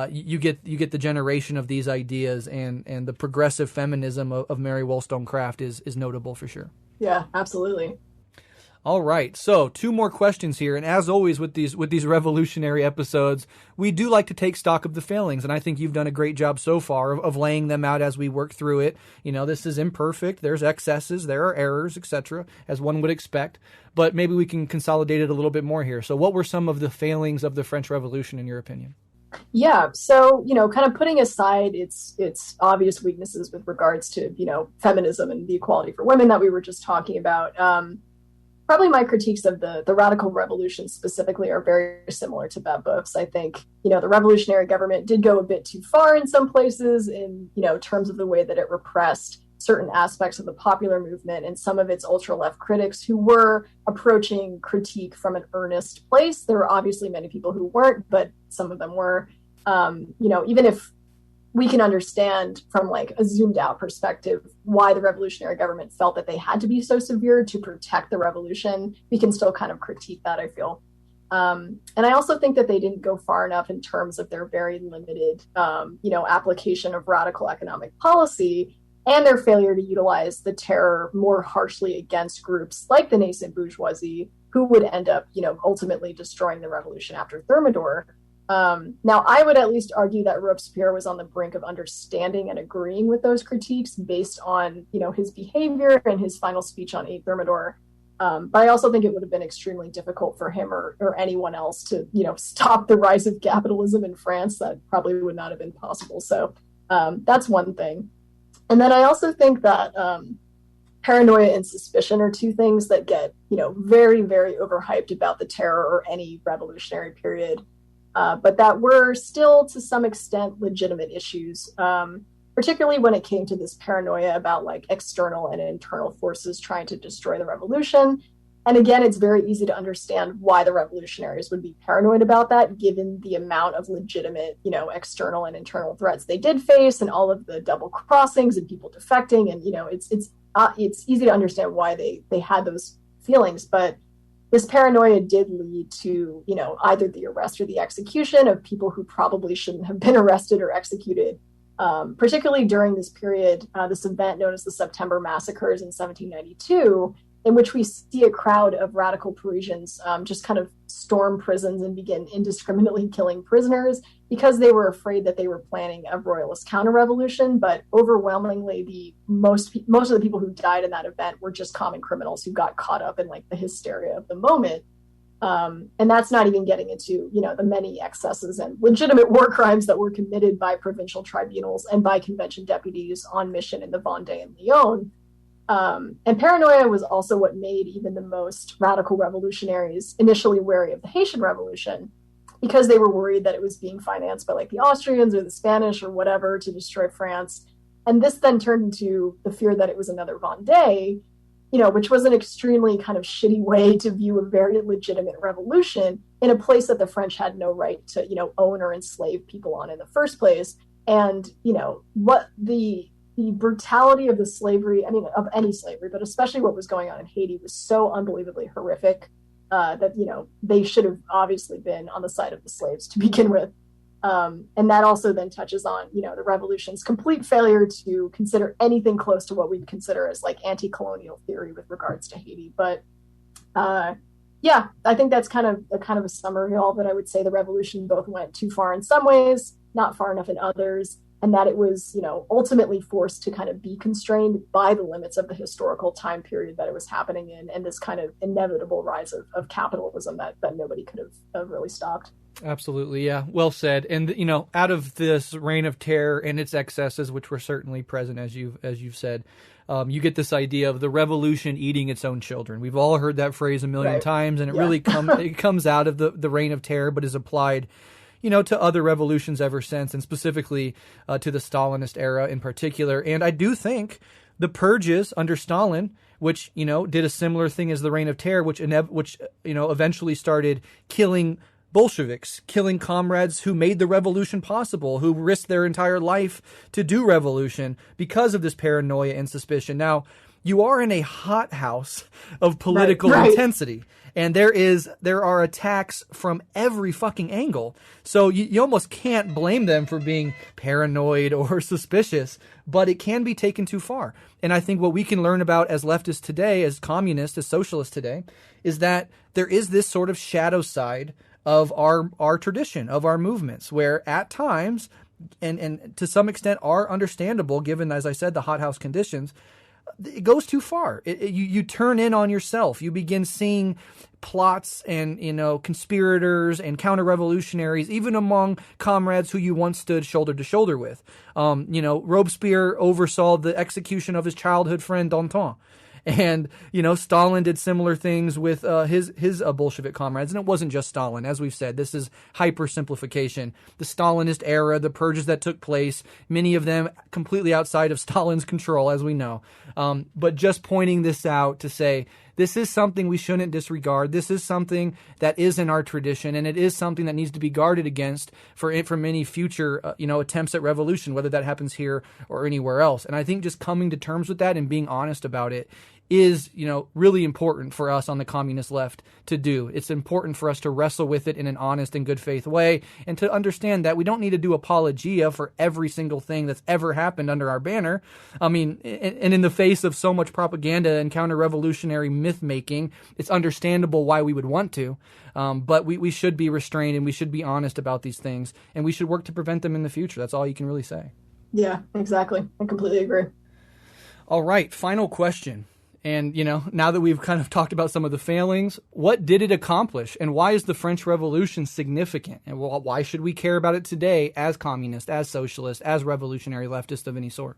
You get the generation of these ideas, and the progressive feminism of Mary Wollstonecraft is notable for sure. Yeah, absolutely. All right, so 2 more questions here, and as always with these revolutionary episodes, we do like to take stock of the failings, and I think you've done a great job so far of laying them out as we work through it. This is imperfect. There's excesses, there are errors, etc., as one would expect, but maybe we can consolidate it a little bit more here. So, what were some of the failings of the French Revolution, in your opinion? Yeah. So, kind of putting aside its obvious weaknesses with regards to, feminism and the equality for women that we were just talking about, probably my critiques of the radical revolution specifically are very similar to Babeuf's. I think, the revolutionary government did go a bit too far in some places in, terms of the way that it repressed certain aspects of the popular movement and some of its ultra-left critics who were approaching critique from an earnest place. There were obviously many people who weren't, but some of them were. Even if we can understand from like a zoomed out perspective why the revolutionary government felt that they had to be so severe to protect the revolution, we can still kind of critique that, I feel. And I also think that they didn't go far enough in terms of their very limited, application of radical economic policy, and their failure to utilize the terror more harshly against groups like the nascent bourgeoisie, who would end up, ultimately destroying the revolution after Thermidor. Now, I would at least argue that Robespierre was on the brink of understanding and agreeing with those critiques based on, his behavior and his final speech on 8 Thermidor. But I also think it would have been extremely difficult for him or anyone else to, stop the rise of capitalism in France. That probably would not have been possible. So that's one thing. And then I also think that paranoia and suspicion are 2 things that get, very, very overhyped about the terror or any revolutionary period, but that were still to some extent legitimate issues, particularly when it came to this paranoia about like external and internal forces trying to destroy the revolution. And again, it's very easy to understand why the revolutionaries would be paranoid about that, given the amount of legitimate, external and internal threats they did face, and all of the double crossings and people defecting. And it's easy to understand why they had those feelings. But this paranoia did lead to, either the arrest or the execution of people who probably shouldn't have been arrested or executed. Particularly during this period, this event known as the September Massacres in 1792. In which we see a crowd of radical Parisians just kind of storm prisons and begin indiscriminately killing prisoners because they were afraid that they were planning a royalist counter-revolution. But overwhelmingly, most of the people who died in that event were just common criminals who got caught up in like the hysteria of the moment. And that's not even getting into, the many excesses and legitimate war crimes that were committed by provincial tribunals and by convention deputies on mission in the Vendée and Lyon. And paranoia was also what made even the most radical revolutionaries initially wary of the Haitian Revolution, because they were worried that it was being financed by like the Austrians or the Spanish or whatever to destroy France. And this then turned into the fear that it was another Vendée, which was an extremely kind of shitty way to view a very legitimate revolution in a place that the French had no right to, own or enslave people on in the first place. And, what the brutality of the slavery, of any slavery, but especially what was going on in Haiti, was so unbelievably horrific that, they should have obviously been on the side of the slaves to begin with. And that also then touches on, the revolution's complete failure to consider anything close to what we'd consider as like anti-colonial theory with regards to Haiti. But yeah, I think that's kind of a summary of all that. I would say the revolution both went too far in some ways, not far enough in others, and that it was, ultimately forced to kind of be constrained by the limits of the historical time period that it was happening in, and this kind of inevitable rise of capitalism that nobody could have really stopped. Absolutely, yeah. Well said. And, out of this reign of terror and its excesses, which were certainly present, as you've said, you get this idea of the revolution eating its own children. We've all heard that phrase a million times, and it really it comes out of the reign of terror, but is applied, to other revolutions ever since, and specifically to the Stalinist era in particular. And I do think the purges under Stalin, which, did a similar thing as the reign of terror, which eventually started killing Bolsheviks, killing comrades who made the revolution possible, who risked their entire life to do revolution because of this paranoia and suspicion. Now, you are in a hothouse of political intensity, and there are attacks from every fucking angle. So you almost can't blame them for being paranoid or suspicious, but it can be taken too far. And I think what we can learn about as leftists today, as communists, as socialists today, is that there is this sort of shadow side of our tradition, of our movements, where at times, and to some extent are understandable given, as I said, the hothouse conditions, it goes too far. You turn in on yourself. You begin seeing plots and, conspirators and counter-revolutionaries, even among comrades who you once stood shoulder to shoulder with. Robespierre oversaw the execution of his childhood friend Danton. And, Stalin did similar things with his Bolshevik comrades. And it wasn't just Stalin. As we've said, this is hyper-simplification. The Stalinist era, the purges that took place, many of them completely outside of Stalin's control, as we know. But just pointing this out to say, this is something we shouldn't disregard. This is something that is in our tradition, and it is something that needs to be guarded against for many future, attempts at revolution, whether that happens here or anywhere else. And I think just coming to terms with that and being honest about it is, really important for us on the communist left to do. It's important for us to wrestle with it in an honest and good faith way, and to understand that we don't need to do apologia for every single thing that's ever happened under our banner. I mean, and in the face of so much propaganda and counter-revolutionary myth-making, it's understandable why we would want to, but we should be restrained, and we should be honest about these things, and we should work to prevent them in the future. That's all you can really say. Yeah, exactly. I completely agree. All right, final question. And, now that we've kind of talked about some of the failings, what did it accomplish? And why is the French Revolution significant? And why should we care about it today as communists, as socialists, as revolutionary leftists of any sort?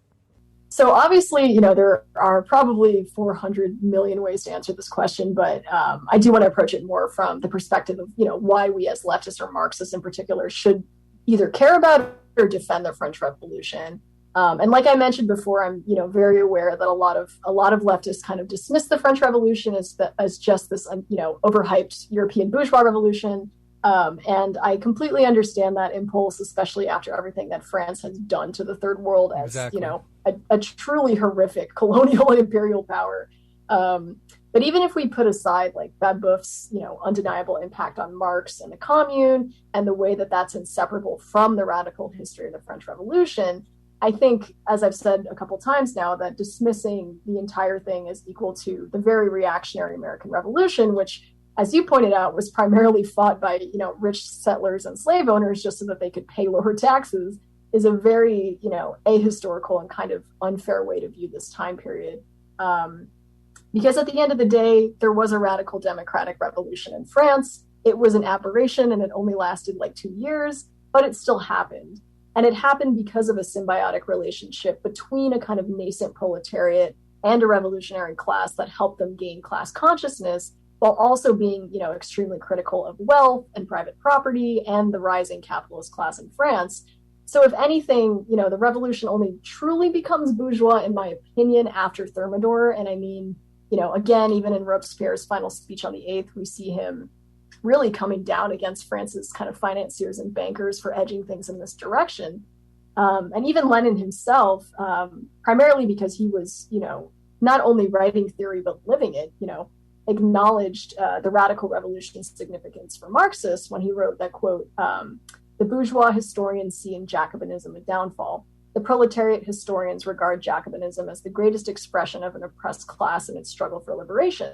So obviously, there are probably 400 million ways to answer this question, but I do want to approach it more from the perspective of, why we as leftists or Marxists in particular should either care about or defend the French Revolution. And like I mentioned before, I'm, very aware that a lot of leftists kind of dismiss the French Revolution as just this, overhyped European bourgeois revolution. And I completely understand that impulse, especially after everything that France has done to the third world as, a truly horrific colonial and imperial power. But even if we put aside like Babeuf's, undeniable impact on Marx and the Commune and the way that that's inseparable from the radical history of the French Revolution, I think, as I've said a couple times now, that dismissing the entire thing is equal to the very reactionary American Revolution, which, as you pointed out, was primarily fought by, rich settlers and slave owners just so that they could pay lower taxes, is a very, ahistorical and kind of unfair way to view this time period. Because at the end of the day, there was a radical democratic revolution in France. It was an aberration and it only lasted like 2 years, but it still happened. And it happened because of a symbiotic relationship between a kind of nascent proletariat and a revolutionary class that helped them gain class consciousness, while also being, extremely critical of wealth and private property and the rising capitalist class in France. So if anything, the revolution only truly becomes bourgeois, in my opinion, after Thermidor. And I mean, again, even in Robespierre's final speech on the 8th, we see him really coming down against France's kind of financiers and bankers for edging things in this direction. And even Lenin himself, primarily because he was, not only writing theory, but living it, acknowledged the radical revolution's significance for Marxists when he wrote that, quote, The bourgeois historians see in Jacobinism a downfall. The proletariat historians regard Jacobinism as the greatest expression of an oppressed class in its struggle for liberation.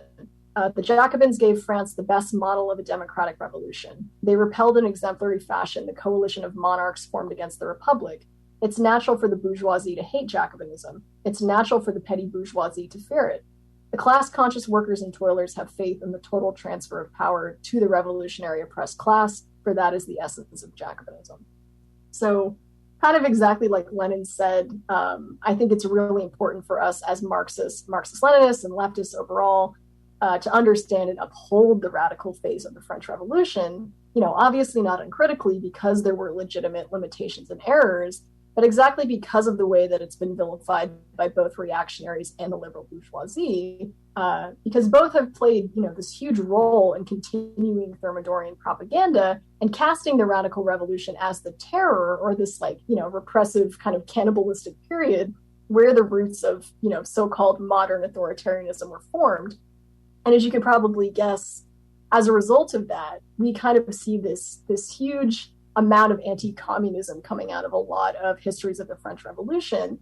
The Jacobins gave France the best model of a democratic revolution. They repelled in exemplary fashion the coalition of monarchs formed against the Republic. It's natural for the bourgeoisie to hate Jacobinism. It's natural for the petty bourgeoisie to fear it. The class-conscious workers and toilers have faith in the total transfer of power to the revolutionary oppressed class, for that is the essence of Jacobinism. So, kind of exactly like Lenin said, I think it's really important for us as Marxist-Leninists and leftists overall to understand and uphold the radical phase of the French Revolution, obviously not uncritically because there were legitimate limitations and errors, but exactly because of the way that it's been vilified by both reactionaries and the liberal bourgeoisie, because both have played, this huge role in continuing Thermidorian propaganda and casting the radical revolution as the terror or this repressive kind of cannibalistic period where the roots of, so-called modern authoritarianism were formed. And as you can probably guess, as a result of that, we kind of see this huge amount of anti-communism coming out of a lot of histories of the French Revolution,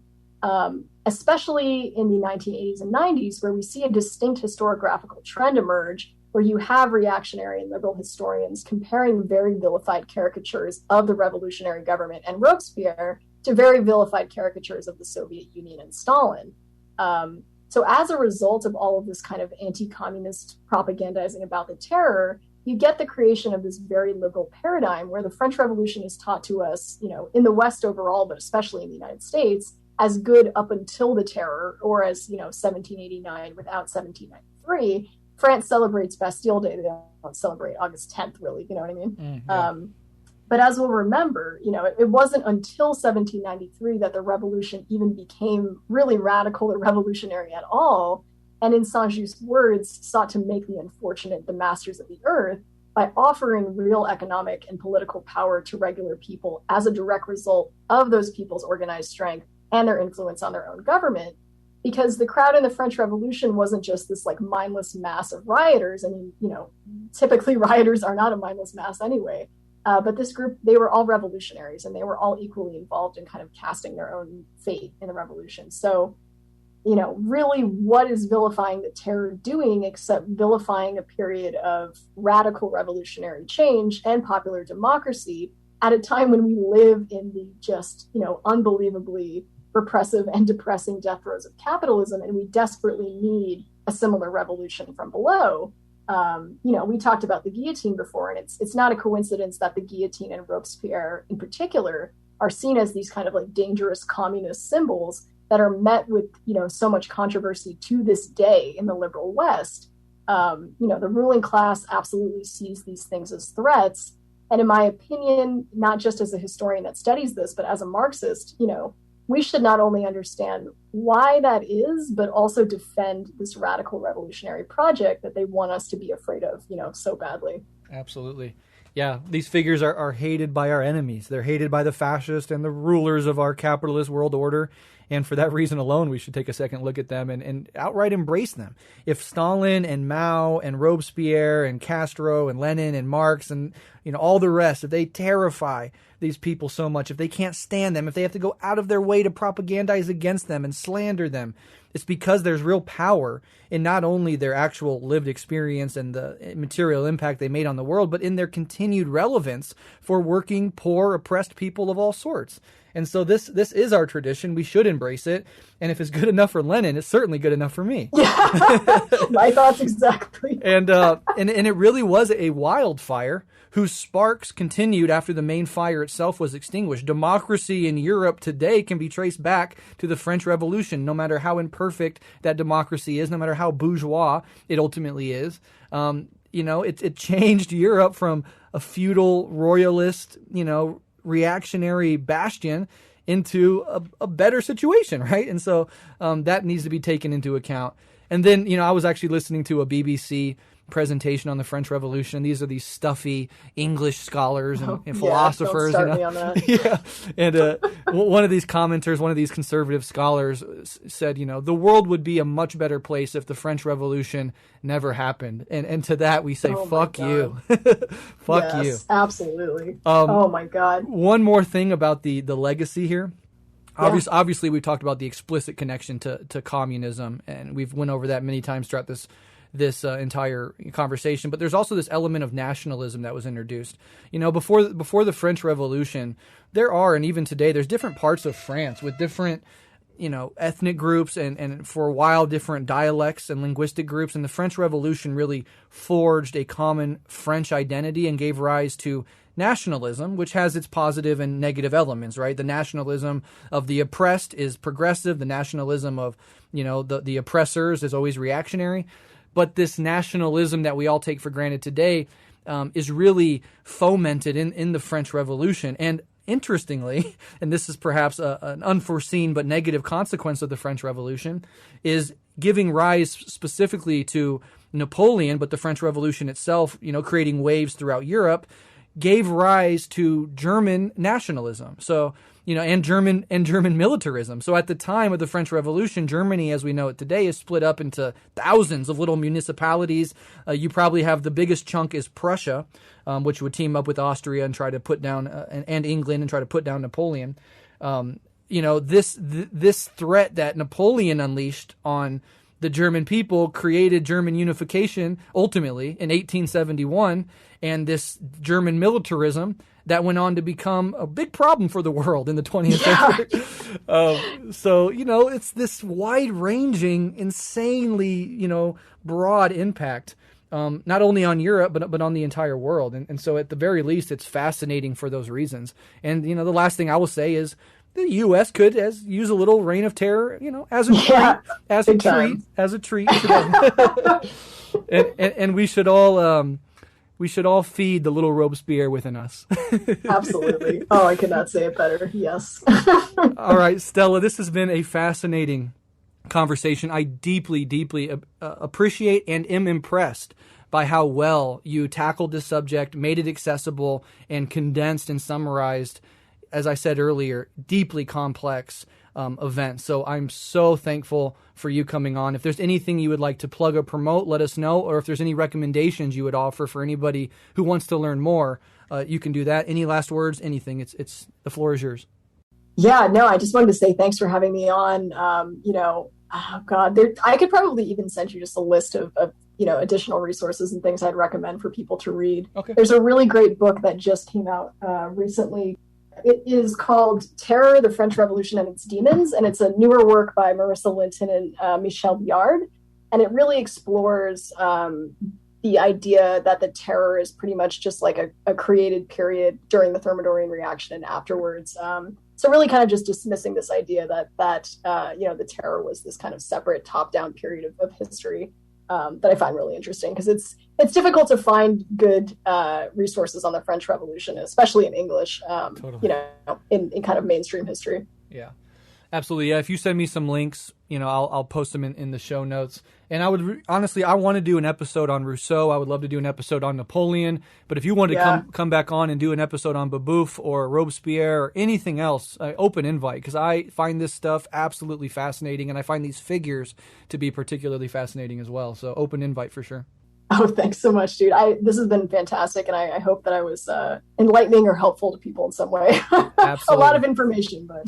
especially in the 1980s and 90s, where we see a distinct historiographical trend emerge, where you have reactionary and liberal historians comparing very vilified caricatures of the revolutionary government and Robespierre to very vilified caricatures of the Soviet Union and Stalin. So as a result of all of this kind of anti-communist propagandizing about the terror, you get the creation of this very liberal paradigm where the French Revolution is taught to us, in the West overall, but especially in the United States, as good up until the terror, or as, 1789 without 1793. France celebrates Bastille Day. They don't celebrate August 10th, really, you know what I mean? Yeah. But as we'll remember, it wasn't until 1793 that the revolution even became really radical or revolutionary at all. And in Saint-Just's words, sought to make the unfortunate the masters of the earth by offering real economic and political power to regular people as a direct result of those people's organized strength and their influence on their own government. Because the crowd in the French Revolution wasn't just this mindless mass of rioters. I mean, typically rioters are not a mindless mass anyway. But this group, they were all revolutionaries and they were all equally involved in kind of casting their own fate in the revolution. So, really what is vilifying the terror doing except vilifying a period of radical revolutionary change and popular democracy at a time when we live in the just, unbelievably repressive and depressing death throes of capitalism, and we desperately need a similar revolution from below. We talked about the guillotine before, and it's not a coincidence that the guillotine and Robespierre in particular are seen as these kind of dangerous communist symbols that are met with, so much controversy to this day in the liberal West. The ruling class absolutely sees these things as threats. And in my opinion, not just as a historian that studies this, but as a Marxist, we should not only understand why that is, but also defend this radical revolutionary project that they want us to be afraid of, so badly. Absolutely. Yeah, these figures are hated by our enemies. They're hated by the fascists and the rulers of our capitalist world order. And for that reason alone, we should take a second look at them and outright embrace them. If Stalin and Mao and Robespierre and Castro and Lenin and Marx and all the rest, if they terrify these people so much, if they can't stand them, if they have to go out of their way to propagandize against them and slander them, it's because there's real power in not only their actual lived experience and the material impact they made on the world, but in their continued relevance for working, poor, oppressed people of all sorts. And so this is our tradition. We should embrace it. And if it's good enough for Lenin, it's certainly good enough for me. Yeah, my thoughts exactly. And it really was a wildfire whose sparks continued after the main fire itself was extinguished. Democracy in Europe today can be traced back to the French Revolution, no matter how imperfect that democracy is, no matter how bourgeois it ultimately is. It changed Europe from a feudal, royalist, reactionary bastion into a better situation, right? And so that needs to be taken into account. And then, I was actually listening to a BBC presentation on the French Revolution. These are these stuffy English scholars and philosophers. Don't start me on that. Yeah. And one of these commenters, one of these conservative scholars said, the world would be a much better place if the French Revolution never happened. And to that we say, fuck you. Fuck you. Absolutely. Oh my God. One more thing about the legacy here. Obviously, we talked about the explicit connection to communism, and we've went over that many times throughout this entire conversation. But there's also this element of nationalism that was introduced. Before the French Revolution, there are, and even today, there's different parts of France with different, ethnic groups and for a while different dialects and linguistic groups. And the French Revolution really forged a common French identity and gave rise to nationalism, which has its positive and negative elements, right? The nationalism of the oppressed is progressive. The nationalism of, the oppressors is always reactionary. But this nationalism that we all take for granted today is really fomented in the French Revolution. And interestingly, and this is perhaps an unforeseen but negative consequence of the French Revolution, is giving rise specifically to Napoleon, but the French Revolution itself, creating waves throughout Europe, gave rise to German nationalism. So, and German militarism. So at the time of the French Revolution, Germany, as we know it today, is split up into thousands of little municipalities. You probably have the biggest chunk is Prussia, which would team up with Austria and try to put down, and England and try to put down Napoleon. This threat that Napoleon unleashed on the German people created German unification ultimately in 1871, and this German militarism that went on to become a big problem for the world in the 20th century. So, it's this wide-ranging, insanely, broad impact, not only on Europe, but on the entire world. And so at the very least, it's fascinating for those reasons. And, the last thing I will say is the U.S. could use a little reign of terror, as a treat to them. and we should all feed the little Robespierre within us. Absolutely. Oh, I could not say it better. Yes. All right, Stella, this has been a fascinating conversation. I deeply, deeply appreciate and am impressed by how well you tackled this subject, made it accessible, and condensed and summarized, as I said earlier, deeply complex event. So I'm so thankful for you coming on. If there's anything you would like to plug or promote, let us know. Or if there's any recommendations you would offer for anybody who wants to learn more, you can do that. Any last words, anything. It's the floor is yours. Yeah, no, I just wanted to say thanks for having me on. Oh God, I could probably even send you just a list of additional resources and things I'd recommend for people to read. Okay. There's a really great book that just came out recently. It is called Terror, the French Revolution and Its Demons, and it's a newer work by Marissa Linton and Michel Biard. And it really explores the idea that the terror is pretty much just like a created period during the Thermidorian reaction and afterwards. So really kind of just dismissing this idea that the terror was this kind of separate top-down period of history that I find really interesting, because it's difficult to find good resources on the French Revolution, especially in English, Totally. In kind of mainstream history. Yeah, absolutely. Yeah, if you send me some links, I'll post them in the show notes. And I would honestly, I want to do an episode on Rousseau. I would love to do an episode on Napoleon. But if you want to come back on and do an episode on Babeuf or Robespierre or anything else, open invite, because I find this stuff absolutely fascinating, and I find these figures to be particularly fascinating as well. So open invite for sure. Oh, thanks so much, dude. This has been fantastic, and I hope that I was enlightening or helpful to people in some way. Absolutely. A lot of information, but